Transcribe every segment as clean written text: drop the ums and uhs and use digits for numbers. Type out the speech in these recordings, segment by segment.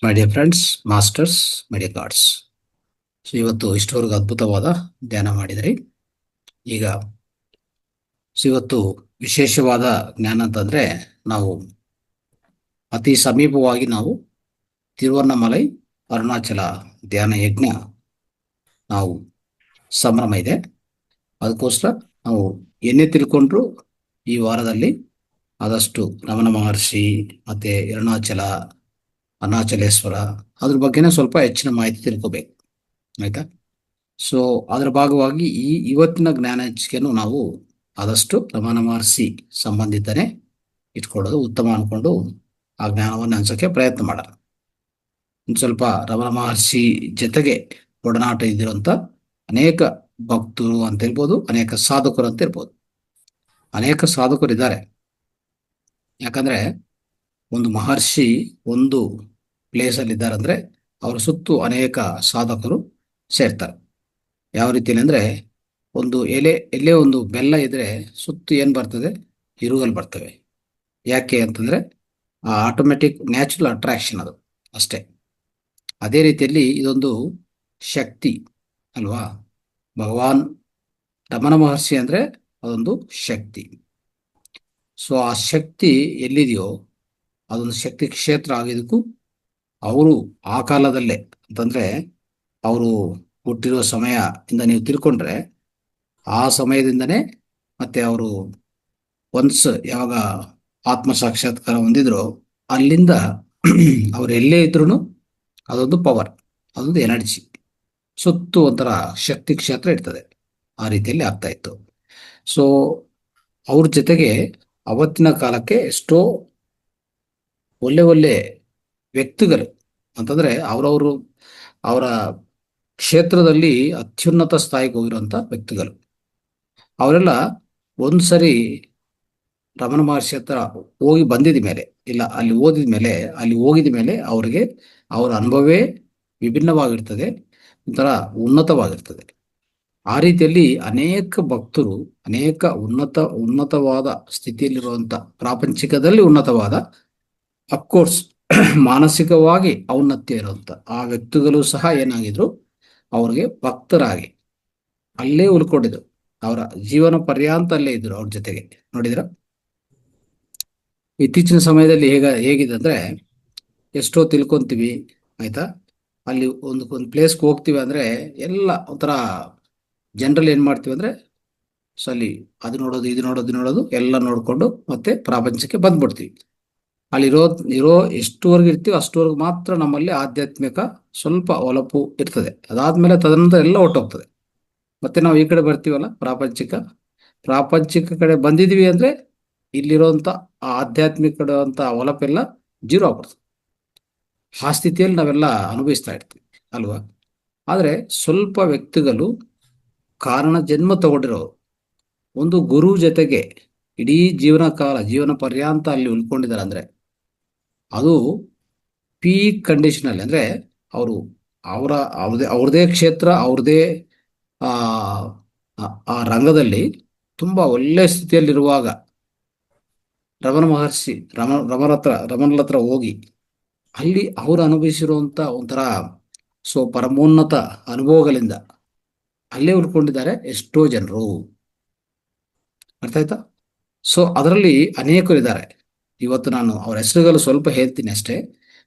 My dear friends, masters, my dear God's. So ಇವತ್ತು ಇಷ್ಟವರೆಗೂ ಅದ್ಭುತವಾದ ಧ್ಯಾನ ಮಾಡಿದ್ರಿ. ಈಗ ಇವತ್ತು ವಿಶೇಷವಾದ ಜ್ಞಾನ ಅಂತಂದ್ರೆ ನಾವು ಅತಿ ಸಮೀಪವಾಗಿ ನಾವು ತಿರುವಣ್ಣಾಮಲೈ ಅರುಣಾಚಲ ಧ್ಯಾನ ಯಜ್ಞ ನಾವು ಸಂಭ್ರಮ ಇದೆ. ಅದಕ್ಕೋಸ್ಕರ ನಾವು ಏನೇ ತಿಳ್ಕೊಂಡ್ರು ಈ ವಾರದಲ್ಲಿ ಆದಷ್ಟು ರಮಣ ಮಹರ್ಷಿ ಮತ್ತೆ ಅರುಣಾಚಲೇಶ್ವರ ಅದ್ರ ಬಗ್ಗೆನೇ ಸ್ವಲ್ಪ ಹೆಚ್ಚಿನ ಮಾಹಿತಿ ತಿಳ್ಕೋಬೇಕು. ಆಯ್ತಾ? ಸೊ ಅದರ ಭಾಗವಾಗಿ ಇವತ್ತಿನ ಜ್ಞಾನ ಹಂಚಿಕೆಯನ್ನು ನಾವು ಆದಷ್ಟು ರಮಣ ಮಹರ್ಷಿ ಸಂಬಂಧಿತನೇ ಇಟ್ಕೊಳ್ಳೋದು ಉತ್ತಮ ಅನ್ಕೊಂಡು ಆ ಜ್ಞಾನವನ್ನು ಹಂಚೋಕೆ ಪ್ರಯತ್ನ ಮಾಡೋಣ. ಸ್ವಲ್ಪ ರಮಣ ಮಹರ್ಷಿ ಜೊತೆಗೆ ಒಡನಾಟ ಇದ್ದಿರುವಂತ ಅನೇಕ ಭಕ್ತರು ಅಂತ ಇರ್ಬೋದು, ಅನೇಕ ಸಾಧಕರು ಅಂತ ಇರ್ಬೋದು. ಅನೇಕ ಸಾಧಕರು ಇದ್ದಾರೆ. ಯಾಕಂದ್ರೆ ಒಂದು ಮಹರ್ಷಿ ಒಂದು ಪ್ಲೇಸ್ ಅಲ್ಲಿ ಇದ್ದಾರೆ ಅಂದ್ರೆ ಅವರ ಸುತ್ತು ಅನೇಕ ಸಾಧಕರು ಸೇರ್ತಾರೆ. ಯಾವ ರೀತಿಯಲ್ಲಿ ಅಂದ್ರೆ ಒಂದು ಎಲ್ಲೇ ಒಂದು ಬೆಲ್ಲ ಇದ್ರೆ ಸುತ್ತು ಏನ್ ಬರ್ತದೆ? ಇರುಗಲ್ ಬರ್ತವೆ. ಯಾಕೆ ಅಂತಂದ್ರೆ ಆ ಆಟೋಮೆಟಿಕ್ ನ್ಯಾಚುರಲ್ ಅಟ್ರಾಕ್ಷನ್ ಅದು ಅಷ್ಟೇ. ಅದೇ ರೀತಿಯಲ್ಲಿ ಇದೊಂದು ಶಕ್ತಿ ಅಲ್ವಾ? ಭಗವಾನ್ ರಮಣ ಮಹರ್ಷಿ ಅಂದ್ರೆ ಅದೊಂದು ಶಕ್ತಿ. ಸೊ ಆ ಶಕ್ತಿ ಎಲ್ಲಿದೆಯೋ ಅದೊಂದು ಶಕ್ತಿ ಕ್ಷೇತ್ರ ಆಗಿದ್ದಕ್ಕೂ ಅವರು ಆ ಕಾಲದಲ್ಲೇ ಅಂತಂದ್ರೆ ಅವರು ಹುಟ್ಟಿರುವ ಸಮಯ ಇಂದ ನೀವು ತಿಳ್ಕೊಂಡ್ರೆ ಆ ಸಮಯದಿಂದನೇ ಮತ್ತೆ ಅವರು ಒನ್ಸ್ ಯಾವಾಗ ಆತ್ಮ ಸಾಕ್ಷಾತ್ಕಾರ ಹೊಂದಿದ್ರು ಅಲ್ಲಿಂದ ಅವ್ರು ಎಲ್ಲೇ ಇದ್ರು ಅದೊಂದು ಪವರ್, ಅದೊಂದು ಎನರ್ಜಿ ಸುತ್ತು ಒಂಥರ ಶಕ್ತಿ ಕ್ಷೇತ್ರ ಇರ್ತದೆ. ಆ ರೀತಿಯಲ್ಲಿ ಆಗ್ತಾ ಇತ್ತು. ಸೊ ಅವ್ರ ಜೊತೆಗೆ ಅವತ್ತಿನ ಕಾಲಕ್ಕೆ ಎಷ್ಟೋ ಒಳ್ಳೆ ಒಳ್ಳೆ ವ್ಯಕ್ತಿಗಳು ಅಂತಂದ್ರೆ ಅವರ ಕ್ಷೇತ್ರದಲ್ಲಿ ಅತ್ಯುನ್ನತ ಸ್ಥಾಯಿಗೆ ಹೋಗಿರುವಂತ ವ್ಯಕ್ತಿಗಳು ಅವರೆಲ್ಲ ಒಂದ್ಸರಿ ರಮಣ ಮಹರ್ಷಿ ಹತ್ರ ಹೋಗಿ ಬಂದಿದ ಮೇಲೆ ಇಲ್ಲ ಅಲ್ಲಿ ಹೋಗಿದ ಮೇಲೆ ಅವರಿಗೆ ಅವರ ಅನುಭವವೇ ವಿಭಿನ್ನವಾಗಿರ್ತದೆ, ಒಂಥರ ಉನ್ನತವಾಗಿರ್ತದೆ. ಆ ರೀತಿಯಲ್ಲಿ ಅನೇಕ ಭಕ್ತರು ಅನೇಕ ಉನ್ನತವಾದ ಸ್ಥಿತಿಯಲ್ಲಿರುವಂತ ಪ್ರಾಪಂಚಿಕದಲ್ಲಿ ಉನ್ನತವಾದ ಅಫ್ಕೋರ್ಸ್ ಮಾನಸಿಕವಾಗಿ ಔನ್ನತ್ಯ ಇರುವಂತ ಆ ವ್ಯಕ್ತಿಗಳು ಸಹ ಏನಾಗಿದ್ರು ಅವ್ರಿಗೆ ಭಕ್ತರಾಗಿ ಅಲ್ಲೇ ಉಳ್ಕೊಂಡಿದ್ರು. ಅವರ ಜೀವನ ಪರ್ಯಾಂತ ಅಲ್ಲೇ ಇದ್ರು ಅವ್ರ ಜೊತೆಗೆ. ನೋಡಿದ್ರ ಇತ್ತೀಚಿನ ಸಮಯದಲ್ಲಿ ಹೇಗಿದೆ ಅಂದ್ರೆ ಎಷ್ಟೋ ತಿಳ್ಕೊಂತೀವಿ. ಆಯ್ತಾ? ಅಲ್ಲಿ ಒಂದು ಪ್ಲೇಸ್ಗೆ ಹೋಗ್ತೀವಿ ಅಂದ್ರೆ ಎಲ್ಲ ಒಂಥರ ಜನರಲ್ ಏನ್ ಮಾಡ್ತೀವಿ ಅಂದ್ರೆ ಸೊ ಅಲ್ಲಿ ಅದು ನೋಡೋದು ಇದು ನೋಡೋದು ಎಲ್ಲ ನೋಡ್ಕೊಂಡು ಮತ್ತೆ ಪ್ರಾಪಂಚಕ್ಕೆ ಬಂದ್ಬಿಡ್ತೀವಿ. ಅಲ್ಲಿ ಇರೋ ಎಷ್ಟುವರೆಗೆ ಇರ್ತೀವಿ ಅಷ್ಟುವರೆಗೆ ಮಾತ್ರ ನಮ್ಮಲ್ಲಿ ಆಧ್ಯಾತ್ಮಿಕ ಸ್ವಲ್ಪ ಒಲಪು ಇರ್ತದೆ. ಅದಾದ್ಮೇಲೆ ತದನಂತರ ಎಲ್ಲ ಹೊಟ್ಟೋಗ್ತದೆ. ಮತ್ತೆ ನಾವು ಈ ಕಡೆ ಬರ್ತೀವಲ್ಲ ಪ್ರಾಪಂಚಿಕ ಕಡೆ ಬಂದಿದೀವಿ ಅಂದ್ರೆ ಇಲ್ಲಿರುವಂತ ಆ ಆಧ್ಯಾತ್ಮಿಕ ಕಡೆ ಅಂತ ಒಲಪೆಲ್ಲ ಜೀರೋ ಆಗ್ಬಿಡ್ತದೆ. ಆ ಸ್ಥಿತಿಯಲ್ಲಿ ನಾವೆಲ್ಲ ಅನುಭವಿಸ್ತಾ ಇರ್ತೀವಿ ಅಲ್ವಾ? ಆದ್ರೆ ಸ್ವಲ್ಪ ವ್ಯಕ್ತಿಗಳು ಕಾರಣ ಜನ್ಮ ತಗೊಂಡಿರೋರು ಒಂದು ಗುರು ಜೊತೆಗೆ ಇಡೀ ಜೀವನ ಪರ್ಯಾಂತ ಅಲ್ಲಿ ಉಳ್ಕೊಂಡಿದ್ದಾರೆ ಅಂದ್ರೆ ಅದು ಪೀಕ್ ಕಂಡೀಷನ್ ಅಲ್ಲಿ ಅಂದ್ರೆ ಅವರು ಅವ್ರದೇ ಕ್ಷೇತ್ರ ಅವ್ರದೇ ಆ ಆ ರಂಗದಲ್ಲಿ ತುಂಬಾ ಒಳ್ಳೆ ಸ್ಥಿತಿಯಲ್ಲಿರುವಾಗ ರಮಣ ಮಹರ್ಷಿ ರಮಣರ ಹತ್ರ ಹೋಗಿ ಅಲ್ಲಿ ಅವರು ಅನುಭವಿಸಿರುವಂತ ಒಂಥರ ಪರಮೋನ್ನತ ಅನುಭವಗಳಿಂದ ಅಲ್ಲೇ ಉಳ್ಕೊಂಡಿದ್ದಾರೆ ಎಷ್ಟೋ ಜನರು. ಅರ್ಥ ಆಯ್ತಾ? ಸೊ ಅದರಲ್ಲಿ ಅನೇಕರು ಇದ್ದಾರೆ. ಇವತ್ತು ನಾನು ಅವರ ಹೆಸರುಗಳು ಸ್ವಲ್ಪ ಹೇಳ್ತೀನಿ ಅಷ್ಟೇ.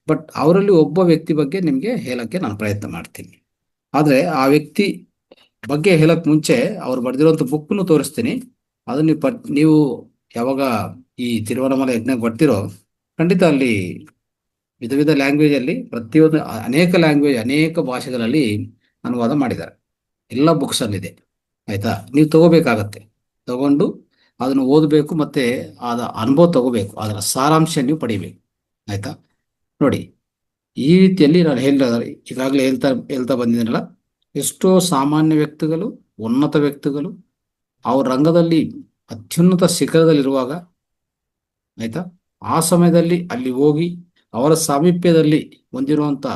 ಬಟ್ ಅವರಲ್ಲಿ ಒಬ್ಬ ವ್ಯಕ್ತಿ ಬಗ್ಗೆ ನಿಮ್ಗೆ ಹೇಳಕ್ಕೆ ನಾನು ಪ್ರಯತ್ನ ಮಾಡ್ತೀನಿ. ಆದ್ರೆ ಆ ವ್ಯಕ್ತಿ ಬಗ್ಗೆ ಹೇಳಕ್ ಮುಂಚೆ ಅವ್ರು ಬರೆದಿರುವಂತ ಬುಕ್ನು ತೋರಿಸ್ತೀನಿ. ಅದನ್ನ ನೀವು ಯಾವಾಗ ಈ ತಿರುವಣ್ಣಾಮಲೈ ಯಜ್ಞಕ್ಕೆ ಬರ್ತಿರೋ ಖಂಡಿತ ಅಲ್ಲಿ ವಿಧ ವಿಧ ಲ್ಯಾಂಗ್ವೇಜ್ ಅಲ್ಲಿ ಪ್ರತಿಯೊಂದು ಅನೇಕ ಭಾಷೆಗಳಲ್ಲಿ ಅನುವಾದ ಮಾಡಿದ್ದಾರೆ. ಎಲ್ಲ ಬುಕ್ಸ್ ಅಲ್ಲಿದೆ. ಆಯ್ತಾ? ನೀವು ತಗೋಬೇಕಾಗತ್ತೆ. ತಗೊಂಡು ಅದನ್ನು ಓದಬೇಕು ಮತ್ತೆ ಅದ ಅನುಭವ ತಗೋಬೇಕು. ಅದರ ಸಾರಾಂಶ ನೀವು ಪಡಿಬೇಕು. ಆಯ್ತಾ? ನೋಡಿ, ಈ ರೀತಿಯಲ್ಲಿ ನಾನು ಈಗಾಗಲೇ ಹೇಳ್ತಾ ಬಂದಿದ್ದೀನಲ್ಲ, ಎಷ್ಟೋ ಸಾಮಾನ್ಯ ವ್ಯಕ್ತಿಗಳು, ಉನ್ನತ ವ್ಯಕ್ತಿಗಳು ಅವ್ರ ರಂಗದಲ್ಲಿ ಅತ್ಯುನ್ನತ ಶಿಖರದಲ್ಲಿರುವಾಗ ಆಯ್ತಾ ಆ ಸಮಯದಲ್ಲಿ ಅಲ್ಲಿ ಹೋಗಿ ಅವರ ಸಾಮೀಪ್ಯದಲ್ಲಿ ಹೊಂದಿರುವಂತ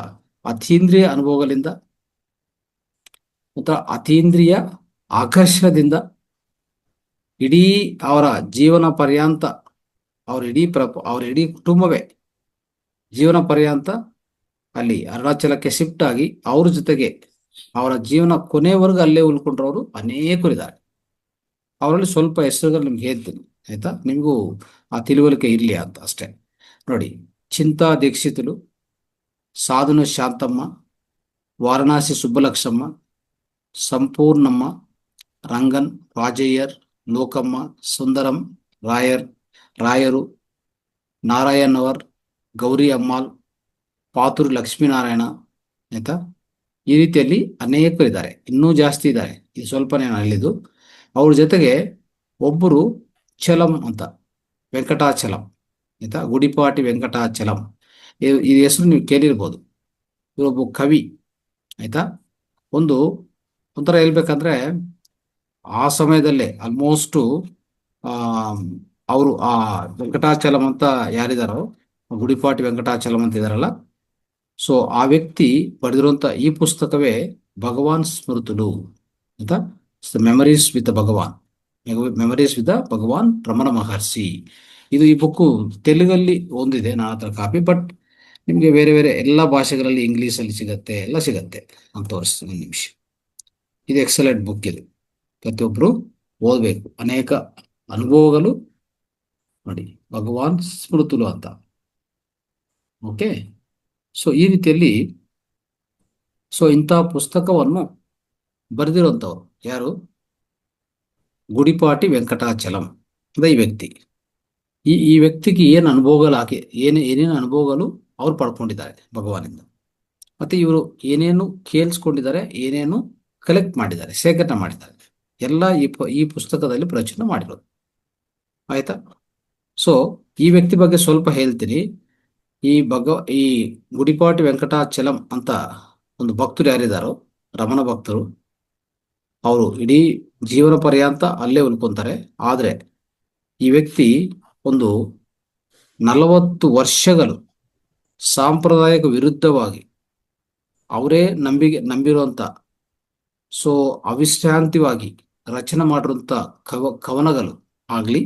ಅತೀಂದ್ರಿಯ ಅನುಭವಗಳಿಂದ ಅಥವಾ ಅತೀಂದ್ರಿಯ ಆಕರ್ಷಣದಿಂದ ಇಡೀ ಅವರ ಜೀವನ ಪರ್ಯಾಂತ ಅವ್ರ ಇಡೀ ಕುಟುಂಬವೇ ಜೀವನ ಪರ್ಯಾಂತ ಅಲ್ಲಿ ಅರುಣಾಚಲಕ್ಕೆ ಶಿಫ್ಟ್ ಆಗಿ ಅವ್ರ ಜೊತೆಗೆ ಅವರ ಜೀವನ ಕೊನೆವರೆಗೂ ಅಲ್ಲೇ ಉಳ್ಕೊಂಡ್ರವರು ಅನೇಕರಿದ್ದಾರೆ. ಅವರಲ್ಲಿ ಸ್ವಲ್ಪ ಹೆಸರುಗಳು ನಿಮ್ಗೆ ಹೇಳ್ತೀನಿ, ಆಯ್ತಾ? ನಿಮಗೂ ಆ ತಿಳುವಳಿಕೆ ಇರಲಿ ಅಂತ ಅಷ್ಟೇ. ನೋಡಿ, ಚಿಂತಾ ದೀಕ್ಷಿತಲು, ಸಾಧನ ಶಾಂತಮ್ಮ, ವಾರಣಾಸಿ ಸುಬ್ಬಲಕ್ಷ್ಮಮ್ಮ, ಸಂಪೂರ್ಣಮ್ಮ, ರಂಗನ್, ರಾಜಯ್ಯರ್, ಲೋಕಮ್ಮ, ಸುಂದರಂ, ರಾಯರು, ನಾರಾಯಣ್ ಅವರ್, ಗೌರಿ ಅಮ್ಮಾಳ್, ಪಾತೂರು ಲಕ್ಷ್ಮೀನಾರಾಯಣ, ಆಯ್ತಾ? ಈ ರೀತಿಯಲ್ಲಿ ಅನೇಕರಿದ್ದಾರೆ, ಇನ್ನೂ ಜಾಸ್ತಿ ಇದ್ದಾರೆ. ಇದು ಸ್ವಲ್ಪನೇ ನಾನು ಹೇಳಿದ್ದು. ಅವ್ರ ಜೊತೆಗೆ ಒಬ್ಬರು ಚಲಂ ಅಂತ, ವೆಂಕಟಾಚಲಂ, ಆಯ್ತಾ? ಗುಡಿಪಾಟಿ ವೆಂಕಟಾಚಲಂ, ಈ ಹೆಸರು ನೀವು ಕೇಳಿರ್ಬೋದು. ಇವರೊಬ್ಬ ಕವಿ, ಆಯ್ತಾ? ಒಂಥರ ಹೇಳ್ಬೇಕಂದ್ರೆ ಆ ಸಮಯದಲ್ಲೇ ಆಲ್ಮೋಸ್ಟು ಅವರು ಆ ವೆಂಕಟಾಚಲಂ ಅಂತ ಯಾರಿದಾರೋ, ಗುಡಿಪಾಟಿ ವೆಂಕಟಾಚಲಂ ಅಂತ ಇದಾರಲ್ಲ, ಸೊ ಆ ವ್ಯಕ್ತಿ ಬರೆದಿರುವಂತ ಈ ಪುಸ್ತಕವೇ ಭಗವಾನ್ ಸ್ಮೃತುಲು ಅಂತ, memories with Bhagavan, memories with Bhagavan Ramana Maharshi. ಈ ಬುಕ್ಕು ತೆಲುಗಲ್ಲಿ ಒಂದಿದೆ ನನ್ನ ಹತ್ರ ಕಾಪಿ, ಬಟ್ ನಿಮಗೆ ಬೇರೆ ಬೇರೆ ಎಲ್ಲ ಭಾಷೆಗಳಲ್ಲಿ ಇಂಗ್ಲೀಷಲ್ಲಿ ಸಿಗತ್ತೆ, ಎಲ್ಲ ಸಿಗತ್ತೆ ಅಂತ ತೋರಿಸ್ತೀನಿ ಒಂದು ನಿಮಿಷ. ಇದು ಎಕ್ಸಲೆಂಟ್ ಬುಕ್. ಇದು ಪ್ರತಿಯೊಬ್ಬರು ಓದಬೇಕು, ಅನೇಕ ಅನುಭವಗಳು. ನೋಡಿ, ಭಗವಾನ್ ಸ್ಮೃತುಲು ಅಂತ. ಓಕೆ, ಸೊ ಈ ರೀತಿಯಲ್ಲಿ ಇಂಥ ಪುಸ್ತಕವನ್ನು ಬರೆದಿರುವಂಥವ್ರು ಯಾರು? ಗುಡಿಪಾಟಿ ವೆಂಕಟಾಚಲಂ ಅಂತ ಈ ವ್ಯಕ್ತಿ. ಈ ವ್ಯಕ್ತಿಗೆ ಏನು ಅನುಭವಗಳು ಏನೇನು ಅನುಭವಗಳು ಅವ್ರು ಪಡ್ಕೊಂಡಿದ್ದಾರೆ ಭಗವಾನಿಂದ, ಮತ್ತೆ ಇವರು ಏನೇನು ಕೇಳಿಸ್ಕೊಂಡಿದ್ದಾರೆ, ಏನೇನು ಕಲೆಕ್ಟ್ ಮಾಡಿದ್ದಾರೆ, ಶೇಖರಣೆ ಮಾಡಿದ್ದಾರೆ, ಎಲ್ಲ ಈ ಪುಸ್ತಕದಲ್ಲಿ ಪ್ರಚುರ ಮಾಡಿರೋದು, ಆಯ್ತಾ? ಸೊ ಈ ವ್ಯಕ್ತಿ ಬಗ್ಗೆ ಸ್ವಲ್ಪ ಹೇಳ್ತೀನಿ. ಈ ಗುಡಿಪಾಟಿ ವೆಂಕಟಾಚಲಂ ಅಂತ ಒಂದು ಭಕ್ತರು ಯಾರಿದ್ದಾರೋ, ರಮಣ ಭಕ್ತರು, ಅವರು ಇಡೀ ಜೀವನ ಪರ್ಯಂತ ಅಲ್ಲೇ ಉಳ್ಕೊಂತಾರೆ. ಆದ್ರೆ ಈ ವ್ಯಕ್ತಿ ಒಂದು 40 ವರ್ಷಗಳು ಸಾಂಪ್ರದಾಯಿಕ ವಿರುದ್ಧವಾಗಿ ಅವರೇ ನಂಬಿರುವಂತ, ಸೊ ಅವಿಶ್ರಾಂತಿವಾಗಿ ರಚನೆ ಮಾಡಿರುವಂತ ಕವನಗಳು ಆಗ್ಲಿ,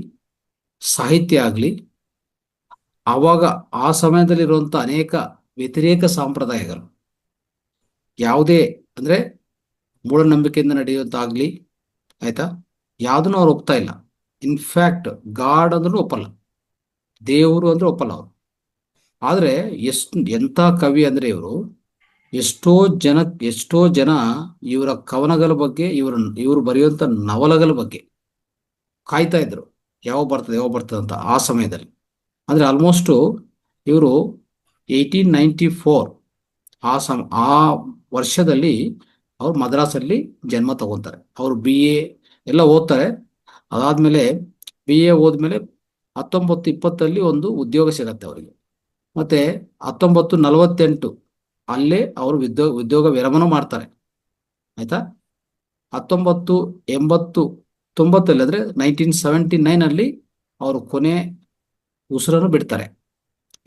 ಸಾಹಿತ್ಯ ಆಗ್ಲಿ, ಆವಾಗ ಆ ಸಮಯದಲ್ಲಿರುವಂತ ಅನೇಕ ವ್ಯತಿರೇಕ ಸಂಪ್ರದಾಯಗಳು, ಯಾವುದೇ ಅಂದ್ರೆ ಮೂಢನಂಬಿಕೆಯಿಂದ ನಡೆಯುವಂತಾಗ್ಲಿ, ಆಯ್ತಾ, ಯಾವುದನ್ನು ಅವ್ರು ಒಪ್ತಾ ಇಲ್ಲ. ಇನ್ಫ್ಯಾಕ್ಟ್ ಗಾಡ್ ಅಂದ್ರೂ ಒಪ್ಪಲ್ಲ, ದೇವರು ಅಂದ್ರೆ ಒಪ್ಪಲ್ಲ ಅವರು. ಆದ್ರೆ ಎಂಥ ಕವಿ ಅಂದ್ರೆ ಇವರು, ಎಷ್ಟೋ ಜನ ಇವರ ಕವನಗಳ ಬಗ್ಗೆ, ಇವರು ಬರೆಯುವಂತ ನವಲಗಳ ಬಗ್ಗೆ ಕಾಯ್ತಾ ಇದ್ರು, ಯಾವಾಗ ಬರ್ತದೆ ಅಂತ. ಆ ಸಮಯದಲ್ಲಿ ಅಂದ್ರೆ ಆಲ್ಮೋಸ್ಟ್ ಇವರು 1894 ಆ ವರ್ಷದಲ್ಲಿ ಅವ್ರು ಮದ್ರಾಸಲ್ಲಿ ಜನ್ಮ ತಗೊಂತಾರೆ. ಅವರು BA ಎಲ್ಲ ಓದ್ತಾರೆ. ಅದಾದ್ಮೇಲೆ BA ಓದ್ಮೇಲೆ 1920 ಒಂದು ಉದ್ಯೋಗ ಸಿಗತ್ತೆ ಅವರಿಗೆ. ಮತ್ತೆ 1948 ಅಲ್ಲೇ ಅವರು ಉದ್ಯೋಗ ವಿರಮಣ ಮಾಡ್ತಾರೆ, ಆಯ್ತಾ? 1990 ಅಂದ್ರೆ 1979 ಅಲ್ಲಿ ಅವರು ಕೊನೆ ಉಸಿರನ್ನು ಬಿಡ್ತಾರೆ.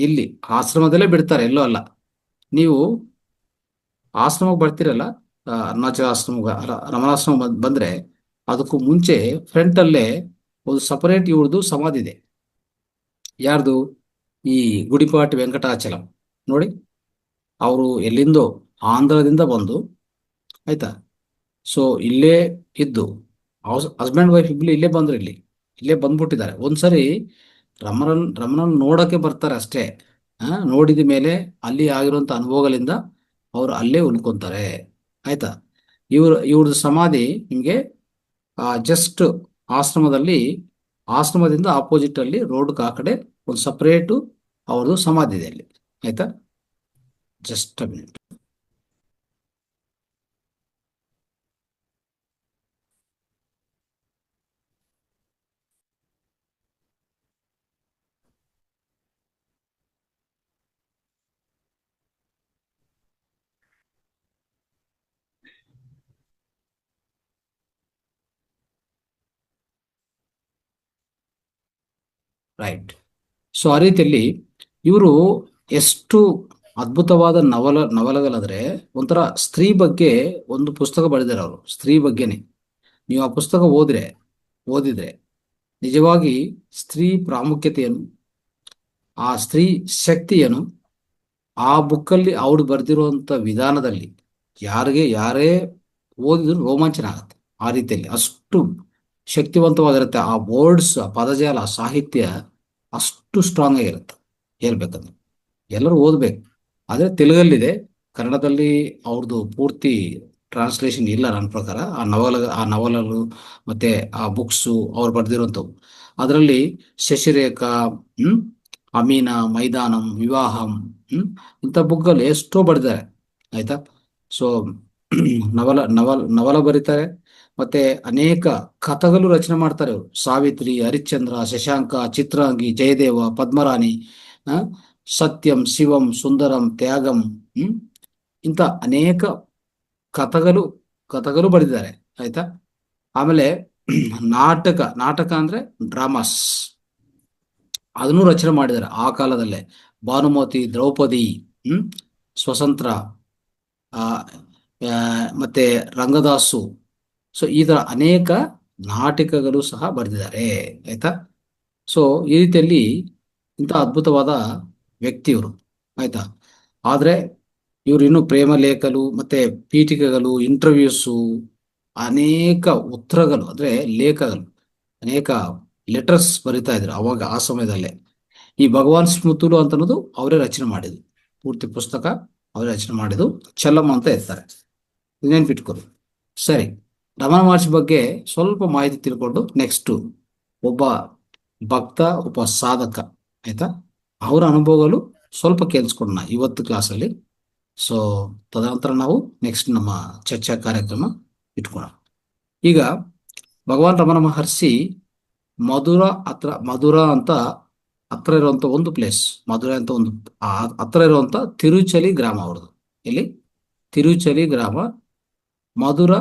ಇಲ್ಲಿ ಆಶ್ರಮದಲ್ಲೇ ಬಿಡ್ತಾರೆ, ಎಲ್ಲೋ ಅಲ್ಲ. ನೀವು ಆಶ್ರಮಕ್ಕೆ ಬರ್ತೀರಲ್ಲ, ಅರುಣಾಚಲ ಆಶ್ರಮ, ರಮಣಾಶ್ರಮ ಬಂದ್ರೆ ಅದಕ್ಕೂ ಮುಂಚೆ ಫ್ರಂಟ್ ಅಲ್ಲೇ ಒಂದು ಸಪರೇಟ್ ಇವ್ರದ್ದು ಸಮಾಧಿ ಇದೆ. ಯಾರ್ದು? ಈ ಗುಡಿಪಾಟಿ ವೆಂಕಟಾಚಲಂ. ನೋಡಿ, ಅವರು ಎಲ್ಲಿಂದೋ ಆಂಧ್ರದಿಂದ ಬಂದು, ಆಯ್ತಾ, ಸೊ ಇಲ್ಲೇ ಇದ್ದು ಹಸ್ಬೆಂಡ್ ವೈಫ್ ಇಬ್ಲಿ ಇಲ್ಲೇ ಬಂದ್ರು, ಇಲ್ಲೇ ಬಂದ್ಬಿಟ್ಟಿದ್ದಾರೆ. ಒಂದ್ಸರಿ ರಮಣನ್ ನೋಡಕ್ಕೆ ಬರ್ತಾರೆ ಅಷ್ಟೇ. ನೋಡಿದ ಮೇಲೆ ಅಲ್ಲಿ ಆಗಿರುವಂತ ಅನುಭವಗಳಿಂದ ಅವರು ಅಲ್ಲೇ ಉಳ್ಕೊಂತಾರೆ, ಆಯ್ತಾ? ಇವ್ರದ್ದು ಸಮಾಧಿ ನಿಮ್ಗೆ ಜಸ್ಟ್ ಆಶ್ರಮದಿಂದ ಆಪೋಸಿಟ್ ಅಲ್ಲಿ ರೋಡ್ ಆ ಕಡೆ ಒಂದು ಸಪರೇಟು ಅವ್ರದ್ದು ಸಮಾಧಿ ಇದೆ ಅಲ್ಲಿ, ಆಯ್ತಾ? Just a minute. Right. So ಆ ರೀತಿಯಲ್ಲಿ ಇವರು ಎಷ್ಟು ಅದ್ಭುತವಾದ ನವಲಗಳಾದ್ರೆ, ಒಂಥರ ಸ್ತ್ರೀ ಬಗ್ಗೆ ಒಂದು ಪುಸ್ತಕ ಬರೆದಿದ್ದಾರೆ ಅವರು, ಸ್ತ್ರೀ ಬಗ್ಗೆನೆ. ನೀವು ಆ ಪುಸ್ತಕ ಓದಿದ್ರೆ ನಿಜವಾಗಿ ಸ್ತ್ರೀ ಪ್ರಾಮುಖ್ಯತೆಯನ್ನು, ಆ ಸ್ತ್ರೀ ಶಕ್ತಿಯನ್ನು, ಆ ಬುಕ್ಕಲ್ಲಿ ಅವ್ರು ಬರೆದಿರುವಂಥ ವಿಧಾನದಲ್ಲಿ ಯಾರೇ ಓದಿದ್ರು ರೋಮಾಂಚನ ಆಗುತ್ತೆ. ಆ ರೀತಿಯಲ್ಲಿ ಅಷ್ಟು ಶಕ್ತಿವಂತವಾಗಿರುತ್ತೆ ಆ ವರ್ಡ್ಸ್, ಆ ಪದಜಾಲ, ಆ ಸಾಹಿತ್ಯ ಅಷ್ಟು ಸ್ಟ್ರಾಂಗ್ ಆಗಿರುತ್ತೆ ಹೇಳ್ಬೇಕಂದ್ರೆ. ಎಲ್ಲರೂ ಓದಬೇಕು. ಆದರೆ ತೆಲುಗಲ್ಲಿದೆ, ಕನ್ನಡದಲ್ಲಿ ಅವ್ರದ್ದು ಪೂರ್ತಿ ಟ್ರಾನ್ಸ್ಲೇಷನ್ ಇಲ್ಲ ನನ್ನ ಪ್ರಕಾರ. ಆ ನವಲಗಳು ಮತ್ತೆ ಆ ಬುಕ್ಸು ಅವ್ರು ಬರೆದಿರುವಂಥವು. ಅದರಲ್ಲಿ ಶಶಿರೇಖಾ, ಹ್ಮ್, ಅಮೀನಾ, ಮೈದಾನಂ, ವಿವಾಹಂ, ಹ್ಮ್, ಇಂಥ ಬುಕ್ಕಲ್ಲಿ ಎಷ್ಟೋ ಬರೆದಿದ್ದಾರೆ. ಆಯ್ತಾ. ಸೊ ನವಲ ಬರೀತಾರೆ. ಮತ್ತೆ ಅನೇಕ ಕಥೆಗಳು ರಚನೆ ಮಾಡ್ತಾರೆ ಅವರು. ಸಾವಿತ್ರಿ, ಹರಿಶ್ಚಂದ್ರ, ಶಶಾಂಕ, ಚಿತ್ರಾಂಗಿ, ಜಯದೇವ, ಪದ್ಮರಾಣಿ, ಆ, ಸತ್ಯಂ, ಶಿವಂ, ಸುಂದರಂ, ತ್ಯಾಗಂ, ಹ್ಮ್, ಇಂಥ ಅನೇಕ ಕಥೆಗಳು ಕಥೆಗಳು ಬರೆದಿದ್ದಾರೆ. ಆಯ್ತಾ. ಆಮೇಲೆ ನಾಟಕ ಅಂದ್ರೆ ಡ್ರಾಮಾಸ್, ಅದನ್ನು ರಚನೆ ಮಾಡಿದ್ದಾರೆ ಆ ಕಾಲದಲ್ಲೇ. ಭಾನುಮತಿ, ದ್ರೌಪದಿ, ಹ್ಮ್, ಸ್ವತಂತ್ರ, ಆ, ಆ, ಮತ್ತೆ ರಂಗದಾಸು. ಸೊ ಈ ತರ ಅನೇಕ ನಾಟಕಗಳು ಸಹ ಬರೆದಿದ್ದಾರೆ. ಆಯ್ತಾ. ಸೊ ಈ ರೀತಿಯಲ್ಲಿ ಇಂಥ ಅದ್ಭುತವಾದ ವ್ಯಕ್ತಿಯವರು. ಆಯ್ತಾ. ಆದ್ರೆ ಇವರು ಇನ್ನು ಪ್ರೇಮ ಲೇಖಲು ಮತ್ತೆ ಪೀಠಿಕೆಗಳು, ಇಂಟರ್ವ್ಯೂಸು, ಅನೇಕ ಉತ್ತರಗಳು ಅಂದ್ರೆ ಲೇಖಗಳು, ಅನೇಕ ಲೆಟರ್ಸ್ ಬರಿತಾ ಇದ್ರು ಅವಾಗ ಆ ಸಮಯದಲ್ಲೇ. ಈ ಭಗವಾನ್ ಸ್ಮೃತುಲು ಅಂತ ಅನ್ನೋದು ಅವರೇ ರಚನೆ ಮಾಡಿದ್ರು. ಪೂರ್ತಿ ಪುಸ್ತಕ ಅವರೇ ರಚನೆ ಮಾಡಿದ್ದು. ಚಲಂ ಅಂತ ಇರ್ತಾರೆ, ನೆನ್ಪಿಟ್ಕೊರು. ಸರಿ, ರಮಣ ಮಹರ್ಷಿ ಬಗ್ಗೆ ಸ್ವಲ್ಪ ಮಾಹಿತಿ ತಿಳ್ಕೊಂಡು ನೆಕ್ಸ್ಟ್ ಒಬ್ಬ ಭಕ್ತ, ಒಬ್ಬ ಸಾಧಕ, ಆಯ್ತಾ, ಅವರ ಅನುಭವಗಳು ಸ್ವಲ್ಪ ಕೇಳಿಸ್ಕೊಡೋಣ ಇವತ್ತು ಕ್ಲಾಸಲ್ಲಿ. ಸೊ ತದನಂತರ ನಾವು ನೆಕ್ಸ್ಟ್ ನಮ್ಮ ಚರ್ಚಾ ಕಾರ್ಯಕ್ರಮ ಇಟ್ಕೊಳ್ಳೋಣ. ಈಗ ಭಗವಾನ್ ರಮಣ ಮಹರ್ಷಿ ಮಧುರ ಅಂತ ಹತ್ರ ಇರುವಂತ ಒಂದು ಪ್ಲೇಸ್, ಮಧುರ ಅಂತ ಒಂದು ಹತ್ರ ಇರುವಂತ ತಿರುಚಲಿ ಗ್ರಾಮ ಅವ್ರದ್ದು. ಇಲ್ಲಿ ತಿರುಚಲಿ ಗ್ರಾಮ ಮಧುರ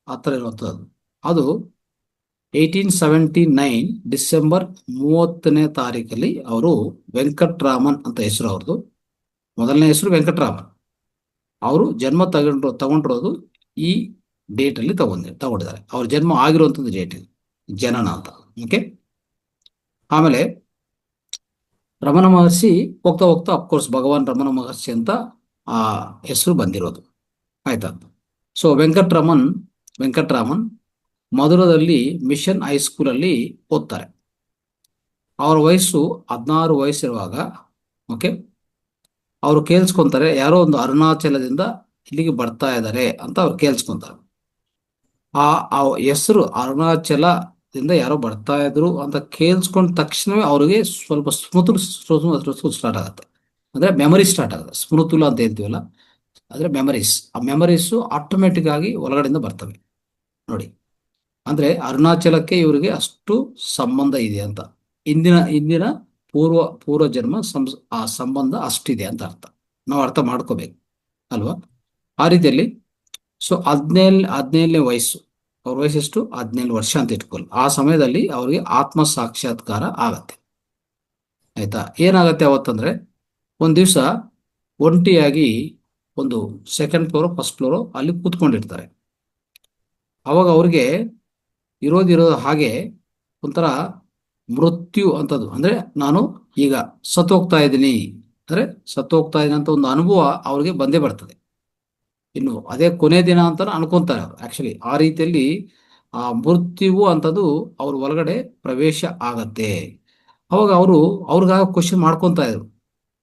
ಹತ್ರ ಇರುವಂತದ್ದು. ಅದು 1879 ಡಿಸೆಂಬರ್ 30ನೇ ತಾರೀಕಲ್ಲಿ ಅವರು ವೆಂಕಟ್ರಾಮನ್ ಅಂತ ಹೆಸರು ಅವ್ರದ್ದು. ಮೊದಲನೇ ಹೆಸರು ವೆಂಕಟರಾಮನ್. ಅವರು ಜನ್ಮ ತಗೊಂಡಿರೋದು ಈ ಡೇಟ್ ಅಲ್ಲಿ ತಗೊಂಡಿದ್ದಾರೆ. ಅವ್ರ ಜನ್ಮ ಆಗಿರುವಂಥದ್ದು ಡೇಟ್ ಜನನ ಅಂತ. ಓಕೆ. ಆಮೇಲೆ ರಮಣ ಮಹರ್ಷಿ ಹೋಗ್ತಾ ಹೋಗ್ತಾ ಅಫ್ಕೋರ್ಸ್ ಭಗವಾನ್ ರಮಣ ಮಹರ್ಷಿ ಅಂತ ಆ ಹೆಸರು ಬಂದಿರೋದು. ಆಯ್ತಾ. ಸೊ ವೆಂಕಟ್ರಾಮನ್ ಮಧುರದಲ್ಲಿ ಮಿಷನ್ ಹೈಸ್ಕೂಲಲ್ಲಿ ಓದ್ತಾರೆ. ಅವ್ರ ವಯಸ್ಸು 16 ವಯಸ್ಸಿರುವಾಗ, ಓಕೆ, ಅವರು ಕೇಳಿಸ್ಕೊಂತಾರೆ ಯಾರೋ ಒಂದು ಅರುಣಾಚಲದಿಂದ ಇಲ್ಲಿಗೆ ಬರ್ತಾ ಇದ್ದಾರೆ ಅಂತ ಅವ್ರು ಕೇಳಿಸ್ಕೊಂತಾರೆ. ಆ ಹೆಸರು ಅರುಣಾಚಲದಿಂದ ಯಾರೋ ಬರ್ತಾ ಇದ್ರು ಅಂತ ಕೇಳಿಸ್ಕೊಂಡ ತಕ್ಷಣವೇ ಅವ್ರಿಗೆ ಸ್ವಲ್ಪ ಸ್ಟಾರ್ಟ್ ಆಗುತ್ತೆ. ಅಂದ್ರೆ ಮೆಮರಿ ಸ್ಟಾರ್ಟ್ ಆಗುತ್ತೆ. ಸ್ಮೃತುಲ ಅಂತ ಹೇಳ್ತೀವಲ್ಲ, ಅಂದ್ರೆ ಮೆಮರೀಸ್. ಆ ಮೆಮರೀಸು ಆಟೋಮೆಟಿಕ್ ಆಗಿ ಒಳಗಡೆಯಿಂದ ಬರ್ತವೆ ನೋಡಿ. ಅಂದ್ರೆ ಅರುಣಾಚಲಕ್ಕೆ ಇವರಿಗೆ ಅಷ್ಟು ಸಂಬಂಧ ಇದೆ ಅಂತ. ಇಂದಿನ ಪೂರ್ವ ಜನ್ಮ ಆ ಸಂಬಂಧ ಅಷ್ಟಿದೆ ಅಂತ ಅರ್ಥ. ನಾವು ಅರ್ಥ ಮಾಡ್ಕೋಬೇಕು ಅಲ್ವಾ. ಆ ರೀತಿಯಲ್ಲಿ ಸೊ 17ನೇ ವಯಸ್ಸು, ಅವ್ರ ವಯಸ್ಸೆಷ್ಟು 17 ವರ್ಷ ಅಂತ ಇಟ್ಕೊಳ್ಳಿ. ಆ ಸಮಯದಲ್ಲಿ ಅವರಿಗೆ ಆತ್ಮ ಸಾಕ್ಷಾತ್ಕಾರ ಆಗತ್ತೆ. ಆಯ್ತಾ. ಏನಾಗತ್ತೆ ಅವತ್ತಂದ್ರೆ, ಒಂದ್ ದಿವಸ ಒಂಟಿಯಾಗಿ ಒಂದು ಸೆಕೆಂಡ್ ಫ್ಲೋರ್ ಫಸ್ಟ್ ಫ್ಲೋರ್ ಅಲ್ಲಿ ಕೂತ್ಕೊಂಡಿರ್ತಾರೆ. ಅವಾಗ ಅವ್ರಿಗೆ ಇರೋದು ಹಾಗೆ ಒಂಥರ ಮೃತ್ಯು ಅಂತದ್ದು, ಅಂದ್ರೆ ನಾನು ಈಗ ಸತ್ತೋಗ್ತಾ ಇದ್ದೀನಿ ಅಂತ ಒಂದು ಅನುಭವ ಅವ್ರಿಗೆ ಬಂದೇ ಬರ್ತದೆ. ಇನ್ನು ಅದೇ ಕೊನೆ ದಿನ ಅಂತ ಅನ್ಕೊಂತಾರೆ ಅವರು. ಆಕ್ಚುಲಿ ಆ ರೀತಿಯಲ್ಲಿ ಆ ಮೃತ್ಯುವು ಅಂತದ್ದು ಅವ್ರ ಒಳಗಡೆ ಪ್ರವೇಶ ಆಗತ್ತೆ. ಅವಾಗ ಅವ್ರಿಗಾಗ ಕ್ವಶನ್ ಮಾಡ್ಕೊತಾ ಇದ್ರು.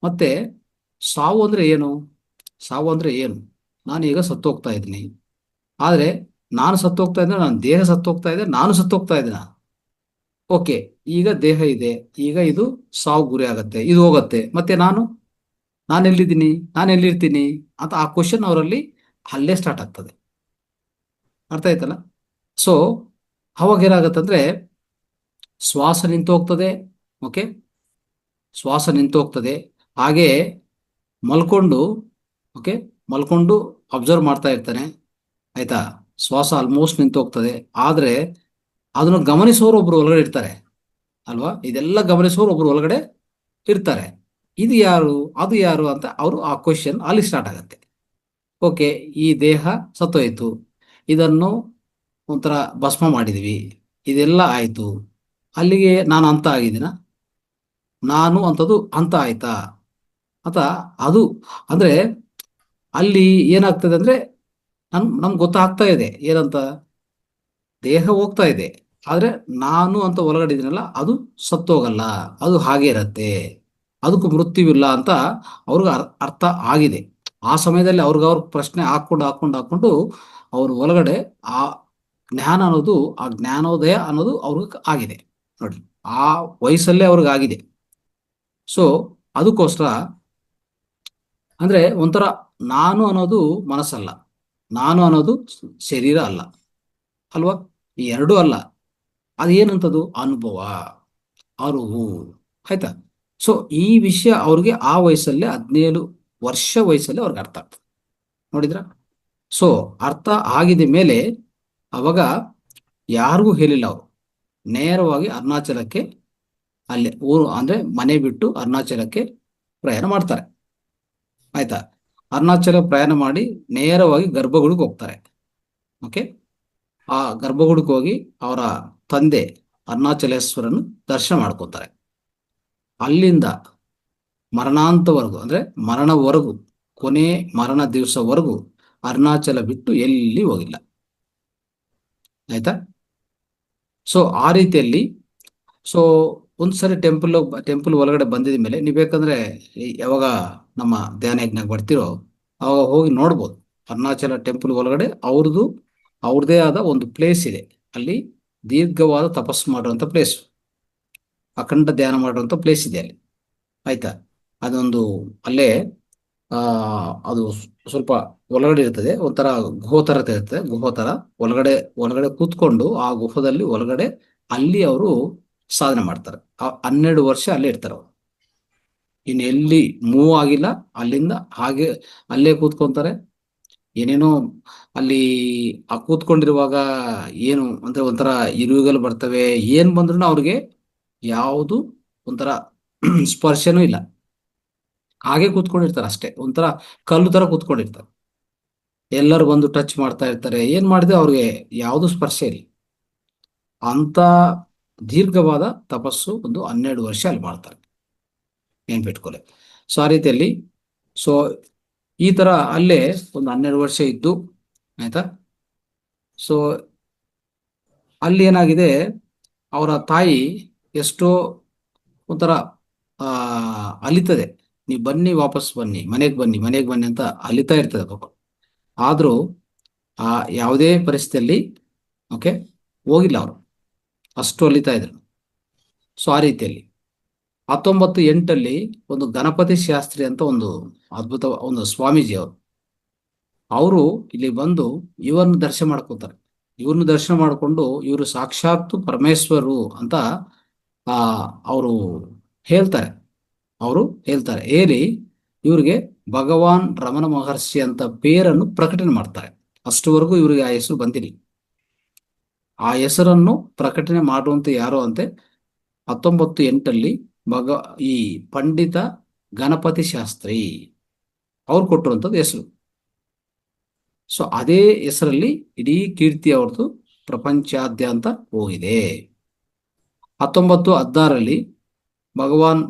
ಮತ್ತೆ ಸಾವು ಅಂದ್ರೆ ಏನು? ನಾನು ಈಗ ಸತ್ತೋಗ್ತಾ ಇದ್ದೀನಿ. ಆದ್ರೆ ನಾನು ಸತ್ತೋಗ್ತಾ ಇದ್ದೆ, ನನ್ನ ದೇಹ ಸತ್ತೋಗ್ತಾ ಇದೆ, ನಾನು ಸತ್ತೋಗ್ತಾ ಇದ್ದೀನ. ಓಕೆ, ಈಗ ದೇಹ ಇದೆ, ಈಗ ಇದು ಸಾವು ಗುರಿ ಆಗತ್ತೆ, ಇದು ಹೋಗತ್ತೆ. ಮತ್ತೆ ನಾನೆಲ್ಲಿರ್ತೀನಿ ಅಂತ ಆ ಕ್ವಶನ್ ಅವರಲ್ಲಿ ಅಲ್ಲೇ ಸ್ಟಾರ್ಟ್ ಆಗ್ತದೆ. ಅರ್ಥ ಆಯ್ತಲ್ಲ. ಸೊ ಅವಾಗ ಏನಾಗತ್ತಂದ್ರೆ ಶ್ವಾಸ ನಿಂತು ಹೋಗ್ತದೆ. ಓಕೆ, ಶ್ವಾಸ ನಿಂತು ಹೋಗ್ತದೆ. ಹಾಗೆ ಮಲ್ಕೊಂಡು ಓಕೆ ಮಲ್ಕೊಂಡು ಅಬ್ಸರ್ವ್ ಮಾಡ್ತಾ ಇರ್ತಾನೆ. ಆಯ್ತಾ. ಶ್ವಾಸ ಆಲ್ಮೋಸ್ಟ್ ನಿಂತು ಹೋಗ್ತದೆ. ಆದ್ರೆ ಅದನ್ನು ಗಮನಿಸೋರು ಒಬ್ರು ಒಳಗಡೆ ಇರ್ತಾರೆ ಅಲ್ವಾ. ಇದೆಲ್ಲ ಗಮನಿಸೋರು ಒಬ್ರು ಒಳಗಡೆ ಇರ್ತಾರೆ. ಇದು ಯಾರು, ಅದು ಯಾರು ಅಂತ ಅವರು ಆ ಕ್ವಶನ್ ಅಲ್ಲಿ ಸ್ಟಾರ್ಟ್ ಆಗತ್ತೆ. ಓಕೆ, ಈ ದೇಹ ಸತ್ತೋಯ್ತು, ಇದನ್ನು ಒಂಥರ ಭಸ್ಮ ಮಾಡಿದ್ವಿ, ಇದೆಲ್ಲ ಆಯ್ತು, ಅಲ್ಲಿಗೆ ನಾನು ಅಂತ ಆಗಿದ್ದೀನ? ನಾನು ಅಂತದ್ದು ಅಂತ ಆಯ್ತಾ? ಆತ ಅದು ಅಂದ್ರೆ ಅಲ್ಲಿ ಏನಾಗ್ತದೆ ಅಂದ್ರೆ ನಮ್ಗೆ ಗೊತ್ತಾಗ್ತಾ ಇದೆ ಏನಂತ, ದೇಹ ಹೋಗ್ತಾ ಇದೆ, ಆದ್ರೆ ನಾನು ಅಂತ ಒಳಗಡೆ ಇದೀನಲ್ಲ ಅದು ಸತ್ತೋಗಲ್ಲ, ಅದು ಹಾಗೆ ಇರತ್ತೆ, ಅದಕ್ಕೂ ಮೃತ್ಯುವಿಲ್ಲ ಅಂತ ಅವ್ರಿಗೆ ಅರ್ಥ ಆಗಿದೆ. ಆ ಸಮಯದಲ್ಲಿ ಅವ್ರ ಪ್ರಶ್ನೆ ಹಾಕೊಂಡು ಅವ್ರ ಒಳಗಡೆ ಆ ಜ್ಞಾನ ಅನ್ನೋದು, ಆ ಜ್ಞಾನೋದಯ ಅನ್ನೋದು ಅವ್ರಿಗೆ ಆಗಿದೆ ನೋಡಿ, ಆ ವಯಸ್ಸಲ್ಲೇ ಅವ್ರಿಗೆ ಆಗಿದೆ. ಸೊ ಅದಕ್ಕೋಸ್ಕರ ಅಂದ್ರೆ ಒಂಥರ ನಾನು ಅನ್ನೋದು ಮನಸ್ಸಲ್ಲ, ನಾನು ಅನ್ನೋದು ಶರೀರ ಅಲ್ಲ, ಅಲ್ವಾ? ಈ ಎರಡೂ ಅಲ್ಲ. ಅದೇನಂತದು ಅನುಭವ, ಅರಿವು, ಆಯ್ತಾ? ಸೊ ಈ ವಿಷಯ ಅವ್ರಿಗೆ ಆ ವಯಸ್ಸಲ್ಲೇ 17 ವರ್ಷ ವಯಸ್ಸಲ್ಲೇ ಅವ್ರಿಗೆ ಅರ್ಥ ಆಗ್ತದೆ, ನೋಡಿದ್ರ? ಸೊ ಅರ್ಥ ಆಗಿದ ಮೇಲೆ ಅವಾಗ ಯಾರಿಗೂ ಹೇಳಿಲ್ಲ ಅವರು, ನೇರವಾಗಿ ಅರುಣಾಚಲಕ್ಕೆ, ಅಲ್ಲಿ ಊರು ಅಂದ್ರೆ ಮನೆ ಬಿಟ್ಟು ಅರುಣಾಚಲಕ್ಕೆ ಪ್ರಯಾಣ ಮಾಡ್ತಾರೆ, ಆಯ್ತಾ? ಅರುಣಾಚಲ ಪ್ರಯಾಣ ಮಾಡಿ ನೇರವಾಗಿ ಗರ್ಭಗುಡಿಗೆ ಹೋಗ್ತಾರೆ. ಓಕೆ, ಆ ಗರ್ಭಗುಡಿಗೆ ಹೋಗಿ ಅವರ ತಂದೆ ಅರುಣಾಚಲೇಶ್ವರನು ದರ್ಶನ ಮಾಡ್ಕೋತಾರೆ. ಅಲ್ಲಿಂದ ಮರಣಾಂತವರೆಗೂ ಅಂದ್ರೆ ಮರಣವರೆಗೂ, ಕೊನೆ ಮರಣ ದಿವಸವರೆಗೂ ಅರುಣಾಚಲ ಬಿಟ್ಟು ಎಲ್ಲಿ ಹೋಗಿಲ್ಲ, ಆಯ್ತಾ? ಸೊ ಆ ರೀತಿಯಲ್ಲಿ, ಸೊ ಒಂದ್ಸರಿ ಟೆಂಪಲ್ ಒಳಗಡೆ ಬಂದಿದ ಮೇಲೆ ನೀವು ಬೇಕಂದ್ರೆ ಯಾವಾಗ ನಮ್ಮ ಧ್ಯಾನ ಯಜ್ಞಕ್ಕೆ ಬರ್ತಿರೋ ಅವಾಗ ಹೋಗಿ ನೋಡ್ಬೋದು. ಅರುಣಾಚಲ ಟೆಂಪಲ್ ಒಳಗಡೆ ಅವ್ರದೇ ಆದ ಒಂದು ಪ್ಲೇಸ್ ಇದೆ, ಅಲ್ಲಿ ದೀರ್ಘವಾದ ತಪಸ್ಸು ಮಾಡುವಂಥ ಪ್ಲೇಸ್, ಅಖಂಡ ಧ್ಯಾನ ಮಾಡುವಂಥ ಪ್ಲೇಸ್ ಇದೆ ಅಲ್ಲಿ, ಆಯ್ತಾ? ಅದೊಂದು ಅಲ್ಲೇ ಆ ಅದು ಸ್ವಲ್ಪ ಒಳಗಡೆ ಇರ್ತದೆ, ಒಂಥರ ಗುಹೋ ತರ ಇರ್ತದೆ, ಗುಹೋ ತರ ಒಳಗಡೆ ಒಳಗಡೆ ಕೂತ್ಕೊಂಡು ಆ ಗುಹದಲ್ಲಿ ಒಳಗಡೆ ಅಲ್ಲಿ ಅವರು ಸಾಧನೆ ಮಾಡ್ತಾರೆ. 12 ವರ್ಷ ಅಲ್ಲೇ ಇರ್ತಾರೆ ಅವರು, ಇನ್ನು ಎಲ್ಲಿ ಮೂವ್ ಆಗಿಲ್ಲ, ಅಲ್ಲಿಂದ ಹಾಗೆ ಅಲ್ಲೇ ಕೂತ್ಕೊಂತಾರೆ. ಏನೇನೋ ಅಲ್ಲಿ ಆ ಕೂತ್ಕೊಂಡಿರುವಾಗ ಏನು ಅಂದ್ರೆ ಒಂಥರ ಇರುವೆಗಳು ಬರ್ತವೆ, ಏನ್ ಬಂದ್ರು ಅವ್ರಿಗೆ ಯಾವುದು ಒಂಥರ ಸ್ಪರ್ಶನೂ ಇಲ್ಲ, ಹಾಗೆ ಕೂತ್ಕೊಂಡಿರ್ತಾರೆ ಅಷ್ಟೇ, ಒಂಥರ ಕಲ್ಲು ತರ ಕೂತ್ಕೊಂಡಿರ್ತಾರೆ. ಎಲ್ಲರೂ ಬಂದು ಟಚ್ ಮಾಡ್ತಾ ಇರ್ತಾರೆ, ಏನ್ ಮಾಡಿದ್ರೆ ಅವ್ರಿಗೆ ಯಾವುದು ಸ್ಪರ್ಶ ಇಲ್ಲ. ಅಂತ ದೀರ್ಘವಾದ ತಪಸ್ಸು ಒಂದು 12 ವರ್ಷ ಅಲ್ಲಿ ಮಾಡ್ತಾರೆ, ನೆನ್ಪಿಟ್ಕೊಳ್ಳಿ. ಸೊ ಆ ರೀತಿಯಲ್ಲಿ, ಸೊ ಈ ತರ ಅಲ್ಲೇ ಒಂದು 12 ವರ್ಷ ಇದ್ದು, ಆಯ್ತಾ? ಸೊ ಅಲ್ಲಿ ಏನಾಗಿದೆ, ಅವರ ತಾಯಿ ಎಷ್ಟೋ ಒಂಥರ ಆ ಅಲಿತದೆ, ನೀವು ಬನ್ನಿ, ವಾಪಸ್ ಬನ್ನಿ, ಮನೆಗೆ ಬನ್ನಿ ಅಂತ ಅಲಿತಾ ಇರ್ತದೆ ಪಾಪ. ಆದ್ರೂ ಆ ಯಾವುದೇ ಪರಿಸ್ಥಿತಿಯಲ್ಲಿ ಓಕೆ ಹೋಗಿಲ್ಲ ಅವರು, ಅಷ್ಟು ಅಲಿತಾ ಇದ್ರು. ಸೊ ಆ ರೀತಿಯಲ್ಲಿ 1908 ಒಂದು ಗಣಪತಿ ಶಾಸ್ತ್ರಿ ಅಂತ ಒಂದು ಅದ್ಭುತ ಒಂದು ಸ್ವಾಮೀಜಿ ಅವರು ಇಲ್ಲಿ ಬಂದು ಇವ್ರನ್ನ ದರ್ಶನ ಮಾಡ್ಕೋತಾರೆ. ಇವ್ರನ್ನ ದರ್ಶನ ಮಾಡಿಕೊಂಡು ಇವರು ಸಾಕ್ಷಾತ್ ಪರಮೇಶ್ವರರು ಅಂತ ಆ ಅವರು ಹೇಳ್ತಾರೆ. ಹೇಳಿ ಇವ್ರಿಗೆ ಭಗವಾನ್ ರಮಣ ಮಹರ್ಷಿ ಅಂತ പേರನ್ನು ಪ್ರಕಟಣೆ ಮಾಡ್ತಾರೆ. ಅಷ್ಟುವರೆಗೂ ಇವರಿಗೆ ಆ ಹೆಸರು ಬಂದಿಲ್ಲ. ಆ ಹೆಸರನ್ನು ಪ್ರಕಟಣೆ ಮಾಡುವಂತ ಯಾರು ಅಂತೆ 1908 ಭಗ ಈ ಪಂಡಿತ ಗಣಪತಿ ಶಾಸ್ತ್ರಿ ಅವ್ರು ಕೊಟ್ಟಿರುವಂಥದ್ದು ಹೆಸರು. ಸೊ ಅದೇ ಹೆಸರಲ್ಲಿ ಇಡೀ ಕೀರ್ತಿ ಅವ್ರದ್ದು ಪ್ರಪಂಚಾದ್ಯಂತ ಹೋಗಿದೆ. 1916 ಭಗವಾನ್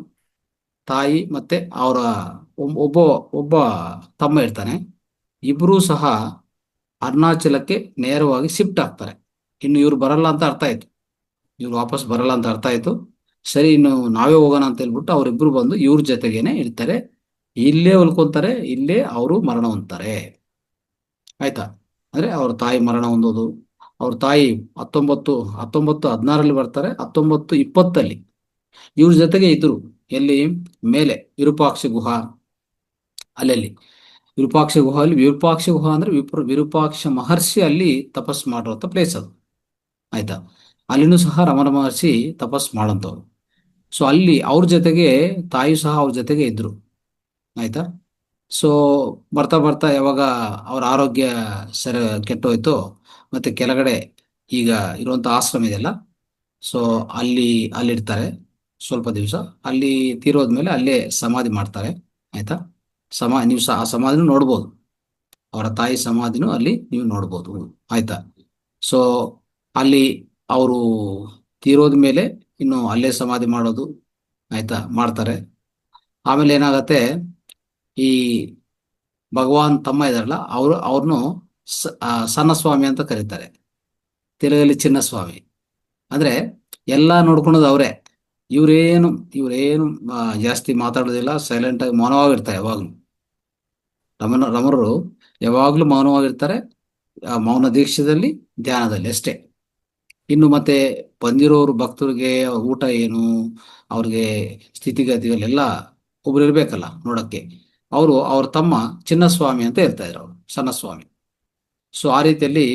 ತಾಯಿ ಮತ್ತೆ ಅವರ ಒಬ್ಬ ಒಬ್ಬ ತಮ್ಮ ಇರ್ತಾನೆ. ಇಬ್ಬರೂ ಸಹ ಅರುಣಾಚಲಕ್ಕೆ ನೇರವಾಗಿ ಶಿಫ್ಟ್ ಆಗ್ತಾರೆ. ಇನ್ನು ಇವ್ರು ಬರಲ್ಲ ಅಂತ ಅರ್ಥ ಆಯ್ತು, ಇವ್ರು ವಾಪಸ್ ಬರಲ್ಲ ಅಂತ ಅರ್ಥ ಆಯ್ತು. ಸರಿ, ಇನ್ನು ನಾವೇ ಹೋಗೋಣ ಅಂತ ಹೇಳ್ಬಿಟ್ಟು ಅವರಿಬ್ರು ಬಂದು ಇವ್ರ ಜೊತೆಗೇನೆ ಇರ್ತಾರೆ, ಇಲ್ಲೇ ಉಳ್ಕೊಂತಾರೆ, ಇಲ್ಲೇ ಅವರು ಮರಣ ಹೊಂದ್ತಾರೆ, ಆಯ್ತಾ? ಅಂದ್ರೆ ಅವ್ರ ತಾಯಿ ಮರಣ ಹೊಂದೋದು, ಅವ್ರ ತಾಯಿ 1916 ಬರ್ತಾರೆ, 1920 ಇವ್ರ ಜೊತೆಗೆ ಇದ್ರು. ಎಲ್ಲಿ? ಮೇಲೆ ವಿರೂಪಾಕ್ಷ ಗುಹಾ, ಅಲ್ಲಲ್ಲಿ ವಿರೂಪಾಕ್ಷ ಗುಹಾ, ಅಲ್ಲಿ ವಿರೂಪಾಕ್ಷ ಗುಹಾ ಅಂದ್ರೆ ವಿರೂಪಾಕ್ಷ ಮಹರ್ಷಿ ಅಲ್ಲಿ ತಪಸ್ ಮಾಡಿರುವಂತ ಪ್ಲೇಸ್ ಅದು, ಆಯ್ತಾ? ಅಲ್ಲಿನೂ ಸಹ ರಮಣ ಮಹರ್ಷಿ ತಪಸ್ ಮಾಡೋಂಥವ್ರು. ಸೊ ಅಲ್ಲಿ ಅವ್ರ ಜೊತೆಗೆ ತಾಯಿ ಸಹ ಅವ್ರ ಜೊತೆಗೆ ಇದ್ರು, ಆಯ್ತಾ? ಸೊ ಬರ್ತಾ ಬರ್ತಾ ಯಾವಾಗ ಅವ್ರ ಆರೋಗ್ಯ ಸರಿ ಕೆಟ್ಟೋಯ್ತು, ಮತ್ತೆ ಕೆಳಗಡೆ ಈಗ ಇರುವಂತ ಆಶ್ರಮ ಇದೆಯಲ್ಲ, ಸೊ ಅಲ್ಲಿರ್ತಾರೆ ಸ್ವಲ್ಪ ದಿವಸ. ಅಲ್ಲಿ ತೀರೋದ್ಮೇಲೆ ಅಲ್ಲೇ ಸಮಾಧಿ ಮಾಡ್ತಾರೆ, ಆಯ್ತಾ? ನೀವು ಆ ಸಮಾಧಿನೂ ನೋಡ್ಬೋದು, ಅವರ ತಾಯಿ ಸಮಾಧಿನೂ ಅಲ್ಲಿ ನೀವು ನೋಡ್ಬೋದು, ಆಯ್ತಾ? ಸೊ ಅಲ್ಲಿ ಅವರು ತೀರೋದ ಮೇಲೆ ಇನ್ನು ಅಲ್ಲೇ ಸಮಾಧಿ ಮಾಡೋದು, ಆಯ್ತಾ, ಮಾಡ್ತಾರೆ. ಆಮೇಲೆ ಏನಾಗತ್ತೆ, ಈ ಭಗವಾನ್ ತಮ್ಮ ಇದಾರಲ್ಲ ಅವ್ರನ್ನು ಸಣ್ಣ ಸ್ವಾಮಿ ಅಂತ ಕರೀತಾರೆ, ತೆಲುಗಲ್ಲಿ ಚಿನ್ನಸ್ವಾಮಿ. ಅಂದ್ರೆ ಎಲ್ಲ ನೋಡ್ಕೊಳೋದು ಅವರೇ. ಇವ್ರೇನು ಇವ್ರೇನು ಜಾಸ್ತಿ ಮಾತಾಡೋದಿಲ್ಲ, ಸೈಲೆಂಟ್ ಆಗಿ ಮೌನವಾಗಿರ್ತಾರೆ ಯಾವಾಗ್ಲೂ. ರಮಣರು ಯಾವಾಗ್ಲೂ ಮೌನವಾಗಿರ್ತಾರೆ, ಆ ಮೌನ ದೀಕ್ಷೆದಲ್ಲಿ, ಧ್ಯಾನದಲ್ಲಿ ಅಷ್ಟೇ. ಇನ್ನು ಮತ್ತೆ ಬಂದಿರೋರು ಭಕ್ತರಿಗೆ ಊಟ ಏನು, ಅವ್ರಿಗೆ ಸ್ಥಿತಿಗತಿಗಳೆಲ್ಲ ಒಬ್ರು ಇರ್ಬೇಕಲ್ಲ ನೋಡಕ್ಕೆ. ಅವ್ರ ತಮ್ಮ ಚಿನ್ನಸ್ವಾಮಿ ಅಂತ ಹೇಳ್ತಾ ಇದ್ರು, ಅವರು ಸಣ್ಣ ಸ್ವಾಮಿ. ಸೊ ಆ ರೀತಿಯಲ್ಲಿ,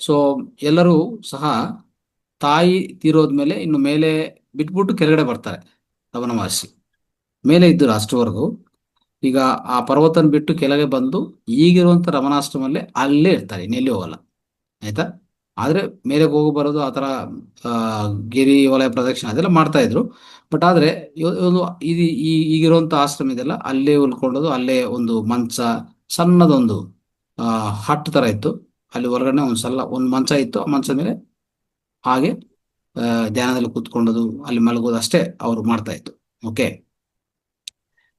ಸೊ ಎಲ್ಲರೂ ಸಹ ತಾಯಿ ತೀರೋದ್ಮೇಲೆ ಇನ್ನು ಮೇಲೆ ಬಿಟ್ಬಿಟ್ಟು ಕೆಳಗಡೆ ಬರ್ತಾರೆ ರಮಣ ಮಹರ್ಷಿ. ಮೇಲೆ ಇದ್ದರು ಅಷ್ಟವರೆಗೂ. ಈಗ ಆ ಪರ್ವತನ ಬಿಟ್ಟು ಕೆಳಗೆ ಬಂದು ಈಗಿರುವಂತ ರಮಣಾಶ್ರಮಲ್ಲೇ ಅಲ್ಲೇ ಇರ್ತಾರೆ, ಇನ್ನೆಲ್ಲಿ ಹೋಗಲ್ಲ. ಆಯ್ತಾ. ಆದ್ರೆ ಮೇಲೆ ಹೋಗಿ ಬರೋದು ಆ ಥರ ಆ, ಗಿರಿ ವಲಯ ಪ್ರದಕ್ಷಿಣೆ ಅದೆಲ್ಲ ಮಾಡ್ತಾ ಇದ್ರು. ಬಟ್ ಆದ್ರೆ ಒಂದು ಇದು ಈಗಿರುವಂತ ಆಶ್ರಮ ಇದೆಲ್ಲ ಅಲ್ಲೇ ಉಳ್ಕೊಳ್ಳೋದು, ಅಲ್ಲೇ ಒಂದು ಮಂಚ, ಸಣ್ಣದೊಂದು ಹಟ್ ತರ ಇತ್ತು. ಅಲ್ಲಿ ಹೊರಗಡೆ ಒಂದು ಮಂಚ ಇತ್ತು, ಆ ಮಂಚದ ಮೇಲೆ ಹಾಗೆ ಧ್ಯಾನದಲ್ಲಿ ಕೂತ್ಕೊಳ್ಳೋದು, ಅಲ್ಲಿ ಮಲಗೋದು ಅಷ್ಟೇ ಅವರು ಮಾಡ್ತಾ ಇತ್ತು. ಓಕೆ.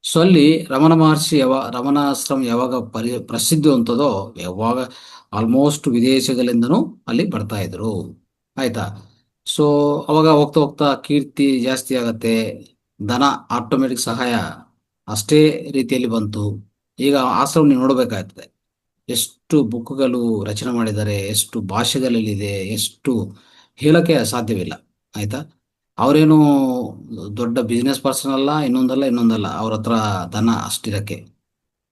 ಸೊ ಅಲ್ಲಿ ರಮಣ ಮಹರ್ಷಿ ರಮಣಾಶ್ರಮ ಯಾವಾಗ ಪ್ರಸಿದ್ಧಿ ಹೊಂದದೋ, ಯಾವಾಗ ಆಲ್ಮೋಸ್ಟ್ ವಿದೇಶಗಳಿಂದನೂ ಅಲ್ಲಿ ಬರ್ತಾ ಇದ್ರು. ಆಯ್ತಾ. ಸೊ ಅವಾಗ ಹೋಗ್ತಾ ಹೋಗ್ತಾ ಕೀರ್ತಿ ಜಾಸ್ತಿ ಆಗತ್ತೆ, ಧನ ಆಟೋಮೆಟಿಕ್ ಸಹಾಯ ಅಷ್ಟೇ ರೀತಿಯಲ್ಲಿ ಬಂತು. ಈಗ ಆಶ್ರಮ ನೀವು ನೋಡಬೇಕಾಗ್ತದೆ, ಎಷ್ಟು ಬುಕ್ಗಳು ರಚನೆ ಮಾಡಿದ್ದಾರೆ, ಎಷ್ಟು ಭಾಷೆಗಳಲ್ಲಿದೆ, ಎಷ್ಟು ಹೇಳಕ್ಕೆ ಸಾಧ್ಯವಿಲ್ಲ. ಆಯ್ತಾ. ಅವರೇನು ದೊಡ್ಡ ಬಿಸ್ನೆಸ್ ಪರ್ಸನ್ ಅಲ್ಲ, ಇನ್ನೊಂದಲ್ಲ. ಅವ್ರ ಹತ್ರ ಧನ ಅಷ್ಟಿರಕ್ಕೆ.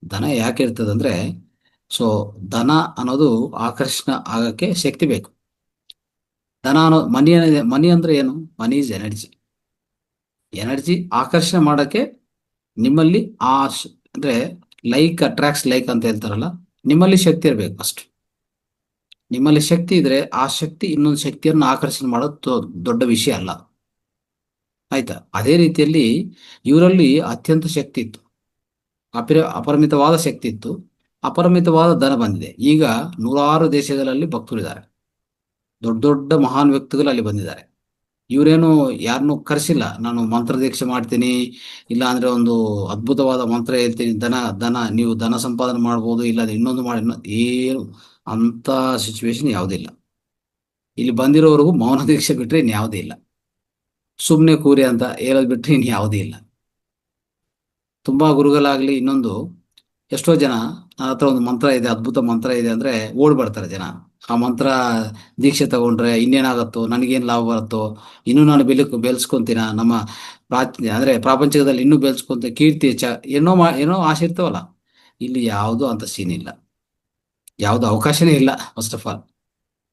ಧನ ಯಾಕೆ ಇರ್ತದಂದ್ರೆ, ಸೊ ಧನ ಅನ್ನೋದು ಆಕರ್ಷಣ ಆಗಕ್ಕೆ ಶಕ್ತಿ ಬೇಕು. ಧನ ಅನ್ನೋ ಮನಿ ಅಂದ್ರೆ ಏನು? Money is energy. ಎನರ್ಜಿ ಆಕರ್ಷಣೆ ಮಾಡಕ್ಕೆ ನಿಮ್ಮಲ್ಲಿ ಅಂದ್ರೆ ಲೈಕ್ ಅಟ್ರಾಕ್ಟ್ಸ್ ಲೈಕ್ ಅಂತ ಹೇಳ್ತಾರಲ್ಲ, ನಿಮ್ಮಲ್ಲಿ ಶಕ್ತಿ ಇರಬೇಕು ಫಸ್ಟ್. ನಿಮ್ಮಲ್ಲಿ ಶಕ್ತಿ ಇದ್ರೆ ಆ ಶಕ್ತಿ ಇನ್ನೊಂದು ಶಕ್ತಿಯನ್ನು ಆಕರ್ಷಣೆ ಮಾಡೋದು ದೊಡ್ಡ ವಿಷಯ ಅಲ್ಲ. ಆಯ್ತಾ. ಅದೇ ರೀತಿಯಲ್ಲಿ ಇವರಲ್ಲಿ ಅತ್ಯಂತ ಶಕ್ತಿ ಇತ್ತು, ಅಪರಿಮಿತವಾದ ಶಕ್ತಿ ಇತ್ತು, ಅಪರಿಮಿತವಾದ ಧನ ಬಂದಿದೆ. ಈಗ ನೂರಾರು ದೇಶಗಳಲ್ಲಿ ಭಕ್ತರಿದ್ದಾರೆ, ದೊಡ್ಡ ದೊಡ್ಡ ಮಹಾನ್ ವ್ಯಕ್ತಿಗಳು ಅಲ್ಲಿ ಬಂದಿದ್ದಾರೆ. ಇವರೇನು ಯಾರನ್ನು ಕರೆಸಿಲ್ಲ, ನಾನು ಮಂತ್ರ ದೀಕ್ಷೆ ಮಾಡ್ತೀನಿ, ಇಲ್ಲ ಅಂದ್ರೆ ಒಂದು ಅದ್ಭುತವಾದ ಮಂತ್ರ ಹೇಳ್ತೀನಿ, ನೀವು ಧನ ಸಂಪಾದನೆ ಮಾಡ್ಬೋದು, ಇಲ್ಲ ಇನ್ನೊಂದು ಮಾಡಿ ಏನು ಅಂತ ಸಿಚುವೇಶನ್ ಯಾವುದಿಲ್ಲ. ಇಲ್ಲಿ ಬಂದಿರೋವರೆಗೂ ಮೌನ ದೀಕ್ಷೆ ಬಿಟ್ರೆ ಇನ್ಯಾವುದೇ ಇಲ್ಲ. ಸುಮ್ಮನೆ ಕೂರಿ ಅಂತ ಹೇಳೋದು ಬಿಟ್ರೆ ಇನ್ ಯಾವುದೇ ಇಲ್ಲ. ತುಂಬಾ ಗುರುಗಳಾಗ್ಲಿ ಇನ್ನೊಂದು, ಎಷ್ಟೋ ಜನ ನನ್ನ ಹತ್ರ ಒಂದು ಮಂತ್ರ ಇದೆ, ಅದ್ಭುತ ಮಂತ್ರ ಇದೆ ಅಂದ್ರೆ ಓಡ್ ಬರ್ತಾರೆ ಜನ. ಆ ಮಂತ್ರ ದೀಕ್ಷೆ ತಗೊಂಡ್ರೆ ಇನ್ನೇನಾಗತ್ತೋ, ನನಗೇನು ಲಾಭ ಬರುತ್ತೋ, ಇನ್ನೂ ನಾನು ಬೆಳೆಸ್ಕೊಂತೀನ, ನಮ್ಮ ಅಂದ್ರೆ ಪ್ರಾಪಂಚಿಕದಲ್ಲಿ ಇನ್ನೂ ಬೆಳೆಸ್ಕೊಂತ ಕೀರ್ತಿ ಹೆಚ್ಚ ಏನೋ ಆಸೆ ಇರ್ತವಲ್ಲ. ಇಲ್ಲಿ ಯಾವುದು ಅಂತ ಸೀನ್ ಇಲ್ಲ, ಯಾವುದು ಅವಕಾಶನೇ ಇಲ್ಲ. ಫಸ್ಟ್ ಆಫ್ ಆಲ್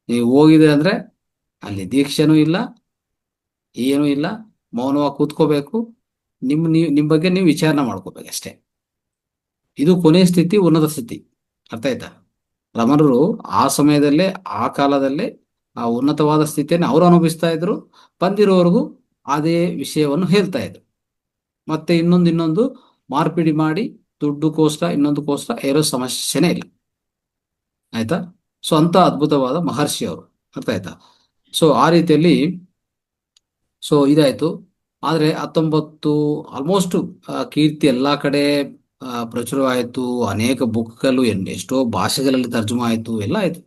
ನೀವು ಹೋಗಿದೆ ಅಂದ್ರೆ ಅಲ್ಲಿ ದೀಕ್ಷೆನೂ ಇಲ್ಲ, ಏನೂ ಇಲ್ಲ. ಮೌನವಾಗಿ ಕೂತ್ಕೋಬೇಕು, ನಿಮ್ಮ ಬಗ್ಗೆ ನೀವು ವಿಚಾರಣೆ ಮಾಡ್ಕೋಬೇಕು ಅಷ್ಟೇ. ಇದು ಕೊನೆಯ ಸ್ಥಿತಿ, ಉನ್ನತ ಸ್ಥಿತಿ. ಅರ್ಥ ಆಯ್ತಾ. ರಮಣರು ಆ ಸಮಯದಲ್ಲೇ, ಆ ಕಾಲದಲ್ಲೇ ಆ ಉನ್ನತವಾದ ಸ್ಥಿತಿಯನ್ನು ಅವರು ಅನುಭವಿಸ್ತಾ ಇದ್ರು. ಬಂದಿರೋವರೆಗೂ ಅದೇ ವಿಷಯವನ್ನು ಹೇಳ್ತಾ ಇದ್ರು. ಮತ್ತೆ ಇನ್ನೊಂದು ಮಾರ್ಪಿಡಿ ಮಾಡಿ ದುಡ್ಡುಗೋಸ್ಕರ ಇನ್ನೊಂದಕ್ಕೋಸ್ಕರ ಇರೋ ಸಮಸ್ಯೆನೇ ಇಲ್ಲ. ಆಯ್ತಾ. ಸೊ ಅಂತ ಅದ್ಭುತವಾದ ಮಹರ್ಷಿ ಅವರು. ಅರ್ಥ ಆಯ್ತಾ. ಸೊ ಆ ರೀತಿಯಲ್ಲಿ, ಸೊ ಇದಾಯ್ತು. ಆದ್ರೆ 19 ಆಲ್ಮೋಸ್ಟ್ ಕೀರ್ತಿ ಎಲ್ಲಾ ಕಡೆ ಪ್ರಚುರವಾಯಿತು. ಅನೇಕ ಬುಕ್ಗಳು ಎಷ್ಟೋ ಭಾಷೆಗಳಲ್ಲಿ ತರ್ಜುಮಾ ಆಯಿತು, ಎಲ್ಲ ಆಯ್ತು.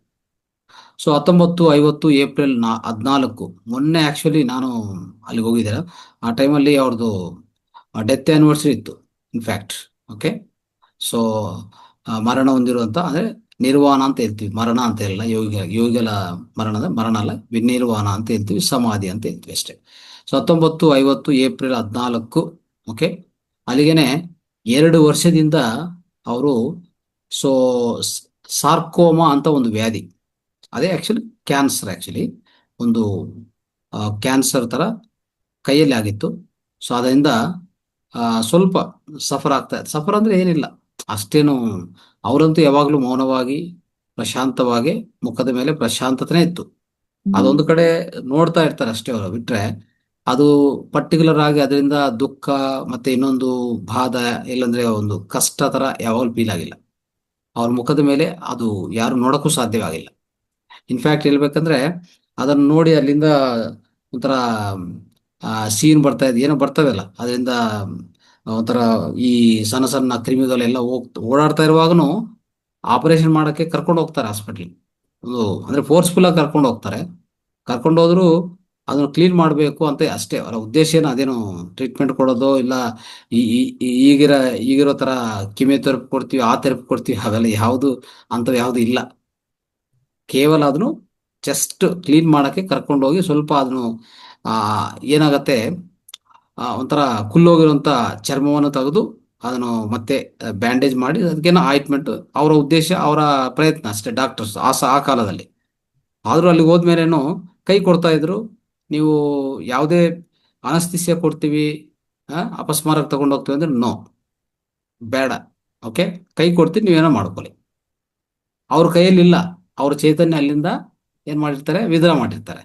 ಸೊ 1950 ಏಪ್ರಿಲ್ 14, ಮೊನ್ನೆ ಆಕ್ಚುಲಿ ನಾನು ಅಲ್ಲಿಗೆ ಹೋಗಿದ್ದೆ. ಆ ಟೈಮಲ್ಲಿ ಅವ್ರದ್ದು ಡೆತ್ ಆನಿವರ್ಸರಿ ಇತ್ತು ಇನ್ಫ್ಯಾಕ್ಟ್. ಓಕೆ. ಸೊ ಮರಣ ಹೊಂದಿರುವಂತ, ಅಂದ್ರೆ ನಿರ್ವಾಣ ಅಂತ ಹೇಳ್ತೀವಿ, ಮರಣ ಅಂತ ಹೇಳಲ್ಲ. ಯೋಗಿಗಳ ಮರಣ ಅಲ್ಲ, ವಿನಿರ್ವಾಣ ಅಂತ ಹೇಳ್ತೀವಿ, ಸಮಾಧಿ ಅಂತ ಹೇಳ್ತೀವಿ ಅಷ್ಟೇ. So 1950 April 14. ಓಕೆ. ಅಲ್ಲಿಗೆನೆ 2 ವರ್ಷದಿಂದ ಅವರು, ಸೊ ಸಾರ್ಕೋಮಾ ಅಂತ ಒಂದು ವ್ಯಾಧಿ, ಅದೇ ಆಕ್ಚುಲಿ ಕ್ಯಾನ್ಸರ್, ಆಕ್ಚುಲಿ ಒಂದು ಕ್ಯಾನ್ಸರ್ ತರ ಕೈಯಲ್ಲಿ ಆಗಿತ್ತು. ಸೊ ಅದರಿಂದ ಸ್ವಲ್ಪ ಸಫರ್ ಅಂದ್ರೆ ಏನಿಲ್ಲ ಅಷ್ಟೇನು. ಅವರಂತೂ ಯಾವಾಗಲೂ ಮೌನವಾಗಿ ಪ್ರಶಾಂತವಾಗಿ, ಮುಖದ ಮೇಲೆ ಪ್ರಶಾಂತತೆ ಇತ್ತು. ಅದೊಂದು ಕಡೆ ನೋಡ್ತಾ ಇರ್ತಾರೆ ಅಷ್ಟೇ ಅವರು, ಬಿಟ್ರೆ ಅದು ಪರ್ಟಿಕ್ಯುಲರ್ ಆಗಿ ಅದರಿಂದ ದುಃಖ ಮತ್ತೆ ಇನ್ನೊಂದು ಬಾಧ, ಇಲ್ಲಂದ್ರೆ ಒಂದು ಕಷ್ಟ ತರ ಯಾವಾಗಲೂ ಫೀಲ್ ಆಗಿಲ್ಲ ಅವ್ರ ಮುಖದ ಮೇಲೆ. ಅದು ಯಾರು ನೋಡಕ್ಕೂ ಸಾಧ್ಯವಾಗಿಲ್ಲ. ಇನ್ಫ್ಯಾಕ್ಟ್ ಹೇಳ್ಬೇಕಂದ್ರೆ ಅದನ್ನ ನೋಡಿ ಅಲ್ಲಿಂದ ಒಂಥರ ಸೀನ್ ಬರ್ತಾ ಇದೆ, ಏನೋ ಬರ್ತದಲ್ಲ ಅದರಿಂದ, ಒಂಥರ ಈ ಸಣ್ಣ ಸಣ್ಣ ಕ್ರಿಮಿಗಳೆಲ್ಲ ಓಡಾಡ್ತಾ ಇರುವಾಗನು ಆಪರೇಷನ್ ಮಾಡಕ್ಕೆ ಕರ್ಕೊಂಡು ಹೋಗ್ತಾರೆ ಹಾಸ್ಪಿಟ್ಲಿಗೆ. ಒಂದು ಅಂದ್ರೆ ಫೋರ್ಸ್ಫುಲ್ ಆಗಿ ಕರ್ಕೊಂಡು ಹೋಗ್ತಾರೆ. ಕರ್ಕೊಂಡು ಹೋದ್ರು ಅದನ್ನು ಕ್ಲೀನ್ ಮಾಡಬೇಕು ಅಂತ ಅಷ್ಟೇ ಅವರ ಉದ್ದೇಶ. ಏನು ಅದೇನು ಟ್ರೀಟ್ಮೆಂಟ್ ಕೊಡೋದು ಇಲ್ಲ, ಈಗಿರೋ ಈಗಿರೋ ತರ ಕಿಮಿಯೋಥೆರಪಿ ಕೊಡ್ತೀವಿ, ಆ ಥೆರಪಿ ಕೊಡ್ತೀವಿ, ಅವೆಲ್ಲ ಯಾವುದು ಅಂಥವು ಯಾವುದು ಇಲ್ಲ. ಕೇವಲ ಅದನ್ನು ಜಸ್ಟ್ ಕ್ಲೀನ್ ಮಾಡಕ್ಕೆ ಕರ್ಕೊಂಡು ಹೋಗಿ ಸ್ವಲ್ಪ ಅದನ್ನು ಆ ಏನಾಗತ್ತೆ, ಒಂಥರ ಕುಲ್ಲೋಗಿರುವಂಥ ಚರ್ಮವನ್ನು ತೆಗೆದು ಅದನ್ನು ಮತ್ತೆ ಬ್ಯಾಂಡೇಜ್ ಮಾಡಿ ಅದಕ್ಕೇನೋ ಆಯಿಂಟ್ಮೆಂಟ್. ಅವರ ಉದ್ದೇಶ, ಅವರ ಪ್ರಯತ್ನ ಅಷ್ಟೇ ಡಾಕ್ಟರ್ಸ್ ಆ ಕಾಲದಲ್ಲಿ. ಆದರೂ ಅಲ್ಲಿ ಹೋದ್ಮೇಲೇನು ಕೈ ಕೊಡ್ತಾ ಇದ್ರು. ನೀವು ಯಾವುದೇ ಅನಸ್ತಿಸಿಯಾ ಕೊಡ್ತೀವಿ, ಅಪಸ್ಮಾರಕ್ಕೆ ತಗೊಂಡು ಹೋಗ್ತೀವಿ ಅಂದ್ರೆ ನೋ, ಬೇಡ, ಓಕೆ, ಕೈ ಕೊಡ್ತೀವಿ, ನೀವೇನೋ ಮಾಡ್ಕೊಳ್ಳಿ. ಅವ್ರ ಕೈಯಲ್ಲಿ ಇಲ್ಲ, ಅವ್ರ ಚೈತನ್ಯ ಅಲ್ಲಿಂದ ಏನು ಮಾಡಿರ್ತಾರೆ, ವಿಡ್ರಾ ಮಾಡಿರ್ತಾರೆ.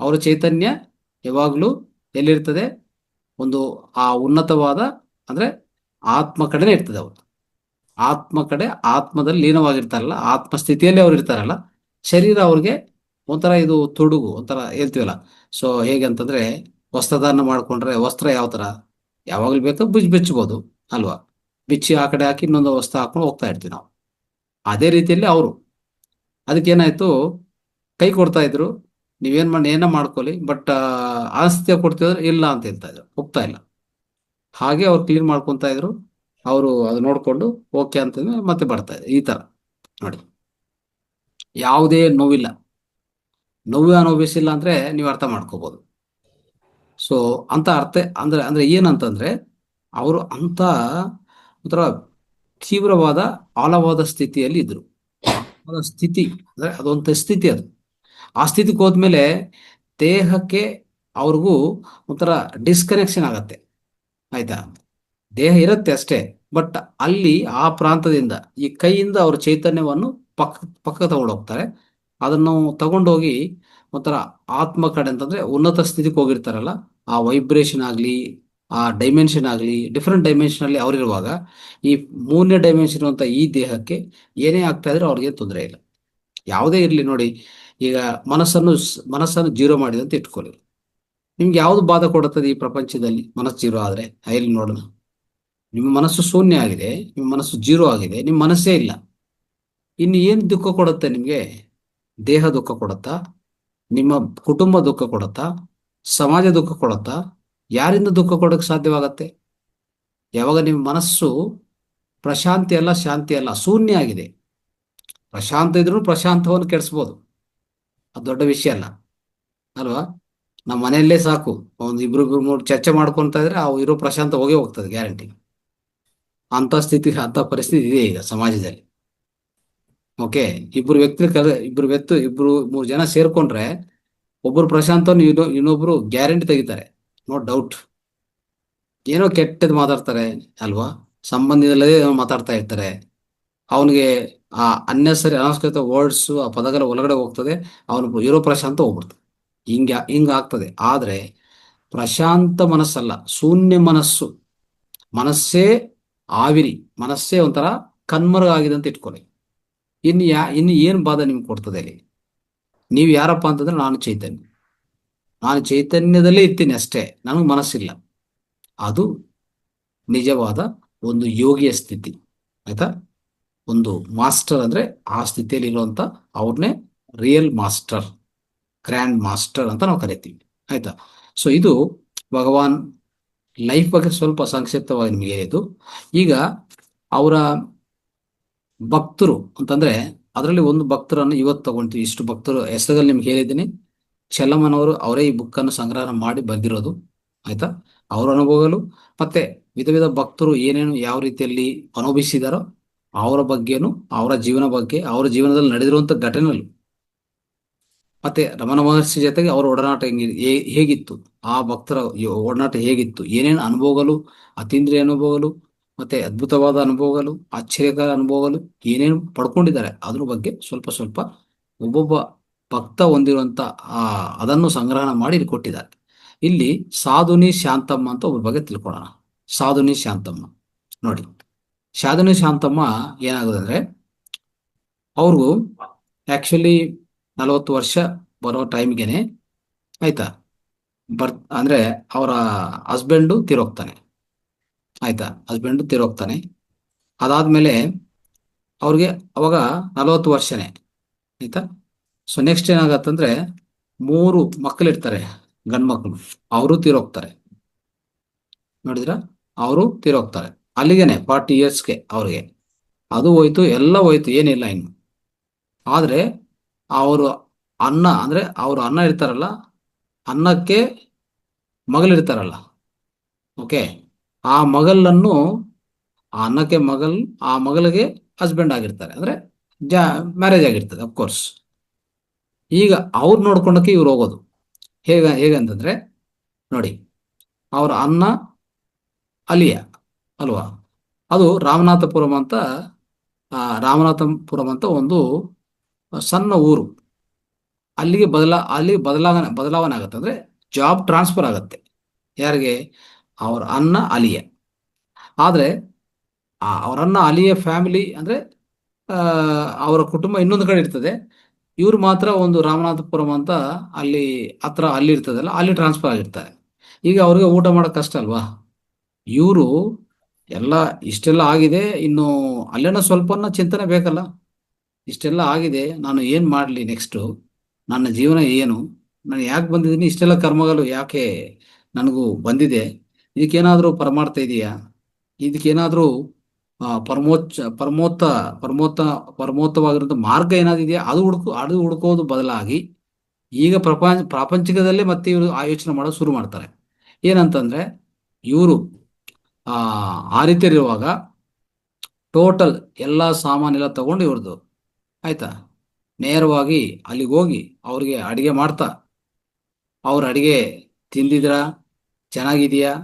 ಅವರ ಚೈತನ್ಯ ಯಾವಾಗಲೂ ಎಲ್ಲಿರ್ತದೆ, ಒಂದು ಆ ಉನ್ನತವಾದ ಅಂದ್ರೆ ಆತ್ಮ ಕಡೆನೇ ಇರ್ತದೆ. ಅವರು ಆತ್ಮ ಕಡೆ, ಆತ್ಮದಲ್ಲಿ ಲೀನವಾಗಿರ್ತಾರಲ್ಲ, ಆತ್ಮ ಸ್ಥಿತಿಯಲ್ಲಿ ಅವ್ರು ಇರ್ತಾರಲ್ಲ. ಶರೀರ ಅವ್ರಿಗೆ ಒಂಥರ ಇದು ತೊಡುಗು, ಒಂಥರ ಹೇಳ್ತೀವಲ್ಲ. ಸೊ ಹೇಗೆ ಅಂತಂದ್ರೆ, ವಸ್ತ್ರಧಾರಣ ಮಾಡ್ಕೊಂಡ್ರೆ ವಸ್ತ್ರ ಯಾವ ತರ ಯಾವಾಗಲೂ ಬೇಕೋ ಬಿಚ್ಚಬಹುದು ಅಲ್ವಾ. ಬಿಚ್ಚಿ ಆ ಕಡೆ ಹಾಕಿ ಇನ್ನೊಂದು ವಸ್ತ್ರ ಹಾಕೊಂಡು ಹೋಗ್ತಾ ಇರ್ತೀವಿ ನಾವು. ಅದೇ ರೀತಿಯಲ್ಲಿ ಅವರು ಅದಕ್ಕೇನಾಯ್ತು, ಕೈ ಕೊಡ್ತಾ ಇದ್ರು, ನೀವೇನ್ ಮಾಡಿ ಏನೋ ಮಾಡ್ಕೊಳ್ಳಿ, ಬಟ್ ಆಸ್ತಿಯ ಕೊಡ್ತಿದ್ರೆ ಇಲ್ಲ ಅಂತ ಹೇಳ್ತಾ ಇದ್ರು, ಹೋಗ್ತಾ ಇಲ್ಲ. ಹಾಗೆ ಅವ್ರು ಕ್ಲೀನ್ ಮಾಡ್ಕೊತಾ ಇದ್ರು. ಅವರು ಅದು ನೋಡ್ಕೊಂಡು ಓಕೆ ಅಂತಂದ್ರೆ ಮತ್ತೆ ಬರ್ತಾ ಇದೆ. ಈ ತರ ನೋಡಿ, ಯಾವುದೇ ನೋವಿಲ್ಲ. ನೋವು ಅನುಭವಿಸಿಲ್ಲ ಅಂದ್ರೆ ನೀವು ಅರ್ಥ ಮಾಡ್ಕೋಬಹುದು. ಸೊ ಅಂತ ಅರ್ಥ ಅಂದ್ರೆ ಅಂದ್ರೆ ಏನಂತಂದ್ರೆ, ಅವರು ಅಂತ ಒಂಥರ ತೀವ್ರವಾದ ಆಳವಾದ ಸ್ಥಿತಿಯಲ್ಲಿ ಇದ್ರು. ಆಳವಾದ ಸ್ಥಿತಿ ಅಂದ್ರೆ ಅದೊಂದು ಸ್ಥಿತಿ ಅದು. ಆ ಸ್ಥಿತಿಗೆ ಹೋದ್ಮೇಲೆ ದೇಹಕ್ಕೆ ಅವ್ರಿಗೂ ಒಂಥರ ಡಿಸ್ಕನೆಕ್ಷನ್ ಆಗತ್ತೆ. ಆಯ್ತಾ, ದೇಹ ಇರುತ್ತೆ ಅಷ್ಟೇ, ಬಟ್ ಅಲ್ಲಿ ಆ ಪ್ರಾಂತದಿಂದ ಈ ಕೈಯಿಂದ ಅವ್ರ ಚೈತನ್ಯವನ್ನು ಪಕ್ಕ ತಗೊಂಡು ಹೋಗ್ತಾರೆ. ಅದನ್ನು ತಗೊಂಡೋಗಿ ಒಂಥರ ಆತ್ಮ ಕಡೆ ಅಂತಂದ್ರೆ ಉನ್ನತ ಸ್ಥಿತಿಗೆ ಹೋಗಿರ್ತಾರಲ್ಲ, ಆ ವೈಬ್ರೇಷನ್ ಆಗಲಿ, ಆ ಡೈಮೆನ್ಷನ್ ಆಗಲಿ, ಡಿಫ್ರೆಂಟ್ ಡೈಮೆನ್ಷನ್ ಅಲ್ಲಿ ಅವ್ರಿರುವಾಗ ಈ ಮೂರನೇ ಡೈಮೆನ್ಷನ್ ಇರುವಂತ ಈ ದೇಹಕ್ಕೆ ಏನೇ ಆಗ್ತಾ ಇದ್ರೆ ಅವ್ರಿಗೆ ತೊಂದರೆ ಇಲ್ಲ. ಯಾವುದೇ ಇರಲಿ ನೋಡಿ, ಈಗ ಮನಸ್ಸನ್ನು ಜೀರೋ ಮಾಡಿದೆ ಅಂತ ಇಟ್ಕೊಳ್ಳಿ. ನಿಮ್ಗೆ ಯಾವ್ದು ಬಾಧ ಕೊಡುತ್ತದೆ ಈ ಪ್ರಪಂಚದಲ್ಲಿ? ಮನಸ್ಸು ಜೀರೋ ಆದ್ರೆ ಎಲ್ಲಿ ನೋಡೋಣ. ನಿಮ್ಮ ಮನಸ್ಸು ಶೂನ್ಯ ಆಗಿದೆ, ನಿಮ್ಮ ಮನಸ್ಸು ಜೀರೋ ಆಗಿದೆ, ನಿಮ್ಮ ಮನಸ್ಸೇ ಇಲ್ಲ. ಇನ್ನು ಏನು ದುಃಖ ಕೊಡುತ್ತೆ ನಿಮಗೆ? ದೇಹ ದುಃಖ ಕೊಡುತ್ತಾ? ನಿಮ್ಮ ಕುಟುಂಬ ದುಃಖ ಕೊಡುತ್ತಾ? ಸಮಾಜ ದುಃಖ ಕೊಡುತ್ತಾ? ಯಾರಿಂದ ದುಃಖ ಕೊಡೋಕೆ ಸಾಧ್ಯವಾಗತ್ತೆ? ಯಾವಾಗ ನಿಮ್ಮ ಮನಸ್ಸು ಪ್ರಶಾಂತಿ ಅಲ್ಲ, ಶಾಂತಿ ಅಲ್ಲ, ಶೂನ್ಯ ಆಗಿದೆ. ಪ್ರಶಾಂತ ಇದ್ರೂ ಪ್ರಶಾಂತವನ್ನು ಕೆಡಿಸ್ಬೋದು, ಅದು ದೊಡ್ಡ ವಿಷಯ ಅಲ್ಲ ಅಲ್ವಾ. ನಮ್ಮ ಮನೆಯಲ್ಲೇ ಸಾಕು, ಒಂದು ಇಬ್ರು ಮೂರು ಚರ್ಚೆ ಮಾಡ್ಕೊಂತ ಇದ್ರೆ ಆ ಇರೋ ಪ್ರಶಾಂತ ಹೋಗೇ ಹೋಗ್ತದೆ, ಗ್ಯಾರಂಟಿ. ಅಂತ ಸ್ಥಿತಿ, ಅಂತ ಪರಿಸ್ಥಿತಿ ಇದೆ ಈಗ ಸಮಾಜದಲ್ಲಿ. ಓಕೆ, ಇಬ್ರು ಮೂರು ಜನ ಸೇರ್ಕೊಂಡ್ರೆ ಒಬ್ರು ಪ್ರಶಾಂತವನ್ನು ಇನ್ನೊಬ್ರು ಗ್ಯಾರಂಟಿ ತೆಗಿತಾರೆ, ನೋ ಡೌಟ್. ಏನೋ ಕೆಟ್ಟದ್ದು ಮಾತಾಡ್ತಾರೆ ಅಲ್ವಾ, ಸಂಬಂಧದಲ್ಲದೆ ಏನೋ ಮಾತಾಡ್ತಾ ಇರ್ತಾರೆ. ಅವನಿಗೆ ಆ ಅನ್ನೆಸರಿ ಅನವಶ್ಯಕ ವರ್ಡ್ಸ್, ಆ ಪದಗಳ ಒಳಗಡೆ ಹೋಗ್ತದೆ, ಅವನು ಇರೋ ಪ್ರಶಾಂತ ಹೋಗ್ಬಿಡ್ತದೆ. ಹಿಂಗ ಆಗ್ತದೆ. ಆದ್ರೆ ಪ್ರಶಾಂತ ಮನಸ್ಸಲ್ಲ, ಶೂನ್ಯ ಮನಸ್ಸು. ಮನಸ್ಸೇ ಆವಿರಿ, ಮನಸ್ಸೇ ಒಂಥರ ಕಣ್ಮರ ಆಗಿದೆ ಅಂತ ಇಟ್ಕೊಳ್ಳಿ. ಇನ್ನು ಏನು ಬಾಧ ನಿಮ್ಗೆ ಕೊಡ್ತದೆ ಅಲ್ಲಿ? ನೀವು ಯಾರಪ್ಪ ಅಂತಂದ್ರೆ, ನಾನು ಚೈತನ್ಯದಲ್ಲೇ ಇರ್ತೀನಿ ಅಷ್ಟೇ, ನನಗೆ ಮನಸ್ಸಿಲ್ಲ. ಅದು ನಿಜವಾದ ಒಂದು ಯೋಗಿಯ ಸ್ಥಿತಿ. ಆಯ್ತಾ, ಒಂದು ಮಾಸ್ಟರ್ ಅಂದ್ರೆ ಆ ಸ್ಥಿತಿಯಲ್ಲಿ ಇರುವಂತ ಅವ್ರನ್ನೇ ರಿಯಲ್ ಮಾಸ್ಟರ್, ಗ್ರ್ಯಾಂಡ್ ಮಾಸ್ಟರ್ ಅಂತ ನಾವು ಕರಿತೀವಿ. ಆಯ್ತಾ. ಸೊ ಇದು ಭಗವಾನ್ ಲೈಫ್ ಬಗ್ಗೆ ಸ್ವಲ್ಪ ಸಂಕ್ಷಿಪ್ತವಾಗಿ ನಿಮಗೆ ಹೇಳಿದ್ದು. ಈಗ ಅವರ ಭಕ್ತರು ಅಂತಂದ್ರೆ, ಅದರಲ್ಲಿ ಒಂದು ಭಕ್ತರನ್ನು ಇವತ್ತು ತಗೊಂತೀವಿ. ಇಷ್ಟು ಭಕ್ತರು ಹೆಸರಲ್ಲಿ ನಿಮ್ಗೆ ಹೇಳಿದ್ದೀನಿ. ಚಲ್ಲಮ್ಮನವರು ಅವರೇ ಈ ಬುಕ್ಕನ್ನು ಸಂಗ್ರಹ ಮಾಡಿ ಬಂದಿರೋದು. ಆಯ್ತಾ, ಅವರ ಅನುಭವಗಳು ಮತ್ತೆ ವಿಧ ವಿಧ ಭಕ್ತರು ಏನೇನು ಯಾವ ರೀತಿಯಲ್ಲಿ ಅನುಭವಿಸಿದಾರೋ ಅವರ ಬಗ್ಗೆನು, ಅವರ ಜೀವನ ಬಗ್ಗೆ, ಅವರ ಜೀವನದಲ್ಲಿ ನಡೆದಿರುವಂತ ಘಟನೆಗಳು, ಮತ್ತೆ ರಮಣ ಮಹರ್ಷಿ ಜೊತೆಗೆ ಅವರ ಒಡನಾಟ ಹೇಗಿತ್ತು, ಆ ಭಕ್ತರ ಒಡನಾಟ ಹೇಗಿತ್ತು, ಏನೇನು ಅನುಭವಗಳು, ಅತೀಂದ್ರಿಯ ಅನುಭವಗಳು, ಮತ್ತೆ ಅದ್ಭುತವಾದ ಅನುಭವಗಳು, ಆಶ್ಚರ್ಯಕರ ಅನುಭವಗಳು ಏನೇನು ಪಡ್ಕೊಂಡಿದ್ದಾರೆ ಅದ್ರ ಬಗ್ಗೆ ಸ್ವಲ್ಪ ಸ್ವಲ್ಪ ಒಬ್ಬೊಬ್ಬ ಭಕ್ತ ಹೊಂದಿರುವಂತ ಅದನ್ನು ಸಂಗ್ರಹಣ ಮಾಡಿ ಇಲ್ಲಿ ಕೊಟ್ಟಿದ್ದಾರೆ. ಇಲ್ಲಿ ಸಾಧುನಿ ಶಾಂತಮ್ಮ ಅಂತ ಒಬ್ಬರ ಬಗ್ಗೆ ತಿಳ್ಕೊಳ್ಳೋಣ. ಸಾಧುನಿ ಶಾಂತಮ್ಮ ನೋಡಿ, ಸಾಧುನಿ ಶಾಂತಮ್ಮ ಏನಾಗುದಂದ್ರೆ, ಅವ್ರಿಗೂ ಆಕ್ಚುಲಿ 40 ವರ್ಷ ಬರೋ ಟೈಮ್ಗೆನೆ, ಆಯ್ತಾ, ಅಂದ್ರೆ ಅವರ ಹಸ್ಬೆಂಡು ತೀರೋಗ್ತಾನೆ. ಆಯ್ತಾ, ಹಸ್ಬೆಂಡ್ ತೀರೋಗ್ತಾನೆ. ಅದಾದ್ಮೇಲೆ ಅವ್ರಿಗೆ ಅವಾಗ 40 ವರ್ಷನೇ. ಆಯ್ತಾ. ಸೊ ನೆಕ್ಸ್ಟ್ ಏನಾಗತ್ತಂದ್ರೆ 3 ಮಕ್ಕಳಿರ್ತಾರೆ, ಗಂಡು ಮಕ್ಕಳು, ಅವರು ತೀರೋಗ್ತಾರೆ. ನೋಡಿದ್ರ, ಅವರು ತೀರೋಗ್ತಾರೆ ಅಲ್ಲಿಗೆನೆ 40 ಇಯರ್ಸ್ಗೆ ಅವ್ರಿಗೆ. ಅದು ಹೋಯ್ತು, ಎಲ್ಲ ಹೋಯ್ತು, ಏನಿಲ್ಲ ಇನ್ನು. ಆದ್ರೆ ಅವರು ಅವ್ರ ಅನ್ನ ಇರ್ತಾರಲ್ಲ, ಅನ್ನಕ್ಕೆ ಮಗಳಿರ್ತಾರಲ್ಲ. ಓಕೆ. ಆ ಮಗಳನ್ನ ಆ ಅನ್ನಕ್ಕೆ ಆ ಮಗಳಿಗೆ ಹಸ್ಬೆಂಡ್ ಆಗಿರ್ತಾರೆ, ಅಂದ್ರೆ ಜಾ ಮ್ಯಾರೇಜ್ ಆಗಿರ್ತದೆ ಅಫ್ಕೋರ್ಸ್. ಈಗ ಅವ್ರು ನೋಡ್ಕೊಂಡಕ್ಕೆ ಇವ್ರು ಹೋಗೋದು. ಹೇಗಂತಂದ್ರೆ ನೋಡಿ, ಅವ್ರ ಅನ್ನ ಅಲಿಯ ಅಲ್ವಾ, ಅದು ರಾಮನಾಥಪುರಂ ಅಂತ ಒಂದು ಸಣ್ಣ ಊರು. ಅಲ್ಲಿ ಬದಲಾವಣೆ ಆಗುತ್ತೆ, ಅಂದ್ರೆ ಜಾಬ್ ಟ್ರಾನ್ಸ್ಫರ್ ಆಗುತ್ತೆ. ಯಾರಿಗೆ? ಅವ್ರ ಅನ್ನ ಅಲಿಯ. ಆದ್ರೆ ಅವ್ರ ಅನ್ನ ಅಲಿಯ ಫ್ಯಾಮಿಲಿ ಅಂದ್ರೆ ಆ, ಅವರ ಕುಟುಂಬ ಇನ್ನೊಂದು ಕಡೆ ಇರ್ತದೆ. ಇವ್ರು ಮಾತ್ರ ಒಂದು ರಾಮನಾಥಪುರಂ ಅಂತ ಅಲ್ಲಿ ಅಲ್ಲಿ ಇರ್ತದಲ್ಲ, ಅಲ್ಲಿ ಟ್ರಾನ್ಸ್ಫರ್ ಆಗಿರ್ತಾರೆ. ಈಗ ಅವ್ರಿಗೆ ಊಟ ಮಾಡೋಕೆ ಕಷ್ಟ ಅಲ್ವಾ. ಇವರು ಎಲ್ಲ ಇಷ್ಟೆಲ್ಲ ಆಗಿದೆ, ಇನ್ನು ಅಲ್ಲೇನೋ ಸ್ವಲ್ಪನ ಚಿಂತನೆ ಬೇಕಲ್ಲ. ಇಷ್ಟೆಲ್ಲ ಆಗಿದೆ, ನಾನು ಏನು ಮಾಡಲಿ ನೆಕ್ಸ್ಟು, ನನ್ನ ಜೀವನ ಏನು, ನಾನು ಯಾಕೆ ಬಂದಿದ್ದೀನಿ, ಇಷ್ಟೆಲ್ಲ ಕರ್ಮಗಳು ಯಾಕೆ ನನಗೂ ಬಂದಿದೆ, ಇದಕ್ಕೇನಾದರೂ ಪರಮಾರ್ಥ ಇದೆಯಾ, ಇದಕ್ಕೇನಾದರೂ ಪರಮೋಚ್ಚ ಪರಮೋತ್ತ ಪರಮೋತ್ತ ಪರಮೋತ್ತವಾಗಿರುವಂಥ ಮಾರ್ಗ ಏನಾದಿದೆಯಾ, ಅದು ಹುಡುಕೋದು ಬದಲಾಗಿ ಈಗ ಪ್ರಾಪಂಚಿಕದಲ್ಲೇ ಮತ್ತೆ ಇವರು ಆ ಯೋಚನೆ ಮಾಡೋದು ಶುರು ಮಾಡ್ತಾರೆ. ಏನಂತಂದ್ರೆ ಇವರು ಆ ಆ ರೀತಿಯಲ್ಲಿರುವಾಗ ಟೋಟಲ್ ಎಲ್ಲ ಸಾಮಾನೆಲ್ಲ ತಗೊಂಡು ಇವ್ರದ್ದು, ಆಯ್ತಾ, ನೇರವಾಗಿ ಅಲ್ಲಿಗೆ ಹೋಗಿ ಅವ್ರಿಗೆ ಅಡಿಗೆ ಮಾಡ್ತಾ, ಅವ್ರ ಅಡಿಗೆ ತಿಂದಿದ್ರ, ಚೆನ್ನಾಗಿದೆಯಾ,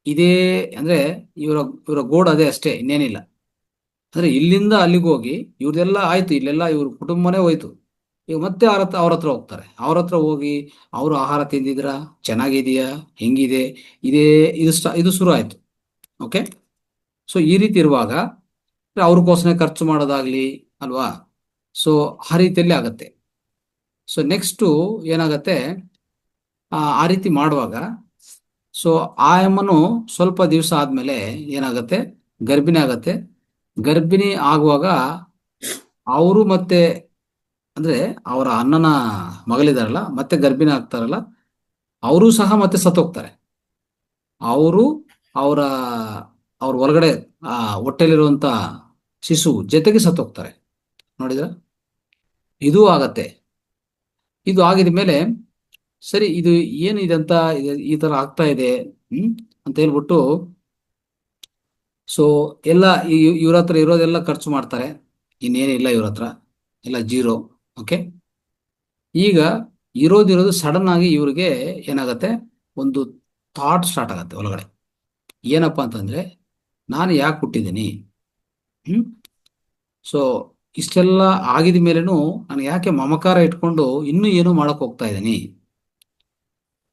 ಇದೇ ಅಂದ್ರೆ ಇವರ ಇವರ ಗೋಡ್ ಅದೇ ಅಷ್ಟೇ, ಇನ್ನೇನಿಲ್ಲ. ಅಂದ್ರೆ ಇಲ್ಲಿಂದ ಅಲ್ಲಿಗೆ ಹೋಗಿ ಇವ್ರದೆಲ್ಲ ಆಯ್ತು, ಇಲ್ಲೆಲ್ಲ ಇವ್ರ ಕುಟುಂಬನೇ ಹೋಯ್ತು. ಈಗ ಮತ್ತೆ ಅವ್ರ ಹತ್ರ ಹೋಗ್ತಾರೆ. ಅವ್ರ ಹತ್ರ ಹೋಗಿ ಅವರು ಆಹಾರ ತಿಂದಿದ್ರ, ಚೆನ್ನಾಗಿದೆಯಾ, ಹೆಂಗಿದೆ, ಇದೇ ಇದು ಶುರು ಆಯ್ತು. ಓಕೆ. ಸೊ ಈ ರೀತಿ ಇರುವಾಗ ಅವ್ರಿಗೋಸ್ಕರ ಖರ್ಚು ಮಾಡೋದಾಗ್ಲಿ ಅಲ್ವಾ. ಸೊ ಆ ರೀತಿಯಲ್ಲಿ ಆಗತ್ತೆ. ಸೊ ನೆಕ್ಸ್ಟು ಏನಾಗತ್ತೆ, ಆ ರೀತಿ ಮಾಡುವಾಗ ಸೊ ಆ ಅಮ್ಮನು ಸ್ವಲ್ಪ ದಿವಸ ಆದ್ಮೇಲೆ ಏನಾಗತ್ತೆ, ಗರ್ಭಿಣಿ ಆಗತ್ತೆ. ಗರ್ಭಿಣಿ ಆಗುವಾಗ ಅವರು ಮತ್ತೆ ಅಂದ್ರೆ ಅವರ ಅಣ್ಣನ ಮಗಳಿದಾರಲ್ಲ, ಮತ್ತೆ ಗರ್ಭಿಣಿ ಆಗ್ತಾರಲ್ಲ, ಅವರು ಸಹ ಮತ್ತೆ ಸತ್ತೋಗ್ತಾರೆ. ಅವರು ಅವರ ಅವ್ರ ಹೊರಗಡೆ ಆ ಹೊಟ್ಟೆಲಿರುವಂತ ಶಿಶು ಜೊತೆಗೆ ಸತ್ತೋಗ್ತಾರೆ. ನೋಡಿದ್ರ, ಇದು ಆಗತ್ತೆ. ಇದು ಆಗಿದ ಮೇಲೆ ಸರಿ, ಇದು ಏನು ಇದಂತ ಈ ತರ ಆಗ್ತಾ ಇದೆ, ಹ್ಮ್ ಅಂತ ಹೇಳ್ಬಿಟ್ಟು ಸೊ ಎಲ್ಲ ಇವ್ರ ಹತ್ರ ಇರೋದೆಲ್ಲ ಖರ್ಚು ಮಾಡ್ತಾರೆ. ಇನ್ನೇನಿಲ್ಲ ಇವ್ರ ಹತ್ರ, ಎಲ್ಲ ಜೀರೋ. ಓಕೆ. ಈಗ ಇರೋದಿರೋದು ಸಡನ್ ಆಗಿ ಇವ್ರಿಗೆ ಏನಾಗತ್ತೆ, ಒಂದು ಥಾಟ್ ಸ್ಟಾರ್ಟ್ ಆಗತ್ತೆ ಒಳಗಡೆ. ಏನಪ್ಪಾ ಅಂತಂದ್ರೆ, ನಾನು ಯಾಕೆ ಹುಟ್ಟಿದ್ದೀನಿ, ಹ್ಮ್ ಸೊ ಇಷ್ಟೆಲ್ಲ ಆಗಿದ ಮೇಲೇನು ನಾನು ಯಾಕೆ ಮಮಕಾರ ಇಟ್ಕೊಂಡು ಇನ್ನೂ ಏನೋ ಮಾಡಕ್ ಹೋಗ್ತಾ ಇದ್ದೀನಿ,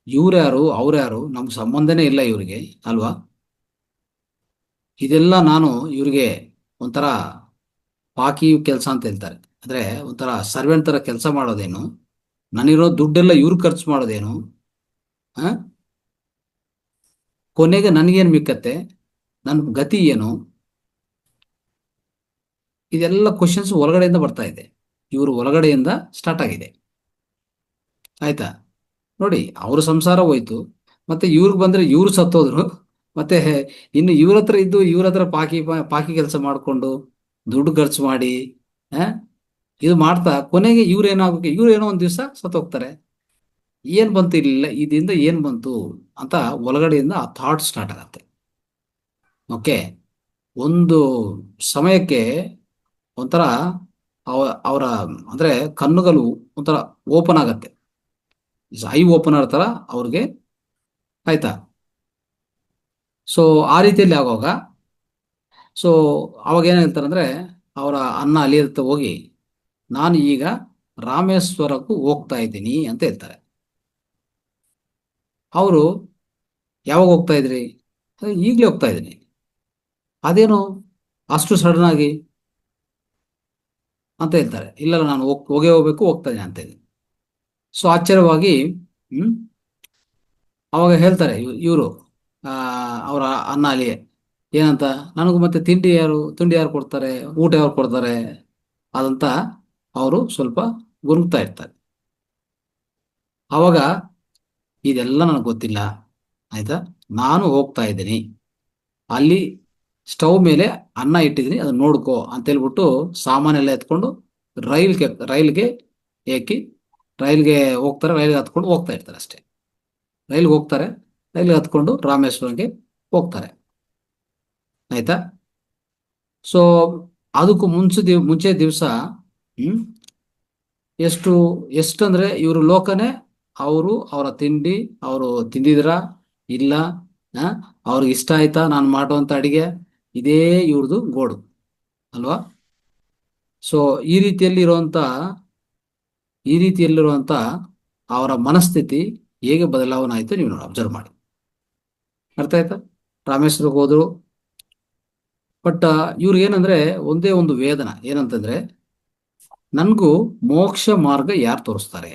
ಇವ್ರ್ಯಾರು ಅವ್ರ್ಯಾರು, ನಮ್ಗೆ ಸಂಬಂಧನೇ ಇಲ್ಲ ಇವ್ರಿಗೆ ಅಲ್ವಾ. ಇದೆಲ್ಲ ನಾನು ಇವ್ರಿಗೆ ಒಂಥರ ಬಾಕಿ ಕೆಲಸ ಅಂತ ಹೇಳ್ತಾರೆ, ಅಂದ್ರೆ ಒಂಥರ ಸರ್ವೆಂಟ್ ತರ ಕೆಲಸ ಮಾಡೋದೇನು, ನಾನಿರೋ ದುಡ್ಡೆಲ್ಲ ಇವ್ರು ಖರ್ಚು ಮಾಡೋದೇನು, ಆ ಕೊನೆಗೆ ನನಗೇನು ಮಿಕ್ಕತ್ತೆ, ನನ್ನ ಗತಿ ಏನು, ಇದೆಲ್ಲ ಕ್ವಶನ್ಸ್ ಒಳಗಡೆಯಿಂದ ಬರ್ತಾ ಇದೆ. ಇವರು ಒಳಗಡೆಯಿಂದ ಸ್ಟಾರ್ಟ್ ಆಗಿದೆ. ಆಯ್ತಾ. ನೋಡಿ, ಅವ್ರ ಸಂಸಾರ ಹೋಯ್ತು, ಮತ್ತೆ ಇವ್ರಿಗೆ ಬಂದ್ರೆ ಇವ್ರು ಸತ್ತೋದ್ರು, ಮತ್ತೆ ಇನ್ನು ಇವ್ರ ಹತ್ರ ಇದ್ದು ಇವ್ರ ಹತ್ರ ಪಾಕಿ ಕೆಲಸ ಮಾಡಿಕೊಂಡು ದುಡ್ಡು ಖರ್ಚು ಮಾಡಿ ಆ ಇದು ಮಾಡ್ತಾ ಕೊನೆಗೆ ಇವ್ರೇನಾಗಬೇಕು, ಇವ್ರೇನೋ ಒಂದ್ ದಿವಸ ಸತ್ತೋಗ್ತಾರೆ. ಏನ್ ಬಂತು ಇಲ್ಲ ಇದರಿಂದ ಏನ್ ಬಂತು ಅಂತ ಒಳಗಡೆಯಿಂದ ಆ ಥಾಟ್ ಸ್ಟಾರ್ಟ್ ಆಗತ್ತೆ. ಓಕೆ. ಒಂದು ಸಮಯಕ್ಕೆ ಒಂಥರ ಅವರ ಅಂದ್ರೆ ಕಣ್ಣುಗಳು ಒಂಥರ ಓಪನ್ ಆಗತ್ತೆ, ಐ ಓಪನರ್ ತರ ಅವ್ರಿಗೆ. ಆಯ್ತಾ. ಸೊ ಆ ರೀತಿಯಲ್ಲಿ ಆಗುವಾಗ ಸೊ ಅವಾಗ ಏನ್ ಹೇಳ್ತಾರೆ ಅಂದ್ರೆ, ಅವರ ಅನ್ನ ಅಲಿಯತ್ತ ಹೋಗಿ ನಾನು ಈಗ ರಾಮೇಶ್ವರಕ್ಕೂ ಹೋಗ್ತಾ ಇದ್ದೀನಿ ಅಂತ ಹೇಳ್ತಾರೆ. ಅವರು ಯಾವಾಗ ಹೋಗ್ತಾ ಇದ್ರಿ, ಈಗಲೇ ಹೋಗ್ತಾ ಇದ್ದೀನಿ. ಅದೇನು ಅಷ್ಟು ಸಡನ್ ಆಗಿ ಅಂತ ಹೇಳ್ತಾರೆ. ಇಲ್ಲ ನಾನು ಹೋಗ್ಬೇಕು, ಹೋಗ್ತಾ ಇದ್ದೀನಿ ಅಂತ ಹೇಳಿ. ಸೊ ಆಶ್ಚರ್ಯವಾಗಿ ಅವಾಗ ಹೇಳ್ತಾರೆ ಇವರು ಅವರ ಅನ್ನ ಅಲಿಯೆ, ಏನಂತ, ನನಗೂ ಮತ್ತೆ ತಿಂಡಿ ಯಾರು ಕೊಡ್ತಾರೆ, ಊಟ ಯಾರು ಕೊಡ್ತಾರೆ ಅದಂತ ಅವರು ಸ್ವಲ್ಪ ಗುರುಗ್ತಾ ಇರ್ತಾರೆ. ಅವಾಗ ಇದೆಲ್ಲ ನನಗೆ ಗೊತ್ತಿಲ್ಲ, ಆಯ್ತಾ, ನಾನು ಹೋಗ್ತಾ ಇದ್ದೀನಿ, ಅಲ್ಲಿ ಸ್ಟವ್ ಮೇಲೆ ಅನ್ನ ಇಟ್ಟಿದ್ದೀನಿ ಅದನ್ನ ನೋಡ್ಕೋ ಅಂತ ಹೇಳ್ಬಿಟ್ಟು ಸಾಮಾನೆಲ್ಲ ಎತ್ಕೊಂಡು ರೈಲ್ಗೆ ಏಕಿ ರೈಲ್ಗೆ ಹೋಗ್ತಾರೆ, ರೈಲ್ಗೆ ಹತ್ಕೊಂಡು ಹೋಗ್ತಾ ಇರ್ತಾರೆ ಅಷ್ಟೇ. ರೈಲ್ಗೆ ಹೋಗ್ತಾರೆ, ರೈಲ್ಗೆ ಹತ್ಕೊಂಡು ರಾಮೇಶ್ವರಂಗೆ ಹೋಗ್ತಾರೆ, ಆಯ್ತಾ. ಸೊ ಅದಕ್ಕೂ ಮುಂಚೆ ದಿವಸ ಹ್ಮ್ ಎಷ್ಟು ಎಷ್ಟಂದ್ರೆ ಇವರು ಲೋಕನೇ, ಅವರ ತಿಂಡಿ ಅವರು ತಿಂದಿದ್ರ ಇಲ್ಲ, ಆ, ಅವ್ರಿಗೆ ಇಷ್ಟ ಆಯ್ತಾ ನಾನು ಮಾಡುವಂತ ಅಡಿಗೆ, ಇದೇ ಇವ್ರದ್ದು ಗೋಡು ಅಲ್ವಾ. ಸೊ ಈ ರೀತಿಯಲ್ಲಿ ಇರುವಂತ ಈ ರೀತಿಯಲ್ಲಿರುವಂತ ಅವರ ಮನಸ್ಥಿತಿ ಹೇಗೆ ಬದಲಾವಣೆ ಆಯ್ತು ನೀವು ನೋಡಿ ಅಬ್ಸರ್ವ್ ಮಾಡಿ. ಅರ್ಥ ಆಯ್ತಾ. ರಾಮೇಶ್ವರಕ್ಕೆ ಹೋದ್ರು, ಬಟ್ ಇವ್ರು ಏನಂದ್ರೆ ಒಂದೇ ಒಂದು ವೇದನ ಏನಂತಂದ್ರೆ, ನನ್ಗೂ ಮೋಕ್ಷ ಮಾರ್ಗ ಯಾರು ತೋರಿಸ್ತಾರೆ,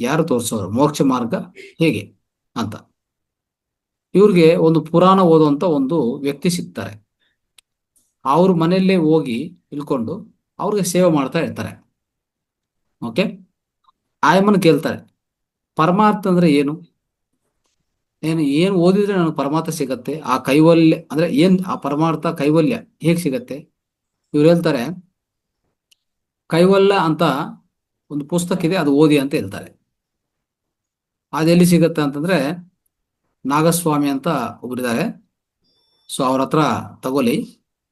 ಯಾರು ತೋರಿಸೋರು ಮೋಕ್ಷ ಮಾರ್ಗ ಹೇಗೆ ಅಂತ. ಇವ್ರಿಗೆ ಒಂದು ಪುರಾಣ ಓದುವಂತ ಒಂದು ವ್ಯಕ್ತಿ ಸಿಗ್ತಾರೆ. ಅವ್ರ ಮನೆಯಲ್ಲೇ ಹೋಗಿ ಇಳ್ಕೊಂಡು ಅವ್ರಿಗೆ ಸೇವೆ ಮಾಡ್ತಾ ಇರ್ತಾರೆ. ಓಕೆ. ಆಯಮ್ಮನ ಕೇಳ್ತಾರೆ, ಪರಮಾರ್ಥ ಅಂದ್ರೆ ಏನು, ಏನು ಓದಿದ್ರೆ ನನಗೆ ಪರಮಾರ್ಥ ಸಿಗತ್ತೆ, ಆ ಕೈವಲ್ಯ ಅಂದ್ರೆ ಏನ್, ಆ ಪರಮಾರ್ಥ ಕೈವಲ್ಯ ಹೇಗೆ ಸಿಗತ್ತೆ. ಇವ್ರು ಹೇಳ್ತಾರೆ, ಕೈವಲ್ಯ ಅಂತ ಒಂದು ಪುಸ್ತಕ ಇದೆ, ಅದು ಓದಿ ಅಂತ ಹೇಳ್ತಾರೆ. ಅದೆಲ್ಲಿ ಸಿಗತ್ತೆ ಅಂತಂದ್ರೆ, ನಾಗಸ್ವಾಮಿ ಅಂತ ಒಬ್ರಿದ್ದಾರೆ, ಸೊ ಅವ್ರ ಹತ್ರ ತಗೊಳ್ಳಿ,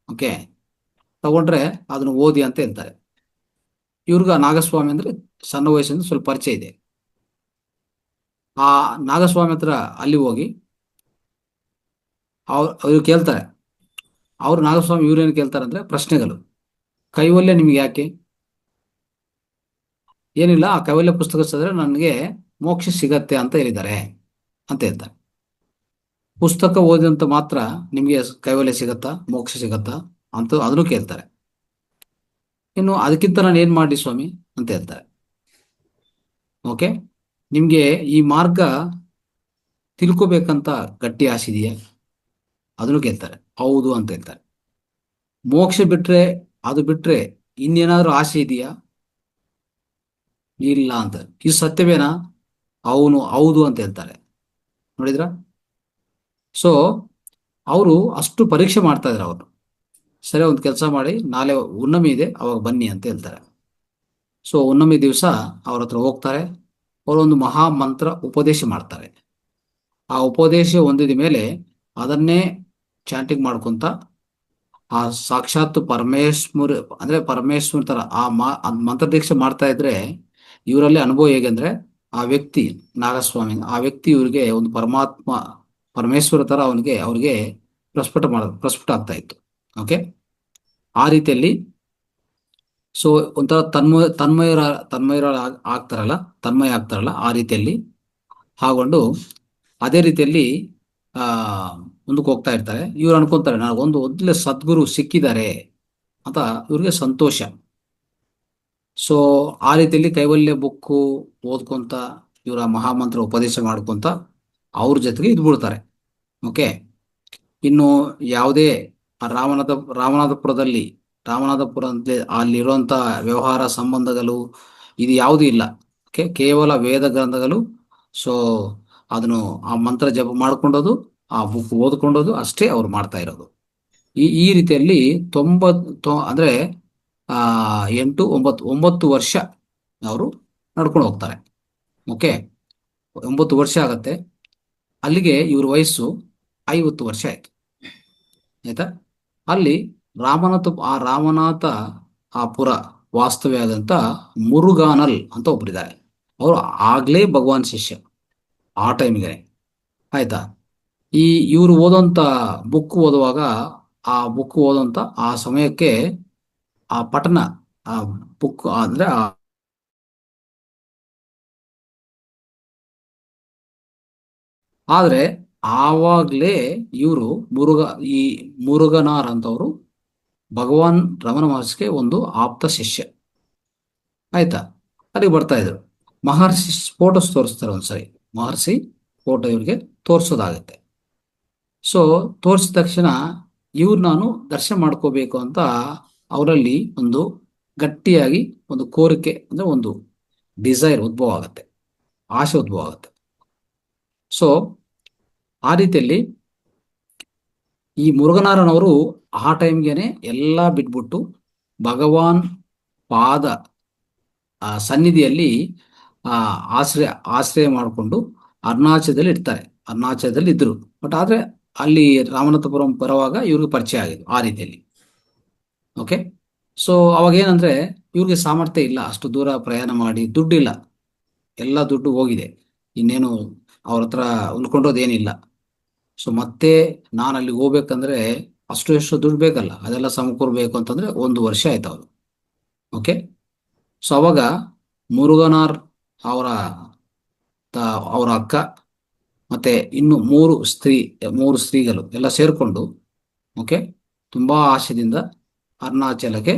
ಓಕೆ, ತಗೊಂಡ್ರೆ ಅದನ್ನು ಓದಿ ಅಂತ ಹೇಳ್ತಾರೆ. ಇವ್ರಿಗ ನಾಗಸ್ವಾಮಿ ಅಂದ್ರೆ ಸಣ್ಣ ವಯಸ್ಸಿಂದ ಸ್ವಲ್ಪ ಪರಿಚಯ ಇದೆ. ಆ ನಾಗಸ್ವಾಮಿ ಹತ್ರ ಅಲ್ಲಿ ಹೋಗಿ ಅವ್ರು ಕೇಳ್ತಾರೆ. ಅವ್ರು ನಾಗಸ್ವಾಮಿ ಇವ್ರೇನು ಕೇಳ್ತಾರೆ ಅಂದ್ರೆ ಪ್ರಶ್ನೆಗಳು. ಕೈವಲ್ಯ ನಿಮ್ಗೆ ಯಾಕೆ, ಏನಿಲ್ಲ, ಆ ಕೈವಲ್ಯ ಪುಸ್ತಕ ಓದಿದ್ರೆ ನನಗೆ ಮೋಕ್ಷ ಸಿಗತ್ತೆ ಅಂತ ಹೇಳಿದ್ದಾರೆ ಅಂತ ಹೇಳ್ತಾರೆ. ಪುಸ್ತಕ ಓದಿದಂತ ಮಾತ್ರ ನಿಮಗೆ ಕೈವಲ್ಯ ಸಿಗತ್ತಾ, ಮೋಕ್ಷ ಸಿಗತ್ತಾ ಅಂತ ಅದನ್ನು ಕೇಳ್ತಾರೆ. ಇನ್ನು ಅದಕ್ಕಿಂತ ನಾನು ಏನ್ ಮಾಡಿ ಸ್ವಾಮಿ ಅಂತ ಹೇಳ್ತಾರೆ. ಓಕೆ. ನಿಮ್ಗೆ ಈ ಮಾರ್ಗ ತಿಳ್ಕೊಬೇಕಂತ ಗಟ್ಟಿ ಆಸೆ ಇದೆಯಾ, ಅದನ್ನು ಕೇಳ್ತಾರೆ. ಹೌದು ಅಂತ ಹೇಳ್ತಾರೆ. ಮೋಕ್ಷ ಬಿಟ್ರೆ, ಅದು ಬಿಟ್ರೆ ಇನ್ನೇನಾದ್ರೂ ಆಸೆ ಇದೆಯಾ, ಇಲ್ಲ ಅಂತ. ಇದು ಸತ್ಯವೇನಾ, ಅವನು ಹೌದು ಅಂತ ಹೇಳ್ತಾರೆ. ನೋಡಿದ್ರ. ಸೊ ಅವರು ಅಷ್ಟು ಪರೀಕ್ಷೆ ಮಾಡ್ತಾ ಇದ್ರು ಅವರು. ಸರಿ, ಒಂದು ಕೆಲಸ ಮಾಡಿ, ನಾಳೆ ಹುಣ್ಣಮಿ ಇದೆ ಅವಾಗ ಬನ್ನಿ ಅಂತ ಹೇಳ್ತಾರೆ. ಸೊ ಹುಣ್ಣಮಿ ದಿವಸ ಅವ್ರ ಹತ್ರ ಹೋಗ್ತಾರೆ. ಅವರೊಂದು ಮಹಾ ಮಂತ್ರ ಉಪದೇಶ ಮಾಡ್ತಾರೆ. ಆ ಉಪದೇಶ ಹೊಂದಿದ ಮೇಲೆ ಅದನ್ನೇ ಚಾಂಟಿಂಗ್ ಮಾಡ್ಕೊಂತ ಆ ಸಾಕ್ಷಾತ್ ಪರಮೇಶ್ವರ್ ಅಂದ್ರೆ ಪರಮೇಶ್ವರ್ ತರ ಅದ್ ಮಂತ್ರ ದೀಕ್ಷೆ ಮಾಡ್ತಾ ಇದ್ರೆ ಇವರಲ್ಲಿ ಅನುಭವ ಹೇಗೆ ಅಂದ್ರೆ, ಆ ವ್ಯಕ್ತಿ ನಾಗಸ್ವಾಮಿ, ಆ ವ್ಯಕ್ತಿ ಇವರಿಗೆ ಒಂದು ಪರಮಾತ್ಮ ಪರಮೇಶ್ವರ ತರ ಅವ್ರಿಗೆ ಪ್ರಸ್ಫುಟ ಆಗ್ತಾ ಇತ್ತು. ಓಕೆ. ಆ ರೀತಿಯಲ್ಲಿ ಸೊ ಒಂಥರ ತನ್ಮಯರ ಆಗ್ತಾರಲ್ಲ, ತನ್ಮಯ ಆಗ್ತಾರಲ್ಲ, ಆ ರೀತಿಯಲ್ಲಿ ಹಾಗೊಂಡು ಅದೇ ರೀತಿಯಲ್ಲಿ ಆ ಮುಂದಕ್ಕೆ ಹೋಗ್ತಾ ಇರ್ತಾರೆ. ಇವ್ರು ಅನ್ಕೊಂತಾರೆ, ನಾನು ಒಂದು ಒಳ್ಳೆ ಸದ್ಗುರು ಸಿಕ್ಕಿದ್ದಾರೆ ಅಂತ ಇವ್ರಿಗೆ ಸಂತೋಷ. ಸೊ ಆ ರೀತಿಯಲ್ಲಿ ಕೈವಲ್ಯ ಬುಕ್ಕು ಓದ್ಕೊಂತ ಇವರ ಮಹಾಮಂತ್ರ ಉಪದೇಶ ಮಾಡ್ಕೊಂತ ಅವ್ರ ಜೊತೆಗೆ ಇದ್ಬಿಡ್ತಾರೆ. ಓಕೆ. ಇನ್ನು ಯಾವುದೇ ರಾಮನಾಥ ರಾಮನಾಥಪುರದಲ್ಲಿ ರಾಮನಾಥಪುರ ಅಂತ ಅಲ್ಲಿರುವಂತ ವ್ಯವಹಾರ ಸಂಬಂಧಗಳು ಇದು ಯಾವುದೂ ಇಲ್ಲ. ಓಕೆ. ಕೇವಲ ವೇದ ಗ್ರಂಥಗಳು. ಸೊ ಅದನ್ನು ಆ ಮಂತ್ರ ಜಪ ಮಾಡ್ಕೊಂಡೋದು, ಆ ಬುಕ್ ಓದ್ಕೊಂಡೋದು ಅಷ್ಟೇ ಅವ್ರು ಮಾಡ್ತಾ ಇರೋದು. ಈ ರೀತಿಯಲ್ಲಿ ಅಂದ್ರೆ 8 9 ವರ್ಷ ಅವರು ನಡ್ಕೊಂಡು ಹೋಗ್ತಾರೆ. ಓಕೆ. 9 ವರ್ಷ ಆಗತ್ತೆ. ಅಲ್ಲಿಗೆ ಇವ್ರ ವಯಸ್ಸು 50 ವರ್ಷ ಆಯ್ತು, ಆಯ್ತಾ. ಅಲ್ಲಿ ರಾಮನಾಥ ಆ ಪುರ ವಾಸ್ತವ್ಯ ಆದಂತ ಮುರುಗಾನಲ್ ಅಂತ ಒಬ್ಬರಿದ್ದಾರೆ. ಅವರು ಆಗ್ಲೇ ಭಗವಾನ್ ಶಿಷ್ಯ ಆ ಟೈಮ್ಗೆ, ಆಯ್ತಾ. ಈ ಇವರು ಓದೋಂತ ಬುಕ್ ಓದುವಾಗ, ಆ ಬುಕ್ ಓದೋಂತ ಆ ಸಮಯಕ್ಕೆ ಆ ಪಠಣ, ಆ ಬುಕ್ ಅಂದ್ರೆ ಆದ್ರೆ ಆವಾಗ್ಲೇ ಇವರು ಈ ಮುರುಗನಾರ್ ಅಂತವರು ಭಗವಾನ್ ರಮಣ ಮಹರ್ಷಿಗೆ ಒಂದು ಆಪ್ತ ಶಿಷ್ಯ, ಆಯ್ತಾ. ಅಲ್ಲಿಗೆ ಬರ್ತಾ ಇದ್ರು. ಮಹರ್ಷಿ ಫೋಟೋಸ್ ತೋರಿಸ್ತಾರೆ ಒಂದ್ಸರಿ. ಮಹರ್ಷಿ ಫೋಟೋ ಇವ್ರಿಗೆ ತೋರಿಸೋದಾಗತ್ತೆ. ಸೊ ತೋರಿಸಿದ ತಕ್ಷಣ ಇವ್ರು ನಾನು ದರ್ಶನ ಮಾಡ್ಕೋಬೇಕು ಅಂತ ಅವರಲ್ಲಿ ಒಂದು ಗಟ್ಟಿಯಾಗಿ ಒಂದು ಕೋರಿಕೆ ಅಂದ್ರೆ ಒಂದು ಡಿಸೈರ್ ಉದ್ಭವ ಆಗುತ್ತೆ, ಆಸೆ ಉದ್ಭವ ಆಗುತ್ತೆ. ಸೊ ಆ ರೀತಿಯಲ್ಲಿ ಈ ಮುರುಘನಾರನವರು ಆ ಟೈಮ್ಗೆನೆ ಎಲ್ಲ ಬಿಟ್ಬಿಟ್ಟು ಭಗವಾನ್ ಪಾದ ಸನ್ನಿಧಿಯಲ್ಲಿ ಆಶ್ರಯ ಆಶ್ರಯ ಮಾಡಿಕೊಂಡು ಅರುಣಾಚಲದಲ್ಲಿ ಇರ್ತಾರೆ. ಅರುಣಾಚಲದಲ್ಲಿ ಇದ್ರು, ಬಟ್ ಆದ್ರೆ ಅಲ್ಲಿ ರಾಮನಾಥಪುರಂ ಬರುವಾಗ ಇವ್ರಿಗೆ ಪರಿಚಯ ಆಗಿದೆ ಆ ರೀತಿಯಲ್ಲಿ. ಓಕೆ, ಸೊ ಅವಾಗ ಏನಂದ್ರೆ ಇವ್ರಿಗೆ ಸಾಮರ್ಥ್ಯ ಇಲ್ಲ, ಅಷ್ಟು ದೂರ ಪ್ರಯಾಣ ಮಾಡಿ ದುಡ್ಡಿಲ್ಲ, ಎಲ್ಲ ದುಡ್ಡು ಹೋಗಿದೆ, ಇನ್ನೇನು ಅವ್ರ ಹತ್ರ ಉಳ್ಕೊಂಡೋದೇನಿಲ್ಲ. ಸೊ ಮತ್ತೆ ನಾನು ಅಲ್ಲಿ ಹೋಗ್ಬೇಕಂದ್ರೆ ಅಷ್ಟು ಎಷ್ಟು ದುಡ್ಡು ಬೇಕಲ್ಲ, ಅದೆಲ್ಲ ಸಮಕೂರ್ಬೇಕು ಅಂತಂದ್ರೆ 1 ವರ್ಷ ಆಯ್ತು ಅವರು. ಓಕೆ, ಸೊ ಅವಾಗ ಮುರುಗನಾರ್ ಅವರ ಅವರ ಅಕ್ಕ ಮತ್ತೆ ಇನ್ನು 3 ಸ್ತ್ರೀಗಳು ಎಲ್ಲ ಸೇರ್ಕೊಂಡು ಓಕೆ ತುಂಬಾ ಆಶೆದಿಂದ ಅರುಣಾಚಲಕ್ಕೆ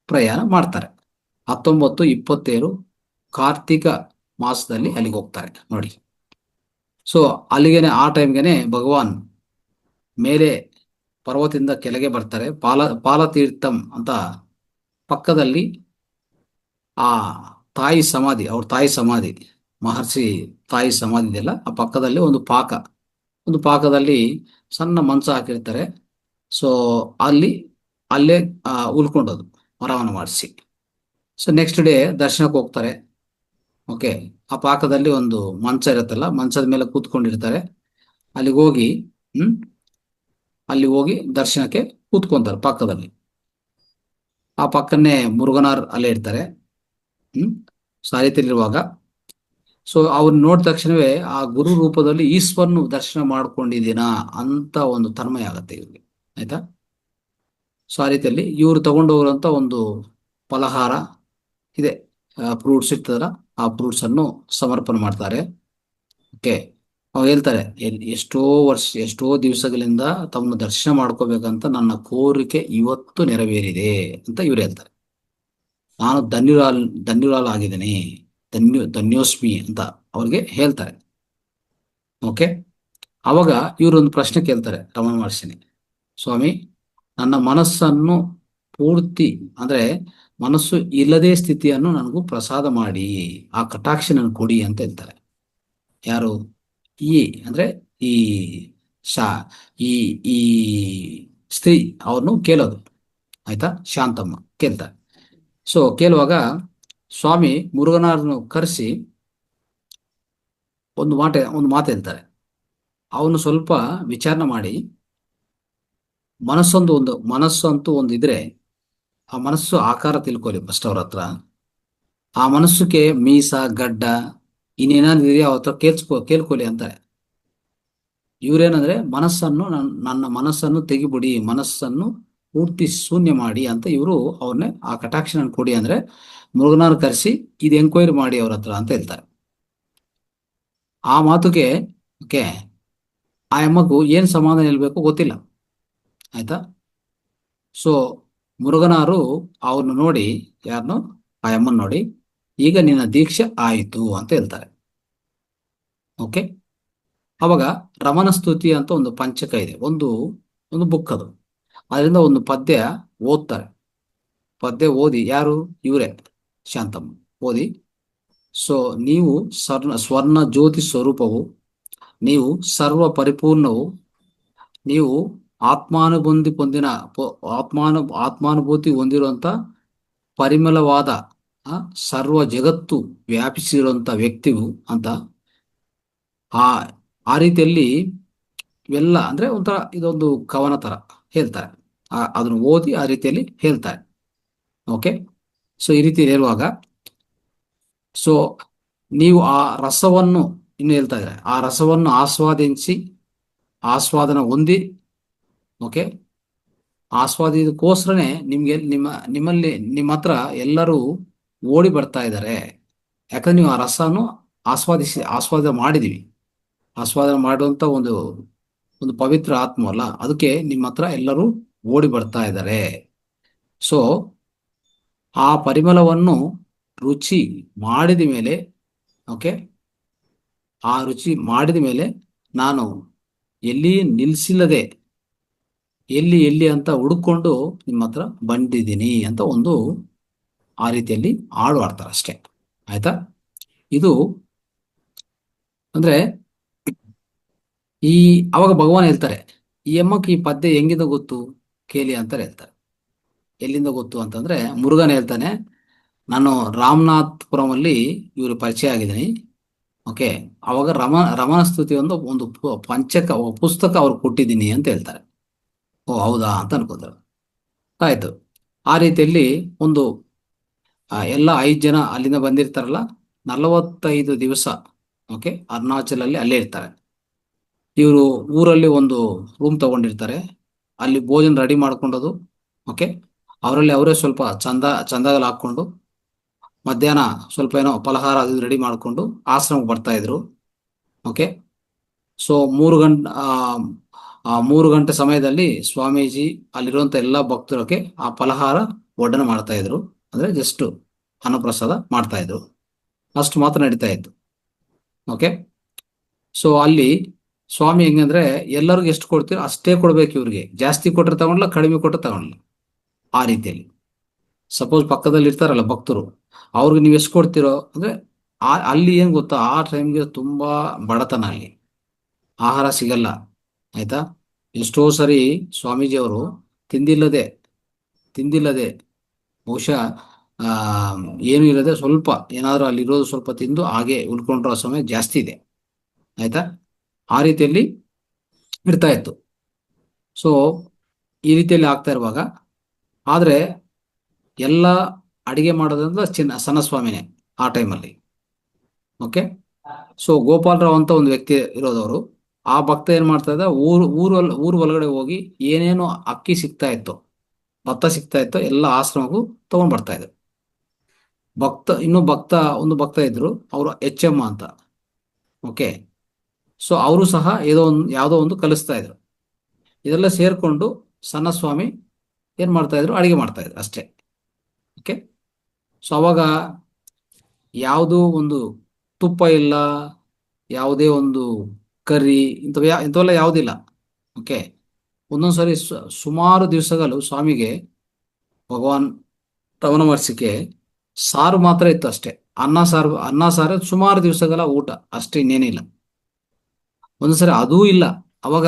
ಪ್ರಯಾಣ ಮಾಡ್ತಾರೆ. 1927 ಕಾರ್ತಿಕ ಮಾಸದಲ್ಲಿ ಅಲ್ಲಿಗೆ ಹೋಗ್ತಾರೆ ನೋಡಿ. ಸೊ ಅಲ್ಲಿಗೆನೆ ಆ ಟೈಮ್ಗೆನೆ ಭಗವಾನ್ ಮೇಲೆ ಪರ್ವತದಿಂದ ಕೆಳಗೆ ಬರ್ತಾರೆ. ಪಾಲತೀರ್ಥಂ ಅಂತ ಪಕ್ಕದಲ್ಲಿ ಆ ತಾಯಿ ಸಮಾಧಿ, ಅವ್ರ ತಾಯಿ ಸಮಾಧಿ, ಮಹರ್ಷಿ ತಾಯಿ ಸಮಾಧಿ ಇದೆಯಲ್ಲ, ಆ ಪಕ್ಕದಲ್ಲಿ ಒಂದು ಪಾಕದಲ್ಲಿ ಸಣ್ಣ ಮಂಚ ಹಾಕಿರ್ತಾರೆ. ಸೊ ಅಲ್ಲೇ ಉಳ್ಕೊಂಡೋದು ಮರವನ್ನು ಮಾಡಿಸಿ. ಸೊ ನೆಕ್ಸ್ಟ್ ಡೇ ದರ್ಶನಕ್ಕೆ ಹೋಗ್ತಾರೆ. ಓಕೆ, ಆ ಪಾಕದಲ್ಲಿ ಒಂದು ಮಂಚ ಇರುತ್ತಲ್ಲ, ಮಂಚದ ಮೇಲೆ ಕೂತ್ಕೊಂಡಿರ್ತಾರೆ. ಅಲ್ಲಿಗೆ ಹೋಗಿ ಅಲ್ಲಿ ಹೋಗಿ ದರ್ಶನಕ್ಕೆ ಕೂತ್ಕೊಂತಾರೆ ಪಕ್ಕದಲ್ಲಿ. ಆ ಪಕ್ಕನ್ನೇ ಮುರುಘನಾರ್ ಅಲ್ಲೇ ಇರ್ತಾರೆ. ಸಾರಿತಿರುವಾಗ ಸೊ ಅವ್ರನ್ನ ನೋಡಿದ ತಕ್ಷಣವೇ ಆ ಗುರು ರೂಪದಲ್ಲಿ ಈಶ್ವರನು ದರ್ಶನ ಮಾಡ್ಕೊಂಡಿದ್ದೀನ ಅಂತ ಒಂದು ತನ್ಮಯ ಆಗತ್ತೆ ಇವ್ರಿಗೆ, ಆಯ್ತಾ. ಸೊ ಆ ರೀತಿಯಲ್ಲಿ ಇವರು ತಗೊಂಡೋಗ್ರಂತ ಒಂದು ಫಲಹಾರ ಇದೆ, ಫ್ರೂಟ್ಸ್ ಇರ್ತದಲ್ಲ, ಆ ಫ್ರೂಟ್ಸ್ ಅನ್ನು ಸಮರ್ಪಣೆ ಮಾಡ್ತಾರೆ. ಓಕೆ, ಅವ್ರು ಹೇಳ್ತಾರೆ ಎಷ್ಟೋ ದಿವಸಗಳಿಂದ ತಮ್ಮನ್ನು ದರ್ಶನ ಮಾಡ್ಕೋಬೇಕಂತ ನನ್ನ ಕೋರಿಕೆ ಇವತ್ತು ನೆರವೇರಿದೆ ಅಂತ ಇವ್ರು ಹೇಳ್ತಾರೆ. ನಾನು ಧನ್ಯುರಾಲ್ ಧನ್ಯೋಸ್ಮಿ ಅಂತ ಅವ್ರಿಗೆ ಹೇಳ್ತಾರೆ. ಓಕೆ, ಅವಾಗ ಇವರೊಂದು ಪ್ರಶ್ನೆ ಕೇಳ್ತಾರೆ ರಮಣ ಮಹರ್ಷಿನಿ. ಸ್ವಾಮಿ, ನನ್ನ ಮನಸ್ಸನ್ನು ಪೂರ್ತಿ ಅಂದ್ರೆ ಮನಸ್ಸು ಇಲ್ಲದೇ ಸ್ಥಿತಿಯನ್ನು ನನಗೂ ಪ್ರಸಾದ ಮಾಡಿ, ಆ ಕಟಾಕ್ಷ ನನಗೆ ಕೊಡಿ ಅಂತ ಹೇಳ್ತಾರೆ. ಯಾರು? ಅಂದ್ರೆ ಈ ಶಾ ಈ ಈ ಸ್ತ್ರೀ ಅವ್ರನ್ನು ಕೇಳೋದು, ಆಯ್ತಾ, ಶಾಂತಮ್ಮ ಕೇಳ್ತಾರೆ. ಸೊ ಕೇಳುವಾಗ ಸ್ವಾಮಿ ಮುರುಘನಾರನ್ನು ಕರೆಸಿ ಒಂದು ಮಾತು ಹೇಳ್ತಾರೆ. ಅವನು ಸ್ವಲ್ಪ ವಿಚಾರಣೆ ಮಾಡಿ, ಮನಸ್ಸಂತೂ ಒಂದು ಇದ್ರೆ ಆ ಮನಸ್ಸು ಆಕಾರ ತಿಳ್ಕೊಳ್ಳಿ ಫಸ್ಟ್ ಅವ್ರ ಹತ್ರ. ಆ ಮನಸ್ಸುಗೆ ಮೀಸ ಗಡ್ಡ ಇನ್ನೇನಾದ್ರು ಇದೆಯಾ ಅವ್ರ ಹತ್ರ ಕೇಳ್ಕೊಳ್ಳಿ ಅಂತಾರೆ. ಇವ್ರೇನಂದ್ರೆ ನನ್ನ ಮನಸ್ಸನ್ನು ತೆಗಿಬಿಡಿ, ಮನಸ್ಸನ್ನು ಪೂರ್ತಿ ಶೂನ್ಯ ಮಾಡಿ ಅಂತ ಇವರು ಅವ್ರನ್ನೇ ಆ ಕಟಾಕ್ಷನ ಕೊಡಿ ಅಂದ್ರೆ ಮುರುಘನಾರ್ ಕರೆಸಿ ಇದು ಎಂಕ್ವೈರಿ ಮಾಡಿ ಅವ್ರ ಹತ್ರ ಅಂತ ಹೇಳ್ತಾರೆ. ಆ ಮಾತುಗೆ ಓಕೆ ಆ ಅಮ್ಮಗೂ ಏನ್ ಸಮಾಧಾನ ಹೇಳ್ಬೇಕು ಗೊತ್ತಿಲ್ಲ, ಆಯ್ತಾ. ಸೊ ಮುರುಘನಾರು ಅವ್ರನ್ನ ನೋಡಿ, ಯಾರನ್ನು? ಆ ಅಮ್ಮನ್ ನೋಡಿ, ಈಗ ನಿನ್ನ ದೀಕ್ಷೆ ಆಯಿತು ಅಂತ ಹೇಳ್ತಾರೆ. ಓಕೆ, ಅವಾಗ ರಮಣ ಸ್ತುತಿ ಅಂತ ಒಂದು ಪಂಚಕ ಇದೆ, ಒಂದು ಬುಕ್ ಅದು. ಅದರಿಂದ ಒಂದು ಪದ್ಯ ಓದ್ತಾರೆ. ಪದ್ಯ ಓದಿ ಯಾರು? ಇವರೇ ಶಾಂತಮ್ಮ ಓದಿ. ಸೊ ನೀವು ಸ್ವರ್ಣ ಜ್ಯೋತಿ ಸ್ವರೂಪವು, ನೀವು ಸರ್ವ ಪರಿಪೂರ್ಣವು, ನೀವು ಆತ್ಮಾನುಭೂತಿ ಹೊಂದಿರುವಂತ ಪರಿಮಳವಾದ ಸರ್ವ ಜಗತ್ತು ವ್ಯಾಪಿಸಿರುವಂತ ವ್ಯಕ್ತಿವು ಅಂತ ಆ ರೀತಿಯಲ್ಲಿ ಇವೆಲ್ಲ ಅಂದ್ರೆ ಒಂಥರ ಇದೊಂದು ಕವನ ತರ ಹೇಳ್ತಾರೆ. ಅದನ್ನು ಓದಿ ಆ ರೀತಿಯಲ್ಲಿ ಹೇಳ್ತಾರೆ. ಓಕೆ, ಸೊ ಈ ರೀತಿ ಹೇಳುವಾಗ ಸೊ ನೀವು ಆ ರಸವನ್ನು ಇನ್ನು ಹೇಳ್ತಾ ಇದ್ದಾರೆ, ಆ ರಸವನ್ನು ಆಸ್ವಾದನ ಹೊಂದಿ, ಓಕೆ, ಆಸ್ವಾದಕ್ಕೋಸ್ಕರನೇ ನಿಮ್ಮ ಹತ್ರ ಎಲ್ಲರೂ ಓಡಿ ಬರ್ತಾ ಇದ್ದಾರೆ. ಯಾಕಂದ್ರೆ ನೀವು ಆ ರಸವನ್ನು ಆಸ್ವಾದನೆ ಮಾಡಿದೀವಿ. ಆಸ್ವಾದನೆ ಮಾಡುವಂತ ಒಂದು ಪವಿತ್ರ ಆತ್ಮ ಅಲ್ಲ, ಅದಕ್ಕೆ ನಿಮ್ಮ ಹತ್ರ ಎಲ್ಲರೂ ಓಡಿ ಬರ್ತಾ ಇದ್ದಾರೆ. ಸೊ ಆ ಪರಿಮಳವನ್ನು ರುಚಿ ಮಾಡಿದ ಮೇಲೆ, ಓಕೆ, ಆ ರುಚಿ ಮಾಡಿದ ಮೇಲೆ ನಾನು ಎಲ್ಲಿ ನಿಲ್ಸಿಲ್ಲದೆ ಎಲ್ಲಿ ಎಲ್ಲಿ ಅಂತ ಹುಡುಕೊಂಡು ನಿಮ್ಮ ಹತ್ರ ಬಂದಿದ್ದೀನಿ ಅಂತ ಒಂದು ಆ ರೀತಿಯಲ್ಲಿ ಹಾಡು ಆಡ್ತಾರೆ ಅಷ್ಟೇ. ಆಯ್ತಾ? ಇದು ಅಂದ್ರೆ ಈ ಅವಾಗ ಭಗವಾನ್ ಹೇಳ್ತಾರೆ, ಈ ಅಮ್ಮಕ್ಕೆ ಈ ಪದ್ಯ ಹೆಂಗಿಂದ ಗೊತ್ತು ಕೇಳಿ ಅಂತಾರೆ ಹೇಳ್ತಾರೆ. ಎಲ್ಲಿಂದ ಗೊತ್ತು ಅಂತಂದ್ರೆ ಮುರುಗನ್ ಹೇಳ್ತಾನೆ, ನಾನು ರಾಮನಾಥ್ಪುರಂ ಅಲ್ಲಿ ಇವರು ಪರಿಚಯ ಆಗಿದ್ದೀನಿ. ಓಕೆ, ಅವಾಗ ರಮಣ ಸ್ತುತಿ ಒಂದು ಪಂಚಕ ಪುಸ್ತಕ ಅವ್ರು ಕೊಟ್ಟಿದ್ದೀನಿ ಅಂತ ಹೇಳ್ತಾರೆ. ಓ ಹೌದಾ ಅಂತ ಅನ್ಕೋತಾರೆ. ಆಯ್ತು. ಆ ರೀತಿಯಲ್ಲಿ ಒಂದು ಎಲ್ಲ 5 ಜನ ಅಲ್ಲಿಂದ ಬಂದಿರ್ತಾರಲ್ಲ, 45 ದಿವಸ ಓಕೆ ಅರುಣಾಚಲಲ್ಲಿ ಅಲ್ಲೇ ಇರ್ತಾರೆ. ಇವರು ಊರಲ್ಲಿ ಒಂದು ರೂಮ್ ತಗೊಂಡಿರ್ತಾರೆ, ಅಲ್ಲಿ ಭೋಜನ ರೆಡಿ ಮಾಡ್ಕೊಂಡದು. ಓಕೆ, ಅವರಲ್ಲಿ ಅವರೇ ಸ್ವಲ್ಪ ಚಂದಗಳು ಹಾಕ್ಕೊಂಡು ಮಧ್ಯಾಹ್ನ ಸ್ವಲ್ಪ ಏನೋ ಫಲಹಾರ ಅದು ರೆಡಿ ಮಾಡಿಕೊಂಡು ಆಶ್ರಮಕ್ಕೆ ಬರ್ತಾ ಇದ್ರು. ಓಕೆ, ಸೊ 3 ಗಂಟೆ ಸಮಯದಲ್ಲಿ ಸ್ವಾಮೀಜಿ ಅಲ್ಲಿರುವಂಥ ಎಲ್ಲ ಭಕ್ತರಿಗೆ ಆ ಫಲಹಾರ ಒಡ್ಡನೆ ಮಾಡ್ತಾ ಇದ್ರು. ಅಂದ್ರೆ ಜಸ್ಟ್ ಅನ್ನಪ್ರಸಾದ ಮಾಡ್ತಾ ಇದ್ರು, ಅಷ್ಟು ಮಾತ್ರ ನಡೀತಾ ಇತ್ತು. ಓಕೆ, ಸೊ ಅಲ್ಲಿ ಸ್ವಾಮಿ ಹೆಂಗಂದ್ರೆ ಎಲ್ಲರಿಗೂ ಎಷ್ಟು ಕೊಡ್ತೀರೋ ಅಷ್ಟೇ ಕೊಡ್ಬೇಕು, ಇವ್ರಿಗೆ ಜಾಸ್ತಿ ಕೊಟ್ಟರೆ ತಗೊಂಡ್ಲ, ಕಡಿಮೆ ಕೊಟ್ಟರೆ ತಗೊಂಡ್ಲ, ಆ ರೀತಿಯಲ್ಲಿ. ಸಪೋಸ್ ಪಕ್ಕದಲ್ಲಿ ಇರ್ತಾರಲ್ಲ ಭಕ್ತರು, ಅವ್ರಿಗೆ ನೀವು ಎಷ್ಟು ಕೊಡ್ತೀರೋ ಅಂದ್ರೆ ಅಲ್ಲಿ ಏನ್ ಗೊತ್ತಾ, ಆ ಟೈಮ್ಗೆ ತುಂಬಾ ಬಡತನ, ಅಲ್ಲಿ ಆಹಾರ ಸಿಗಲ್ಲ. ಆಯ್ತಾ? ಎಷ್ಟೋ ಸರಿ ಸ್ವಾಮೀಜಿಯವರು ತಿಂದಿಲ್ಲದೆ ತಿಂದಿಲ್ಲದೆ ಬಹುಶಃ ಆ ಏನು ಇಲ್ಲದೆ ಸ್ವಲ್ಪ ಏನಾದರೂ ಅಲ್ಲಿರೋದು ಸ್ವಲ್ಪ ತಿಂದು ಹಾಗೆ ಉಳ್ಕೊಂಡಿರೋ ಸಮಯ ಜಾಸ್ತಿ ಇದೆ. ಆಯ್ತಾ? ಆ ರೀತಿಯಲ್ಲಿ ಇರ್ತಾ ಇತ್ತು. ಸೊ ಈ ರೀತಿಯಲ್ಲಿ ಆಗ್ತಾ ಇರುವಾಗ ಆದ್ರೆ ಎಲ್ಲ ಅಡಿಗೆ ಮಾಡೋದ್ರಿಂದ ಸಣ್ಣಸ್ವಾಮಿನೇ ಆ ಟೈಮಲ್ಲಿ. ಓಕೆ, ಸೊ ಗೋಪಾಲರಾವ್ ಅಂತ ಒಂದು ವ್ಯಕ್ತಿ ಇರೋದವರು, ಆ ಭಕ್ತ ಏನ್ ಮಾಡ್ತಾ ಇದ್ದ, ಊರು ಒಳಗಡೆ ಹೋಗಿ ಏನೇನು ಅಕ್ಕಿ ಸಿಗ್ತಾ ಇತ್ತು, ಭತ್ತ ಸಿಗ್ತಾ ಇತ್ತು, ಎಲ್ಲ ಆಶ್ರಮಕ್ಕೂ ತಗೊಂಡ್ ಬರ್ತಾ ಇದ್ರು. ಒಂದು ಭಕ್ತ ಇದ್ರು, ಅವರು ಎಚ್.ಎಮ್ ಅಂತ. ಓಕೆ, ಸೊ ಅವರು ಸಹ ಯಾವುದೋ ಒಂದು ಕಲಿಸ್ತಾ ಇದ್ರು. ಇದೆಲ್ಲ ಸೇರ್ಕೊಂಡು ಸಣ್ಣ ಸ್ವಾಮಿ ಏನ್ ಮಾಡ್ತಾ ಇದ್ರು, ಅಡಿಗೆ ಮಾಡ್ತಾ ಇದ್ರು ಅಷ್ಟೇ. ಓಕೆ, ಸೊ ಅವಾಗ ಯಾವುದೋ ಒಂದು ತುಪ್ಪ ಇಲ್ಲ, ಯಾವುದೇ ಒಂದು ಕರಿ ಇಂಥವೆಲ್ಲ ಯಾವುದಿಲ್ಲ. ಓಕೆ, ಒಂದೊಂದ್ಸರಿ ಸುಮಾರು ದಿವಸಗಳು ಸ್ವಾಮಿಗೆ, ಭಗವಾನ್ ರಮಣ ಮಹರ್ಷಿಗೆ ಸಾರು ಮಾತ್ರ ಇತ್ತು ಅಷ್ಟೇ. ಅನ್ನ ಸಾರು ಸುಮಾರು ದಿವಸಗಳ ಊಟ ಅಷ್ಟೇ, ಇನ್ನೇನಿಲ್ಲ. ಒಂದೊಂದ್ಸರಿ ಅದೂ ಇಲ್ಲ. ಅವಾಗ